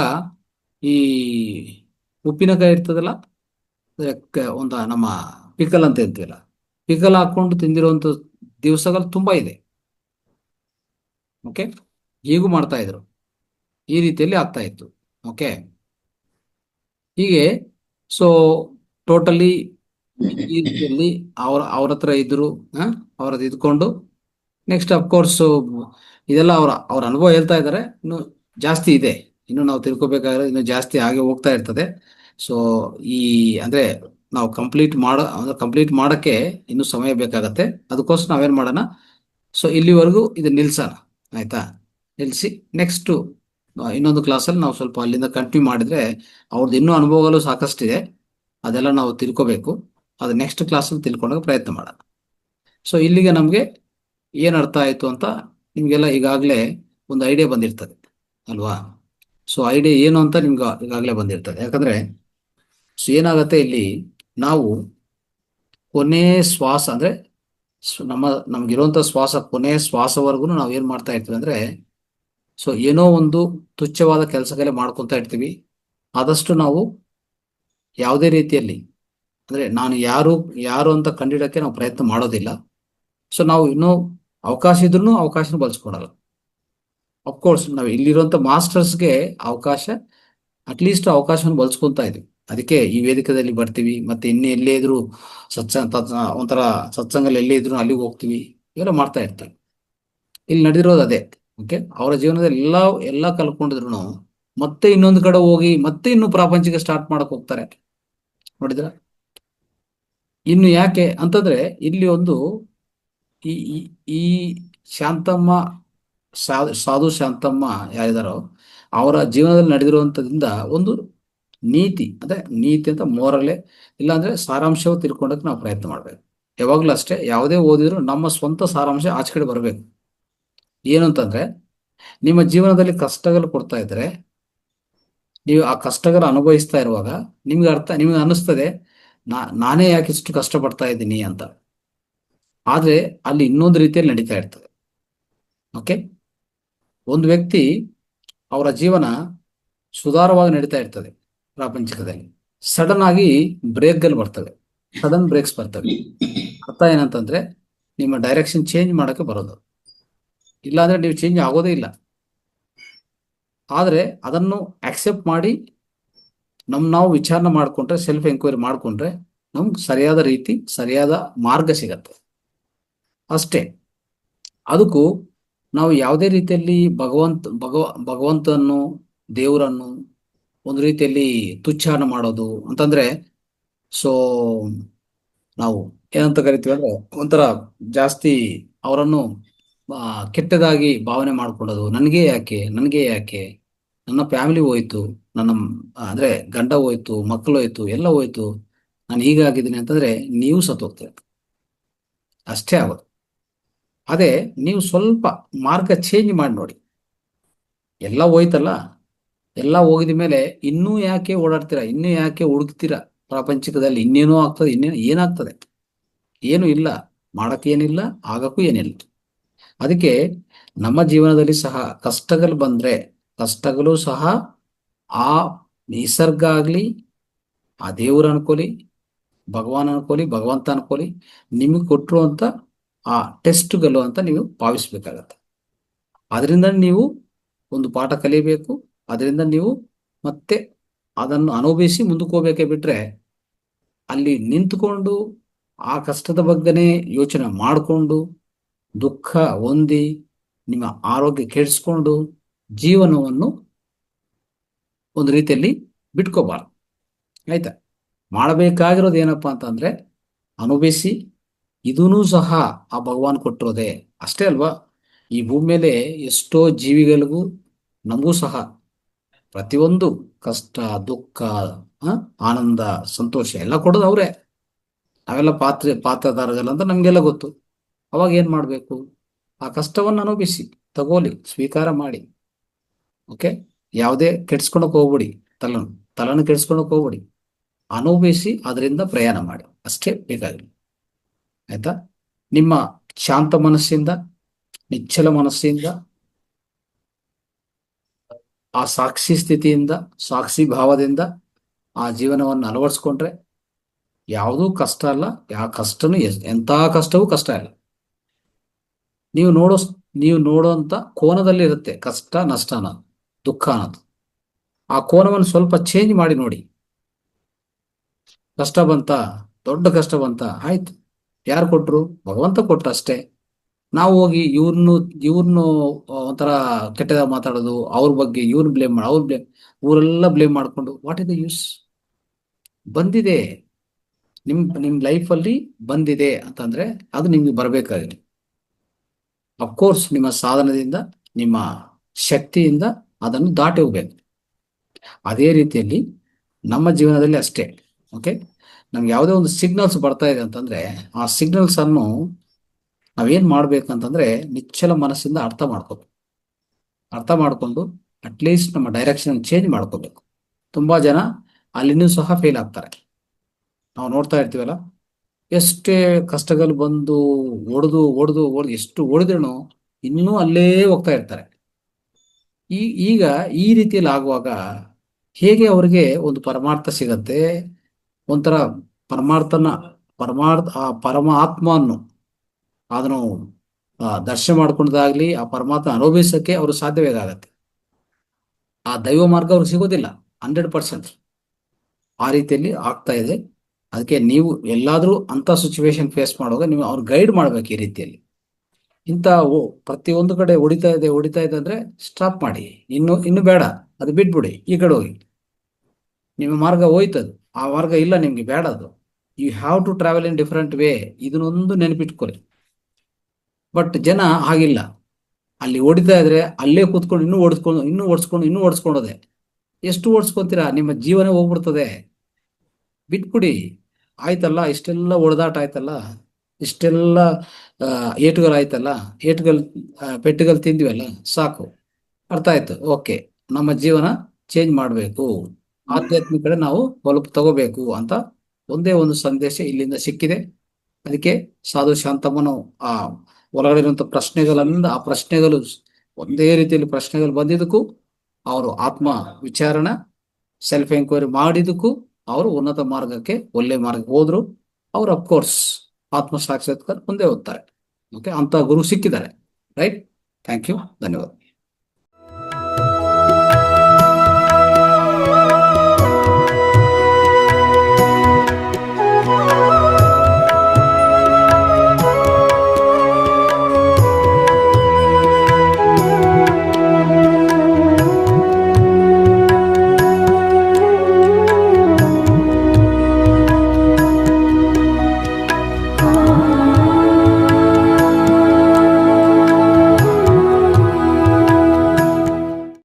ಈ ಉಪ್ಪಿನಕಾಯಿ ಇರ್ತದಲ್ಲ, ಅಂದ್ರೆ ಒಂದು ನಮ್ಮ ಪಿಕಲ್ ಅಂತ ಇರ್ತೀವಲ್ಲ, ಪಿಕಲ್ ಹಾಕೊಂಡು ತಿಂದಿರುವಂತ ದಿವಸಗಳು ತುಂಬಾ ಇದೆ. ಓಕೆ, ಹೀಗೂ ಮಾಡ್ತಾ ಇದ್ರು, ಈ ರೀತಿಯಲ್ಲಿ ಆಗ್ತಾ ಇತ್ತು. ಓಕೆ, ಹೀಗೆ ಸೊ ಟೋಟಲಿ ಈ ರೀತಿಯಲ್ಲಿ ಅವ್ರ ಹತ್ರ ಇದ್ರು, ಅವ್ರದ್ದು ಇದ್ಕೊಂಡು ನೆಕ್ಸ್ಟ್ ಅಫ್ಕೋರ್ಸ್ ಇದೆಲ್ಲ ಅವ್ರ ಅನುಭವ ಹೇಳ್ತಾ ಇದ್ದಾರೆ. ಇನ್ನು ಜಾಸ್ತಿ ಇದೆ, ಇನ್ನು ನಾವು ತಿಳ್ಕೊಬೇಕಾದ್ರೆ ಇನ್ನು ಜಾಸ್ತಿ ಹಾಗೆ ಹೋಗ್ತಾ ಇರ್ತದೆ. ಸೊ ಈ ಅಂದ್ರೆ ನಾವು ಕಂಪ್ಲೀಟ್ ಮಾಡಕ್ಕೆ ಇನ್ನು ಸಮಯ ಬೇಕಾಗತ್ತೆ. ಅದಕ್ಕೋಸ್ಕರ ನಾವೇನ್ ಮಾಡೋಣ, ಸೊ ಇಲ್ಲಿವರೆಗೂ ಇದು ನಿಲ್ಸೋಣ. ಆಯ್ತಾ? ನಿಲ್ಸಿ ನೆಕ್ಸ್ಟ್ ಇನ್ನೊಂದು ಕ್ಲಾಸಲ್ಲಿ ನಾವು ಸ್ವಲ್ಪ ಅಲ್ಲಿಂದ ಕಂಟಿನ್ಯೂ ಮಾಡಿದ್ರೆ, ಅವ್ರದ್ದು ಇನ್ನೂ ಅನುಭವಗಳು ಸಾಕಷ್ಟಿದೆ, ಅದೆಲ್ಲ ನಾವು ತಿಳ್ಕೋಬೇಕು. ಅದು ನೆಕ್ಸ್ಟ್ ಕ್ಲಾಸಲ್ಲಿ ತಿಳ್ಕೊಂಡಾಗ ಪ್ರಯತ್ನ ಮಾಡೋಣ. ಸೊ ಇಲ್ಲಿಗೆ ನಮಗೆ ಏನು ಅರ್ಥ ಆಯಿತು ಅಂತ ನಿಮಗೆಲ್ಲ ಈಗಾಗಲೇ ಒಂದು ಐಡಿಯಾ ಬಂದಿರ್ತದೆ ಅಲ್ವಾ? ಸೊ ಐಡಿಯಾ ಏನು ಅಂತ ನಿಮ್ಗೆ ಈಗಾಗಲೇ ಬಂದಿರ್ತದೆ. ಯಾಕಂದ್ರೆ ಏನಾಗತ್ತೆ, ಇಲ್ಲಿ ನಾವು ಕೊನೆ ಶ್ವಾಸ ಅಂದ್ರೆ ನಮ್ಗಿರುವಂತ ಶ್ವಾಸ, ಕೊನೆ ಶ್ವಾಸವರೆಗೂ ನಾವು ಏನ್ ಮಾಡ್ತಾ ಇರ್ತೀವಿ ಅಂದ್ರೆ, ಸೊ ಏನೋ ಒಂದು ತುಚ್ಛವಾದ ಕೆಲಸಗಳೇ ಮಾಡ್ಕೊತಾ ಇರ್ತೀವಿ. ಆದಷ್ಟು ನಾವು ಯಾವುದೇ ರೀತಿಯಲ್ಲಿ ಅಂದ್ರೆ ನಾನು ಯಾರು ಅಂತ ಕಂಡಿಡಕ್ಕೆ ನಾವು ಪ್ರಯತ್ನ ಮಾಡೋದಿಲ್ಲ. ಸೊ ನಾವು ಇನ್ನೂ ಅವಕಾಶ ಇದ್ರೂ ಅವಕಾಶನ ಬಳಸ್ಕೊಡಲ್ಲ. ಅಫ್ಕೋರ್ಸ್ ನಾವು ಇಲ್ಲಿರುವಂತ ಮಾಸ್ಟರ್ಸ್ಗೆ ಅಟ್ಲೀಸ್ಟ್ ಅವಕಾಶವನ್ನು ಬಳಸ್ಕೊಂತಾ ಇದ್ವಿ. ಅದಕ್ಕೆ ಈ ವೇದಿಕೆಯಲ್ಲಿ ಬರ್ತೀವಿ, ಮತ್ತೆ ಇನ್ನೇ ಎಲ್ಲೇ ಇದ್ರು ಒಂಥರ ಸತ್ಸಂಗಲ್ಲಿ ಎಲ್ಲೇ ಇದ್ರು ಅಲ್ಲಿಗೆ ಹೋಗ್ತೀವಿ, ಇವೆಲ್ಲ ಮಾಡ್ತಾ ಇರ್ತೀವಿ. ಇಲ್ಲಿ ನಡೆದಿರೋದು ಅದೇ. ಓಕೆ, ಅವರ ಜೀವನದಲ್ಲಿ ಎಲ್ಲ ಕಲ್ಕೊಂಡಿದ್ರು ಮತ್ತೆ ಇನ್ನೊಂದು ಕಡೆ ಹೋಗಿ ಮತ್ತೆ ಇನ್ನು ಪ್ರಾಪಂಚಿಕ ಸ್ಟಾರ್ಟ್ ಮಾಡಕ್ ಹೋಗ್ತಾರೆ. ನೋಡಿದ್ರ? ಇನ್ನು ಯಾಕೆ ಅಂತಂದ್ರೆ ಇಲ್ಲಿ ಒಂದು ಈ ಈ ಈ ಶಾಂತಮ್ಮ, ಸಾಧು ಶಾಂತಮ್ಮ ಯಾರಿದಾರೋ ಅವರ ಜೀವನದಲ್ಲಿ ನಡೆದಿರುವಂತದ್ರಿಂದ ಒಂದು ನೀತಿ ಅಂತ ಮೋರಲ್ಲೇ, ಇಲ್ಲಾಂದ್ರೆ ಸಾರಾಂಶವು ತಿಳ್ಕೊಂಡಕ್ಕೆ ನಾವು ಪ್ರಯತ್ನ ಮಾಡ್ಬೇಕು. ಯಾವಾಗ್ಲೂ ಅಷ್ಟೇ, ಯಾವುದೇ ಓದಿದ್ರು ನಮ್ಮ ಸ್ವಂತ ಸಾರಾಂಶ ಆಚೆ ಕಡೆ ಬರಬೇಕು. ಏನು ಅಂತಂದ್ರೆ, ನಿಮ್ಮ ಜೀವನದಲ್ಲಿ ಕಷ್ಟಗಳು ಕೊಡ್ತಾ ಇದ್ರೆ ನೀವು ಆ ಕಷ್ಟಗಳ ಅನುಭವಿಸ್ತಾ ಇರುವಾಗ ನಿಮ್ಗೆ ಅನ್ನಿಸ್ತದೆ, ನಾನೇ ಯಾಕೆ ಇಷ್ಟು ಕಷ್ಟಪಡ್ತಾ ಇದ್ದೀನಿ ಅಂತ. ಆದ್ರೆ ಅಲ್ಲಿ ಇನ್ನೊಂದು ರೀತಿಯಲ್ಲಿ ನಡೀತಾ ಇರ್ತದೆ. ಓಕೆ. ಒಂದು ವ್ಯಕ್ತಿ ಅವರ ಜೀವನ ಸುಧಾರವಾಗಿ ನಡೀತಾ ಇರ್ತದೆ ಪ್ರಾಪಂಚಿಕದಲ್ಲಿ. ಸಡನ್ ಆಗಿ ಬ್ರೇಕ್ಗಳು ಬರ್ತವೆ, ಸಡನ್ ಬ್ರೇಕ್ಸ್ ಬರ್ತವೆ. ಅರ್ಥ ಏನಂತಂದ್ರೆ, ನಿಮ್ಮ ಡೈರೆಕ್ಷನ್ ಚೇಂಜ್ ಮಾಡೋಕ್ಕೆ ಬರೋದು, ಇಲ್ಲಾಂದ್ರೆ ನೀವು ಚೇಂಜ್ ಆಗೋದೇ ಇಲ್ಲ. ಆದರೆ ಅದನ್ನು ಆಕ್ಸೆಪ್ಟ್ ಮಾಡಿ ನಾವು ವಿಚಾರಣೆ ಮಾಡಿಕೊಂಡ್ರೆ, ಸೆಲ್ಫ್ ಎಂಕ್ವೈರಿ ಮಾಡಿಕೊಂಡ್ರೆ ನಮ್ಗೆ ಸರಿಯಾದ ರೀತಿ, ಸರಿಯಾದ ಮಾರ್ಗ ಸಿಗತ್ತೆ ಅಷ್ಟೇ. ಅದಕ್ಕೂ ನಾವು ಯಾವುದೇ ರೀತಿಯಲ್ಲಿ ಭಗವಂತನನ್ನು, ದೇವರನ್ನು ಒಂದು ರೀತಿಯಲ್ಲಿ ತುಚ್ಛಾನ ಮಾಡೋದು ಅಂತಂದ್ರೆ, ಸೊ ನಾವು ಏನಂತ ಕರಿತೀವಿ ಅಂದ್ರೆ, ಒಂಥರ ಜಾಸ್ತಿ ಅವರನ್ನು ಕೆಟ್ಟದಾಗಿ ಭಾವನೆ ಮಾಡ್ಕೊಳ್ಳೋದು. ನನಗೆ ಯಾಕೆ, ನನಗೆ ಯಾಕೆ, ನನ್ನ ಫ್ಯಾಮಿಲಿ ಹೋಯ್ತು, ನನ್ನ ಅಂದ್ರೆ ಗಂಡ ಹೋಯ್ತು, ಮಕ್ಕಳು ಹೋಯ್ತು, ಎಲ್ಲ ಹೋಯ್ತು, ನಾನು ಹೀಗಾಗಿದ್ದೀನಿ ಅಂತಂದ್ರೆ ನೀವು ಸತ್ತೋಗ್ತೀರ, ಅಷ್ಟೇ ಆಗೋದು. ಅದೇ ನೀವು ಸ್ವಲ್ಪ ಮಾರ್ಗ ಚೇಂಜ್ ಮಾಡಿ ನೋಡಿ. ಎಲ್ಲ ಹೋಯ್ತಲ್ಲ, ಎಲ್ಲ ಹೋಗಿದ ಮೇಲೆ ಇನ್ನೂ ಯಾಕೆ ಓಡಾಡ್ತೀರಾ, ಇನ್ನೂ ಯಾಕೆ ಹುಡುಕ್ತೀರಾ ಪ್ರಾಪಂಚಿಕದಲ್ಲಿ? ಇನ್ನೇನೋ ಆಗ್ತದೆ, ಇನ್ನೇನು ಏನಾಗ್ತದೆ? ಏನು ಇಲ್ಲ, ಮಾಡಕ್ಕೇನಿಲ್ಲ, ಆಗಕ್ಕೂ ಏನಿಲ್ಲ. ಅದಕ್ಕೆ ನಮ್ಮ ಜೀವನದಲ್ಲಿ ಸಹ ಕಷ್ಟಗಳು ಬಂದ್ರೆ, ಕಷ್ಟಗಳು ಸಹ ಆ ನಿಸರ್ಗ ಆಗ್ಲಿ, ಆ ದೇವರು ಅನ್ಕೋಲಿ, ಭಗವಾನ್ ಅನ್ಕೋಲಿ, ಭಗವಂತ ಅನ್ಕೋಲಿ, ನಿಮಗೆ ಕೊಟ್ಟಿರುವಂತ ಆ ಟೆಸ್ಟ್ಗಳು ಅಂತ ನೀವು ಭಾವಿಸ್ಬೇಕಾಗತ್ತೆ. ಅದರಿಂದ ನೀವು ಒಂದು ಪಾಠ ಕಲಿಬೇಕು. ಅದರಿಂದ ನೀವು ಮತ್ತೆ ಅದನ್ನು ಅನುಭವಿಸಿ ಮುಂದಕ್ಕೆ ಹೋಗ್ಬೇಕೇ ಬಿಟ್ರೆ, ಅಲ್ಲಿ ನಿಂತುಕೊಂಡು ಆ ಕಷ್ಟದ ಬಗ್ಗೆನೇ ಯೋಚನೆ ಮಾಡಿಕೊಂಡು ದುಃಖ ಹೊಂದಿ ನಿಮ್ಮ ಆರೋಗ್ಯ ಕೆಡಿಸ್ಕೊಂಡು ಜೀವನವನ್ನು ಒಂದು ರೀತಿಯಲ್ಲಿ ಬಿಟ್ಕೋಬಾರ್ದು. ಆಯ್ತಾ? ಮಾಡಬೇಕಾಗಿರೋದು ಏನಪ್ಪಾ ಅಂತಂದ್ರೆ, ಅನುಭವಿಸಿ, ಇದೂ ಸಹ ಆ ಭಗವಾನ್ ಕೊಟ್ಟಿರೋದೆ, ಅಷ್ಟೇ ಅಲ್ವಾ? ಈ ಭೂಮಿ ಮೇಲೆ ಎಷ್ಟೋ ಜೀವಿಗಳಿಗೂ ನಮಗೂ ಸಹ ಪ್ರತಿಯೊಂದು ಕಷ್ಟ, ದುಃಖ, ಆ, ಆನಂದ, ಸಂತೋಷ ಎಲ್ಲ ಕೊಡೋದು ಅವರೇ. ನಾವೆಲ್ಲ ಪಾತ್ರಧಾರಗಳು ಅಂತ ನಮಗೆಲ್ಲ ಗೊತ್ತು. ಅವಾಗ ಏನ್ ಮಾಡಬೇಕು? ಆ ಕಷ್ಟವನ್ನು ಅನುಭವಿಸಿ, ತಗೋಲಿ, ಸ್ವೀಕಾರ ಮಾಡಿ. ಓಕೆ. ಯಾವುದೇ ಕೆಡ್ಸ್ಕೊಳಕ್ ಹೋಗ್ಬಿಡಿ, ತಲನ ಕೆಡ್ಸ್ಕೊಳಕ್ ಹೋಗ್ಬಿಡಿ. ಅನುಭವಿಸಿ ಅದರಿಂದ ಪ್ರಯಾಣ ಮಾಡಿ, ಅಷ್ಟೇ ಬೇಕಾಗಿಲ್ಲ. ಆಯ್ತಾ? ನಿಮ್ಮ ಶಾಂತ ಮನಸ್ಸಿಂದ, ನಿಶ್ಚಲ ಮನಸ್ಸಿಂದ, ಆ ಸಾಕ್ಷಿ ಸ್ಥಿತಿಯಿಂದ, ಸಾಕ್ಷಿ ಭಾವದಿಂದ ಆ ಜೀವನವನ್ನು ಅಳವಡಿಸ್ಕೊಂಡ್ರೆ ಯಾವುದೂ ಕಷ್ಟ ಅಲ್ಲ. ಯಾವ ಕಷ್ಟನೂ, ಎಂಥ ಕಷ್ಟವೂ ಕಷ್ಟ ಇಲ್ಲ. ನೀವು ನೋಡೋ ನೀವು ನೋಡುವಂತ ಕೋನದಲ್ಲಿ ಇರುತ್ತೆ ಕಷ್ಟ, ನಷ್ಟ ಅನ್ನೋದು, ದುಃಖ ಅನ್ನೋದು. ಆ ಕೋನವನ್ನು ಸ್ವಲ್ಪ ಚೇಂಜ್ ಮಾಡಿ ನೋಡಿ. ಕಷ್ಟ ಬಂತ, ದೊಡ್ಡ ಕಷ್ಟ ಬಂತ, ಆಯ್ತು, ಯಾರು ಕೊಟ್ರು? ಭಗವಂತ ಕೊಟ್ರು ಅಷ್ಟೇ. ನಾವು ಹೋಗಿ ಇವ್ರನ್ನು ಒಂಥರ ಕೆಟ್ಟದಾಗ ಮಾತಾಡೋದು, ಅವ್ರ ಬಗ್ಗೆ ಇವ್ರನ್ನ ಬ್ಲೇಮ್ ಮಾಡಿ, ಊರೆಲ್ಲ ಬ್ಲೇಮ್ ಮಾಡ್ಕೊಂಡು, ವಾಟ್ ಇಸ್ ದ ಯೂಸ್? ಬಂದಿದೆ, ನಿಮ್ ಲೈಫಲ್ಲಿ ಬಂದಿದೆ ಅಂತಂದ್ರೆ ಅದು ನಿಮ್ಗೆ ಬರಬೇಕಾಗಿದೆ. ಅಫ್ಕೋರ್ಸ್ ನಿಮ್ಮ ಸಾಧನದಿಂದ, ನಿಮ್ಮ ಶಕ್ತಿಯಿಂದ ಅದನ್ನು ದಾಟಿ ಹೋಗ್ಬೇಕು. ಅದೇ ರೀತಿಯಲ್ಲಿ ನಮ್ಮ ಜೀವನದಲ್ಲಿ ಅಷ್ಟೇ. ಓಕೆ. ನಮ್ಗೆ ಯಾವುದೇ ಒಂದು ಸಿಗ್ನಲ್ಸ್ ಬರ್ತಾ ಇದೆ ಅಂತಂದ್ರೆ, ಆ ಸಿಗ್ನಲ್ಸ್ ಅನ್ನು ನಾವೇನ್ ಮಾಡ್ಬೇಕಂತಂದ್ರೆ, ನಿಶ್ಚಲ ಮನಸ್ಸಿಂದ ಅರ್ಥ ಮಾಡ್ಕೊಂಡು ಅಟ್ಲೀಸ್ಟ್ ನಮ್ಮ ಡೈರೆಕ್ಷನ್ ಚೇಂಜ್ ಮಾಡ್ಕೋಬೇಕು. ತುಂಬಾ ಜನ ಅಲ್ಲಿನೂ ಸಹ ಫೇಲ್ ಆಗ್ತಾರೆ. ನಾವು ನೋಡ್ತಾ ಇರ್ತೀವಲ್ಲ, ಎಷ್ಟೇ ಕಷ್ಟಗಳು ಬಂದು ಒಡೆದು ಒಡೆದು ಒಡೆದು ಎಷ್ಟು ಹೊಡೆದ್ರೂ ಇನ್ನೂ ಅಲ್ಲೇ ಹೋಗ್ತಾ ಇರ್ತಾರೆ. ಈಗ ಈ ರೀತಿಯಲ್ಲಿ ಆಗುವಾಗ ಹೇಗೆ ಅವರಿಗೆ ಒಂದು ಪರಮಾರ್ಥ ಸಿಗತ್ತೆ? ಒಂಥರ ಪರಮಾರ್ಥನ ಪರಮಾತ್ಮನ್ನು ಅದನ್ನು ದರ್ಶನ ಮಾಡ್ಕೊಂಡದಾಗ್ಲಿ, ಆ ಪರಮಾತ್ಮ ಅನುಭವಿಸಕ್ಕೆ ಅವರು ಸಾಧ್ಯವಾಗತ್ತೆ. ಆ ದೈವ ಮಾರ್ಗ ಅವ್ರಿಗೆ ಸಿಗೋದಿಲ್ಲ 100%. ಆ ರೀತಿಯಲ್ಲಿ ಆಗ್ತಾ ಇದೆ. ಅದಕ್ಕೆ ನೀವು ಎಲ್ಲಾದ್ರೂ ಅಂತ ಸಿಚುವೇಶನ್ ಫೇಸ್ ಮಾಡುವಾಗ ನೀವು ಅವ್ರು ಗೈಡ್ ಮಾಡ್ಬೇಕು ಈ ರೀತಿಯಲ್ಲಿ. ಇಂಥ ಪ್ರತಿಯೊಂದು ಕಡೆ ಹೊಡಿತಾ ಇದೆ ಅಂದ್ರೆ ಸ್ಟಾಪ್ ಮಾಡಿ, ಇನ್ನು ಬೇಡ, ಅದು ಬಿಟ್ಬಿಡಿ, ಈ ಕಡೆ ಹೋಗಿ. ನಿಮ್ಮ ಮಾರ್ಗ ಹೋಯ್ತದು, ಆ ಮಾರ್ಗ ಇಲ್ಲ ನಿಮ್ಗೆ, ಬೇಡ ಅದು. You have to travel in different way, ಇದನ್ನೊಂದು ನೆನಪಿಟ್ಕೊಳ್ಳಿ. ಬಟ್ ಜನ ಹಾಗಿಲ್ಲ, ಅಲ್ಲಿ ಹೊಡಿತಾ ಇದ್ರೆ ಅಲ್ಲೇ ಕೂತ್ಕೊಂಡು ಇನ್ನೂ ಓಡಿಸ್ಕೊಂಡೋದೆ. ಎಷ್ಟು ಓಡಿಸ್ಕೊಂತೀರಾ? ನಿಮ್ಮ ಜೀವನ ಹೋಗ್ಬಿಡ್ತದೆ. ಬಿಟ್ಬಿಡಿ. ಆಯ್ತಲ್ಲ, ಇಷ್ಟೆಲ್ಲ ಹೊಡೆದಾಟ ಆಯ್ತಲ್ಲ, ಇಷ್ಟೆಲ್ಲ ಏಟುಗಳು ಆಯ್ತಲ್ಲ, ಪೆಟ್ಟುಗಳು ತಿಂದ್ವಲ್ಲ, ಸಾಕು, ಅರ್ಥ ಆಯ್ತು. ಓಕೆ. ನಮ್ಮ ಜೀವನ ಚೇಂಜ್ ಮಾಡಬೇಕು, ಆಧ್ಯಾತ್ಮಿಕ ಕಡೆ ನಾವು ಹೊಲಪು ತಗೋಬೇಕು ಅಂತ ಒಂದೇ ಒಂದು ಸಂದೇಶ ಇಲ್ಲಿಂದ ಸಿಕ್ಕಿದೆ. ಅದಕ್ಕೆ ಸಾಧು ಶಾಂತಮ್ಮನು ಆ ಒಳಗಡೆ ಇರುವಂತ ಪ್ರಶ್ನೆಗಳಿಂದ ಆ ಪ್ರಶ್ನೆಗಳು ಒಂದೇ ರೀತಿಯಲ್ಲಿ ಪ್ರಶ್ನೆಗಳು ಬಂದಿದ್ದಕ್ಕೂ ಅವರು ಆತ್ಮ ವಿಚಾರಣ ಸೆಲ್ಫ್ ಎಂಕ್ವೈರಿ ಮಾಡಿದಕ್ಕೂ ಅವರು ಉನ್ನತ ಮಾರ್ಗಕ್ಕೆ ಒಳ್ಳೆ ಮಾರ್ಗಕ್ಕೆ ಹೋದ್ರು. ಅವ್ರು ಅಫ್ಕೋರ್ಸ್ ಆತ್ಮ ಸಾಕ್ಷಾತ್ಕಾರ ಮುಂದೆ ಹೋಗ್ತಾರೆ. ಓಕೆ, ಅಂತ ಗುರು ಸಿಕ್ಕಿದ್ದಾರೆ. ರೈಟ್. Thank you. ಧನ್ಯವಾದ.